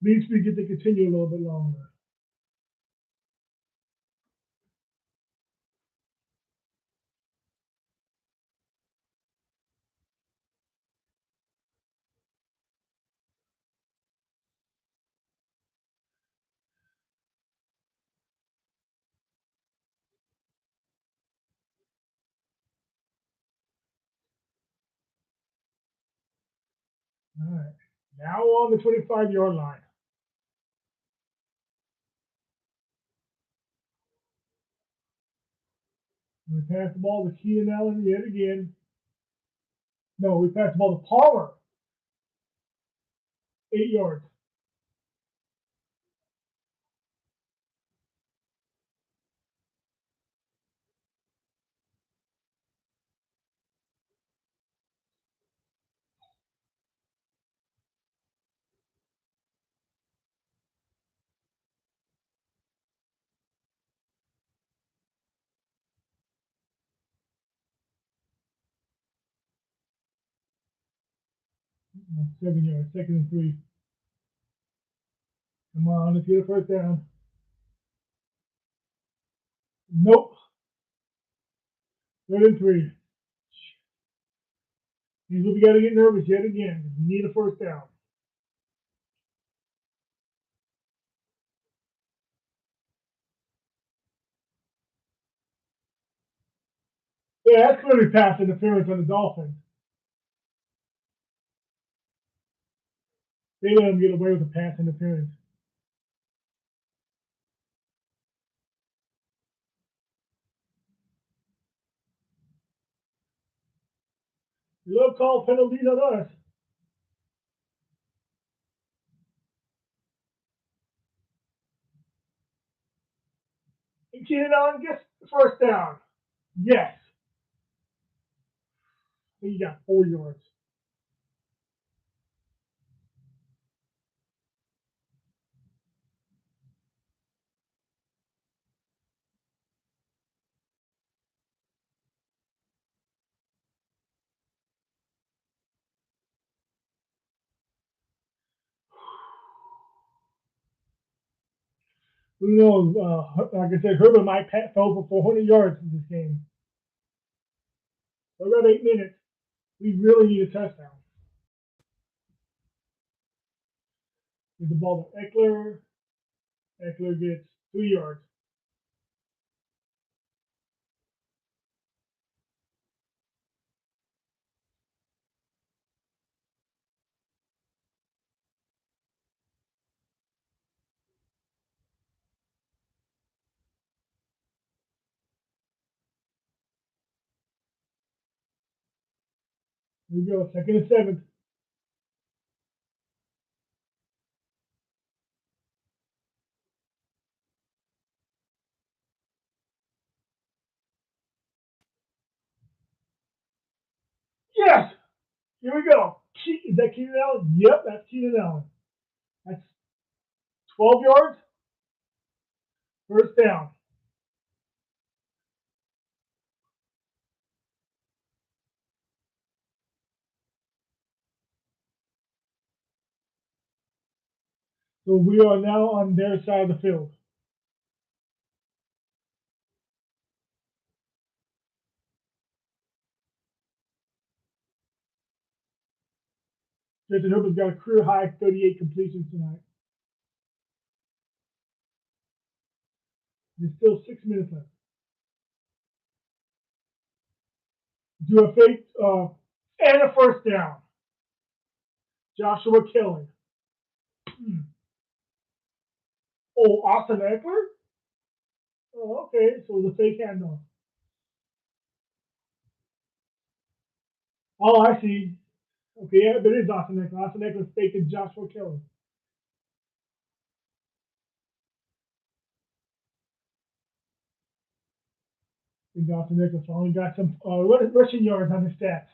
Means we get to continue a little bit longer. All right. Now on the 25-yard line. We pass the ball to Keenan Allen yet again. No, we pass the ball to Palmer. 8 yards. No, 7 yards. 2nd and 3. Come on, let's get a first down. Nope. 3rd and 3. Here's what we got to get nervous yet again. We need a first down. Yeah, that's clearly pass interference on the Dolphins. They let them get away with the pass interference. You love call penalties on us. And Keenan Allen gets the first down. Yes. He got 4 yards. Who knows? Like I said, Herbert might throw for 400 yards in this game. We got 8 minutes. We really need a touchdown. Give the ball to Eckler. Eckler gets 3 yards. Here we go. 2nd and 7. Yes. Here we go. Is that Keenan Allen? Yep, that's Keenan Allen. That's 12 yards. First down. So we are now on their side of the field. Justin Herbert's got a career high 38 completions tonight. There's still 6 minutes left. Do a fake and a first down. Joshua Kelly. Oh, Austin Eckler? Oh, okay. So the fake handoff. Oh, I see. Okay, yeah, but it is Austin Eckler. Austin Eckler faking Joshua Kelly. I think Austin Eckler finally got some rushing yards on his stats.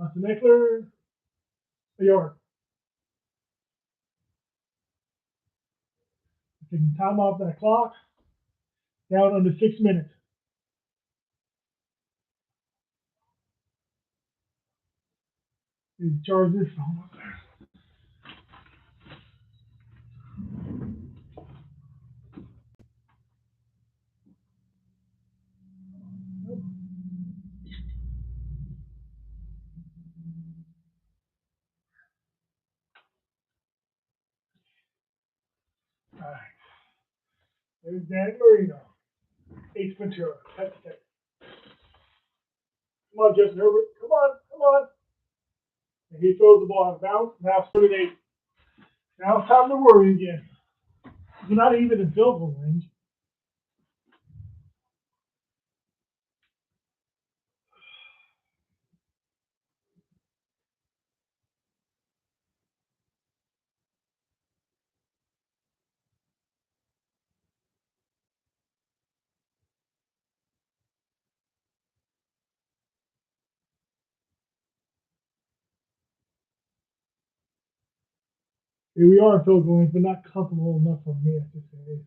Austin Eckler, a yard. Taking time off that clock. Down under 6 minutes. Charge this phone up there. All right. There's Dan Marino. Ace Ventura. That's it. Come on, Justin Herbert. Come on, come on. And he throws the ball out of bounds. Now it's 38. Now it's time to worry again. We're not even in field goal range. Here we are in field goal range, but not comfortable enough for me at this age.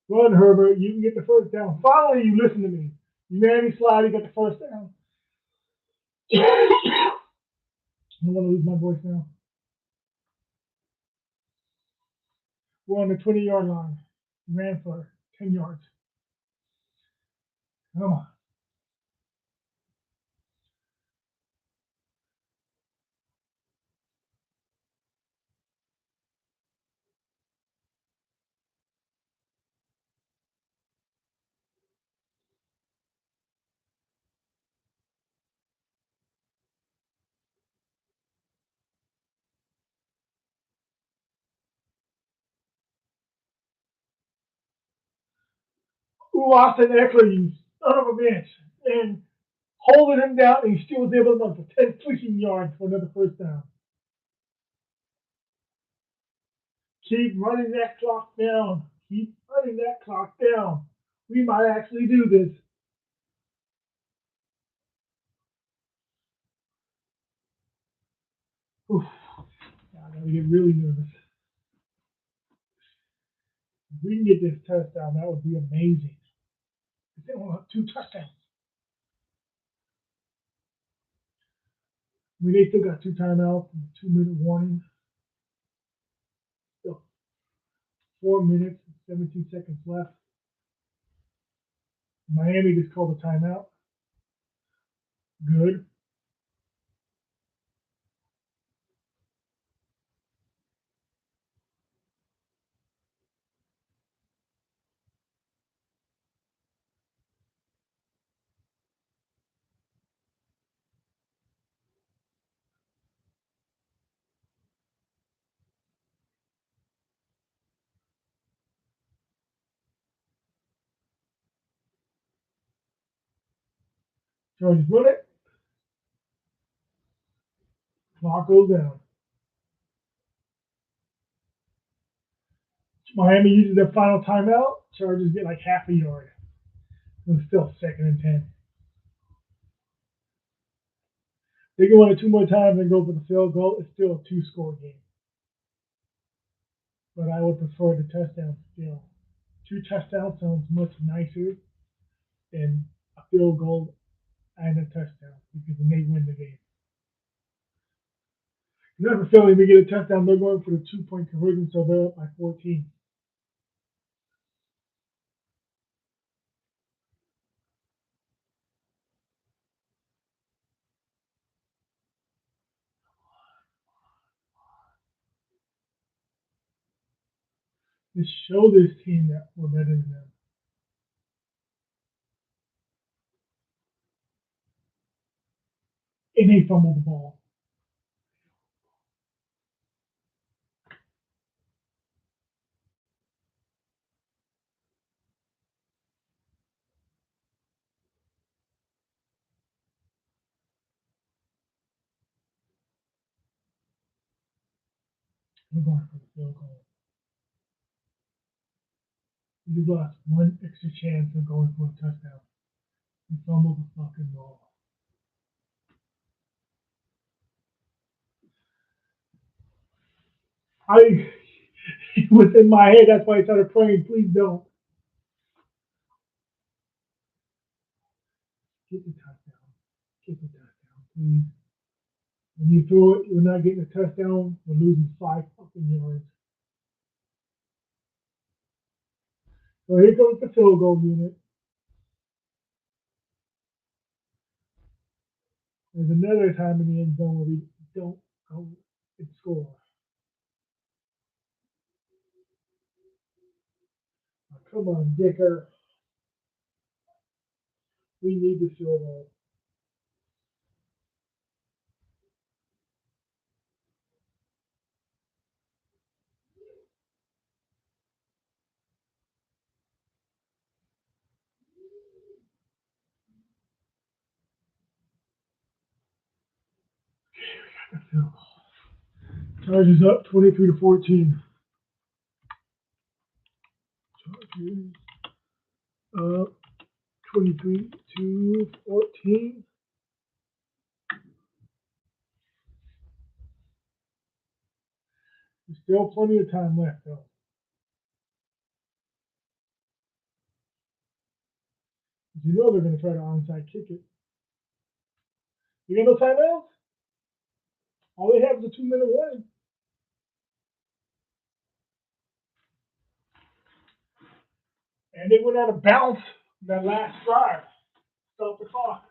Run, Herbert. You can get the first down. Finally, you listen to me. You made me slide. You got the first down. I don't want to lose my voice now. We're on the 20-yard line. Ran for 10 yards. Come on. Ooh, Austin Eckler, you son of a bitch. And holding him down, and he still was able to run for 10 freaking yards for another first down. Keep running that clock down. Keep running that clock down. We might actually do this. Oof. I gotta get really nervous. If we can get this touchdown, that would be amazing. They only have 2 touchdowns. I mean, they still got 2 timeouts and a 2-minute warning. Still 4 minutes and 17 seconds left. Miami just called a timeout. Good. Chargers run it. Clock goes down. Miami uses their final timeout. Chargers get like half a yard. It was still 2nd and 10. They can run it 2 more times and go for the field goal. It's still a 2-score game. But I would prefer the touchdown still. 2 touchdowns sounds much nicer than a field goal and a touchdown because then they win the game. Never feel if we get a touchdown, they're going for the 2-point conversion, so they're up by 14. Just show this team that we're better than them. And they fumbled the ball. We're going for the field goal. We lost 1 extra chance of going for a touchdown. We fumbled the fucking ball. It was in my head, that's why I started praying, please don't. And when you throw it, you're not getting a touchdown. We're losing 5 fucking yards. So here comes the field goal unit. There's another time in the end zone where we don't go and score. Oh, come on, Dicker. We need the field goal. The field goal. Chargers up 23-14. Chargers up 23-14. There's still plenty of time left, though. You know they're going to try to onside kick it. You got no timeouts? All they have is a 2-minute warning. And they went out of bounds that last drive. Stop the clock.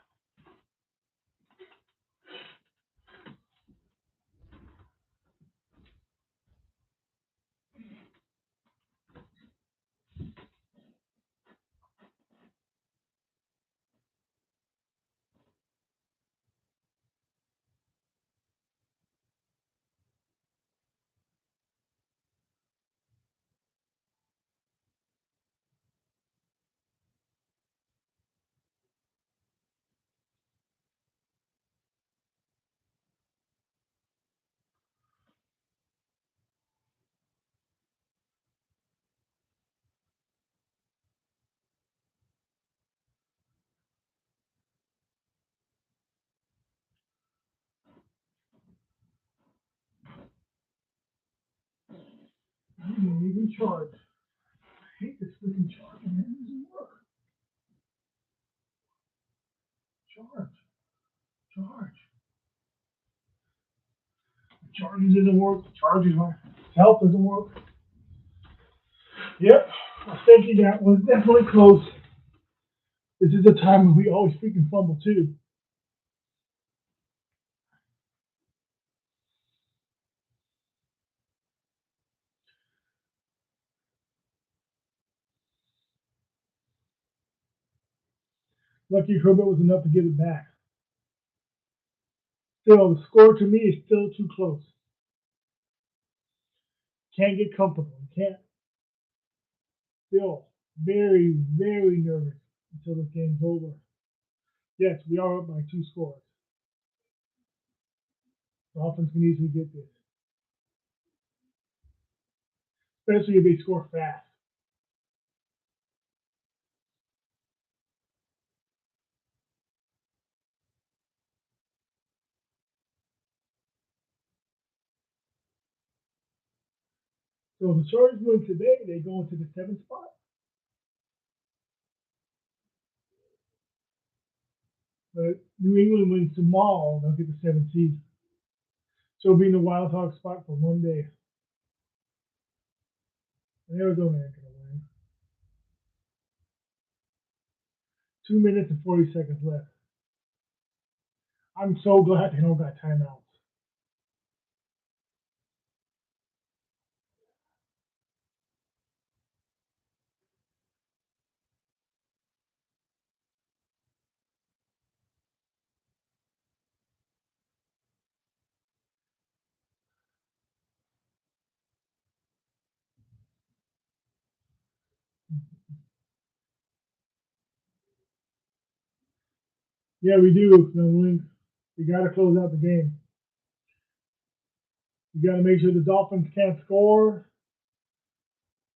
You didn't even charge. I hate this freaking charge, man. It doesn't work. Charge. Charge. The charging doesn't work. The charging help doesn't work. Yep. I was thinking that was definitely close. This is the time when we always freaking fumble too. Lucky Herbert was enough to get it back. Still, the score to me is still too close. Can't get comfortable. Can't. Still very, very nervous until this game's over. Yes, we are up by 2 scores. The Dolphins can easily get this, especially if they score fast. So if the Chargers win today, they go into the 7th spot. But New England wins tomorrow, they'll get the 7th seed. So it'll be in the wild card spot for one day. And Arizona ain't gonna win. 2 minutes and 40 seconds left. I'm so glad they don't got timeouts. Yeah, we do. We got to close out the game. You got to make sure the Dolphins can't score,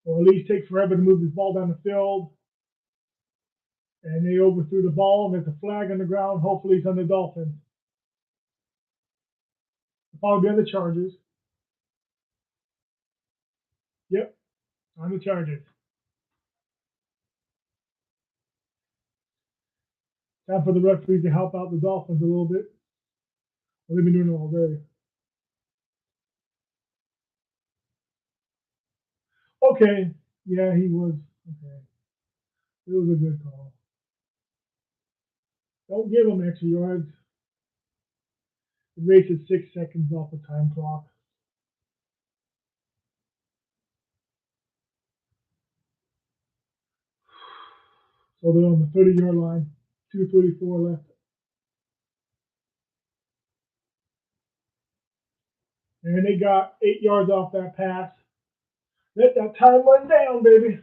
or at least take forever to move this ball down the field. And they overthrew the ball. There's a flag on the ground. Hopefully, it's on the Dolphins. It'll probably be on the Chargers. Yep, on the Chargers. Time for the referee to help out the Dolphins a little bit. Well, they've been doing it all day. Okay. Yeah, he was. Okay. It was a good call. Don't give him extra yards. It races 6 seconds off the time clock. So they're on the 30-yard line. 2:34 left. And they got 8 yards off that pass. Let that time run down, baby.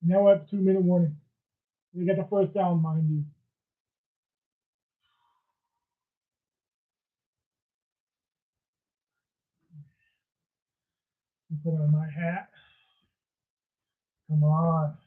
Now we're at the 2-minute warning. They got the first down, mind you. Put on my hat. Come on.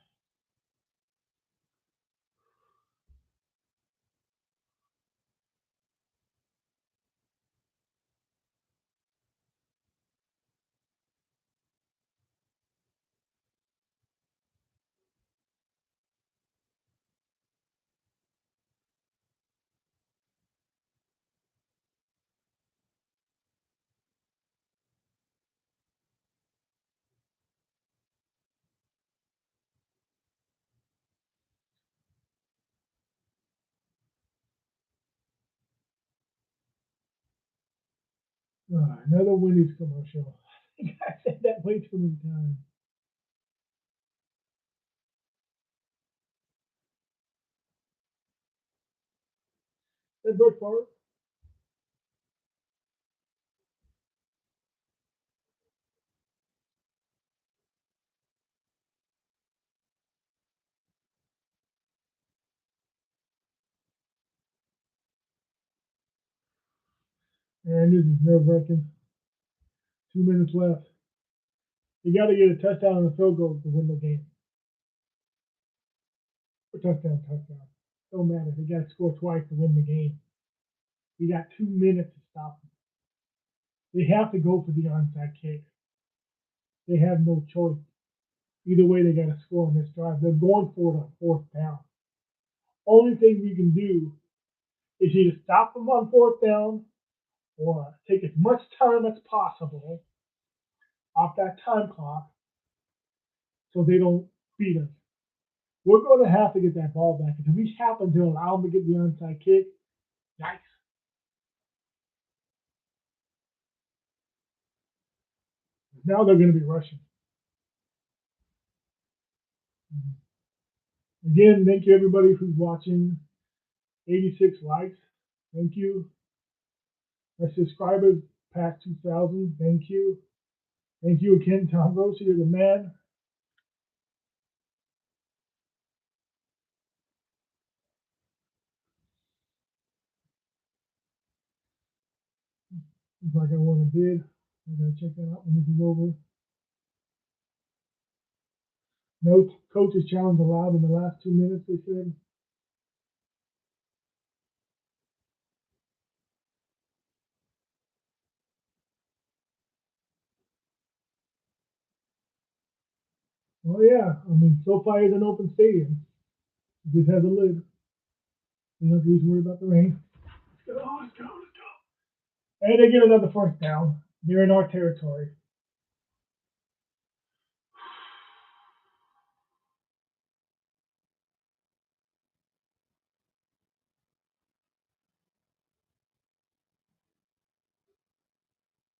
Another Wendy's commercial. I think I said that way too many times. That Bert Favre? And this is nerve-wracking. 2 minutes left. You got to get a touchdown and a field goal to win the game. Or touchdown. Don't matter. They got to score twice to win the game. You got 2 minutes to stop them. They have to go for the onside kick. They have no choice. Either way, they got to score on this drive. They're going for it on fourth down. Only thing we can do is either stop them on fourth down or take as much time as possible off that time clock so they don't beat us. We're going to have to get that ball back. If we happen to allow them to get the onside kick, yikes. Now they're going to be rushing. Again, thank you everybody who's watching. 86 likes. Thank you. My subscribers past 2,000. Thank you. Thank you again, Tom Rossi. You're the man. Looks like I won a bid. I'm going to check that out when this is over. No coaches challenge allowed in the last 2 minutes, they said. Well, yeah. I mean, SoFi is an open stadium. This has a lid. You don't have to worry about the rain. Let's go. And they get another first down. They're in our territory.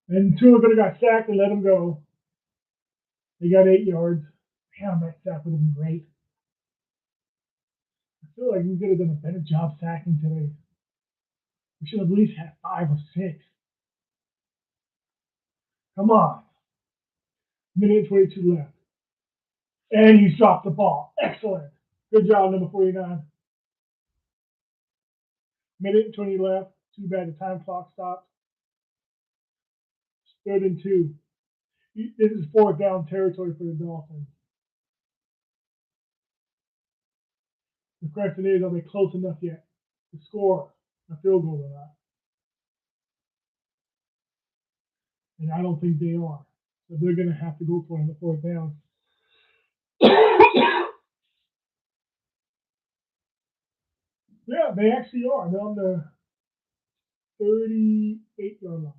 And Tua could have got sacked and let him go. He got 8 yards. Damn, that sack would have been great. I feel like we could have done a better job sacking today. We should have at least had 5 or 6. Come on. Minute 22 left. And he's dropped the ball. Excellent. Good job, number 49. Minute 20 left. Too bad the time clock stopped. 3rd and 2. This is fourth down territory for the Dolphins. The question is, are they close enough yet to score a field goal or not? And I don't think they are. So they're going to have to go for it on the fourth down. Yeah, they actually are. They're on the 38-yard line.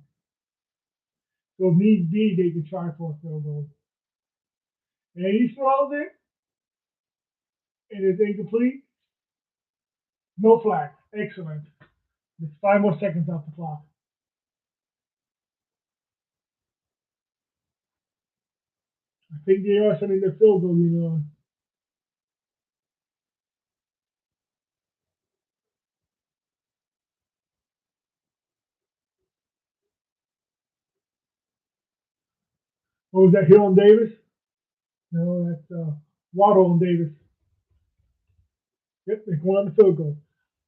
So if need be, they can try for a field goal. And he throws it, and it's incomplete. No flag. Excellent. There's 5 more seconds off the clock. I think they are sending their field goal unit on. What was that, Hill and Davis? No, that's Waddle and Davis. Yep, they're going on the field goal.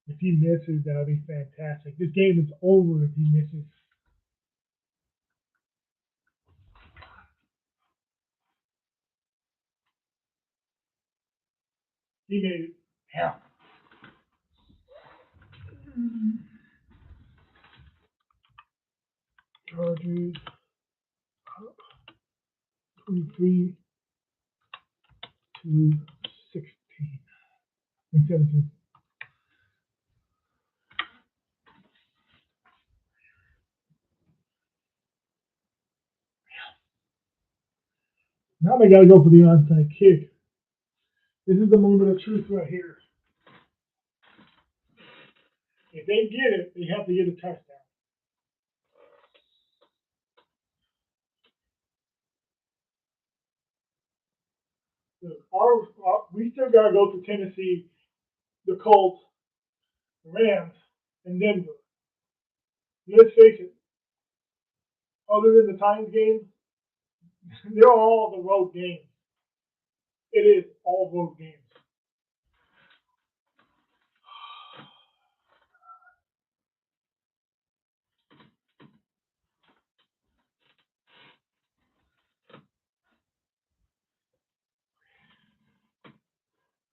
If he misses, that would be fantastic. This game is over if he misses. He made it. Yeah. Chargers. 23 to 16 and 17. Now they got to go for the onside kick. This is the moment of truth right here. If they get it, they have to get a touchdown. We still got to go to Tennessee, the Colts, the Rams, and Denver. Let's face it, other than the Titans game, they're all the road games. It is all road games.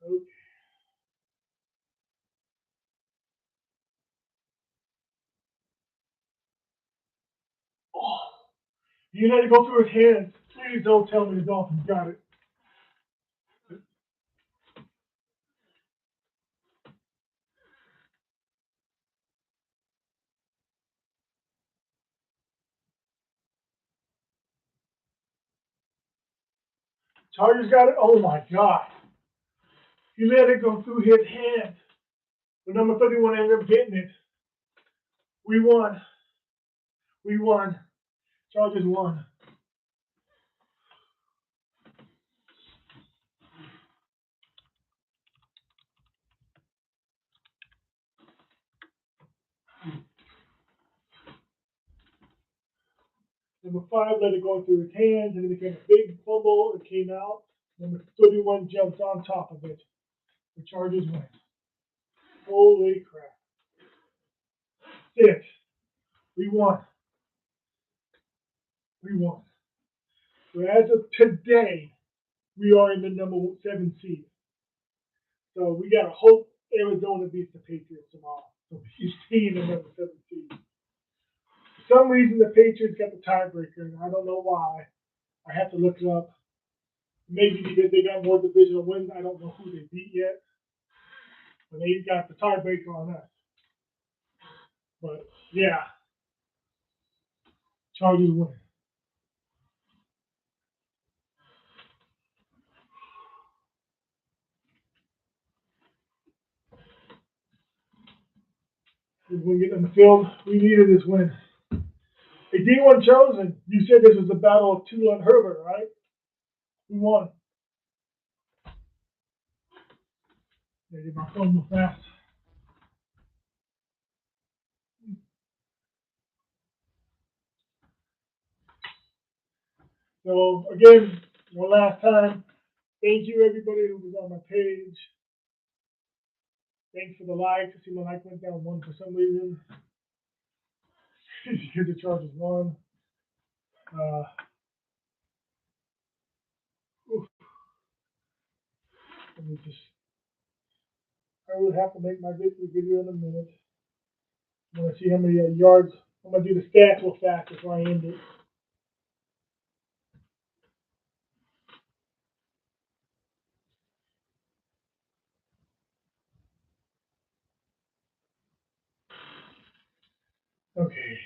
Okay. Oh, you let it go through his hands. Please don't tell me the Dolphins got it. Chargers got it. Oh my God. You let it go through his hands. The number 31 ended up getting it. We won. We won. Chargers won. Number 5 let it go through his hands, and it became a big fumble. It came out. Number 31 jumped on top of it. The Chargers win. Holy crap. 6. We won. We won. So as of today, we are in the number 7 seed. So we got to hope Arizona beats the Patriots tomorrow. So we stay in the number 7 seed. For some reason, the Patriots got the tiebreaker, and I don't know why. I have to look it up. Maybe because they got more divisional wins. I don't know who they beat yet. But they got the tiebreaker on us. But, yeah. Chargers win. We get on the field. We needed this win. Hey, D1 Chosen, you said this was the battle of Tua and Herbert, right? Who won? They did my phone move fast. So, again, one last time, thank you, everybody who was on my page. Thanks for the likes. I see my like went down 1 for some reason. Because the Chargers won. Let me just. have to make my victory video in a minute. I'm gonna see how many yards. I'm gonna do the stats real fast before I end it. Okay,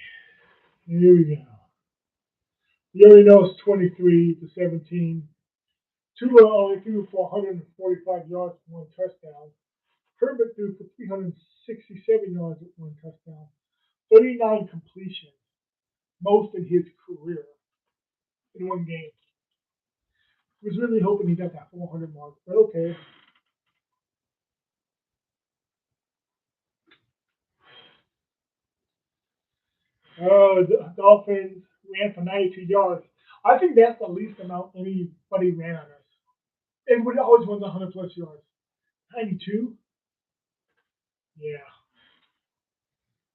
here we go. You already know it's 23-17. Tua only threw for 145 yards for one touchdown. Herbert threw for 367 yards at one touchdown. 39 completions, most in his career in one game. I was really hoping he got that 400 mark, but okay. The Dolphins ran for 92 yards. I think that's the least amount anybody ran on us. Everybody always runs 100 plus yards. 92? Yeah.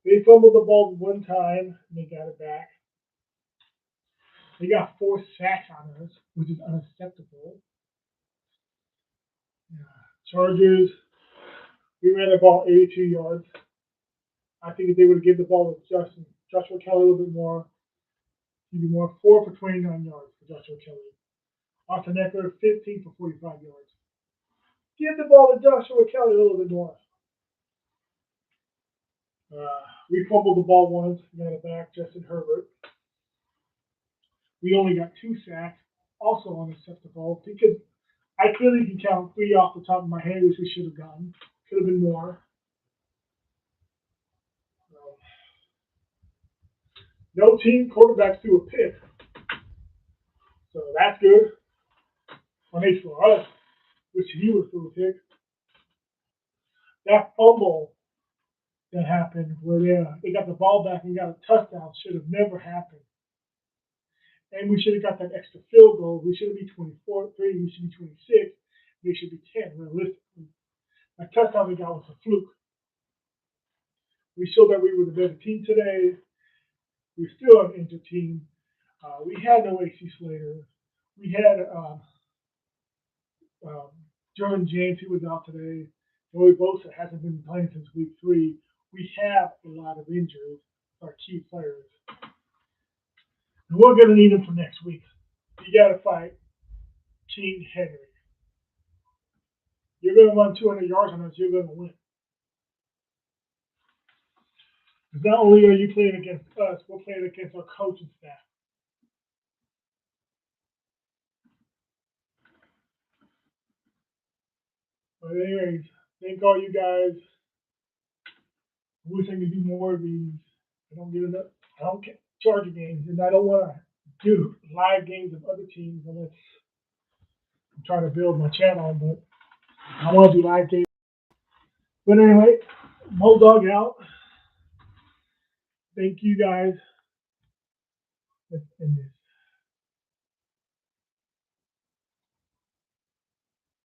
They fumbled the ball one time and they got it back. They got 4 sacks on us, which is unacceptable. Yeah. Chargers, we ran the ball 82 yards. I think if they would have given the ball to Joshua Kelly a little bit more, he'd be more 4 for 29 yards for Joshua Kelly. Austin Eckler, 15 for 45 yards. Give the ball to Joshua Kelly a little bit more. We fumbled the ball once, got it back, Justin Herbert. We only got 2 sacks, also unacceptable, because I clearly can count 3 off the top of my head, which we should have gotten. Could have been more. No team quarterbacks threw a pick. So that's good. At least for us, which he was through a pick. That fumble that happened where they got the ball back and got a touchdown should have never happened. And we should have got that extra field goal. We should be 24-3. We should be 26. They should be 10, realistically. That touchdown we got was a fluke. We showed that we were the better team today. We're still an injured team. We had no AC Slater. We had Jordan James, who was out today. Joey Bosa hasn't been playing since week 3. We have a lot of injuries with our key players. And we're going to need them for next week. You got to fight King Henry. You're going to run 200 yards on us, you're going to win. Because not only are you playing against us, we're playing against our coaching staff. But anyways, thank all you guys. I wish I could do more of these. I don't get enough. I don't get Charger games, and I don't want to do live games of other teams unless I'm trying to build my channel. But I want to do live games. But anyway, Bulldog out. Thank you guys. Let's end this.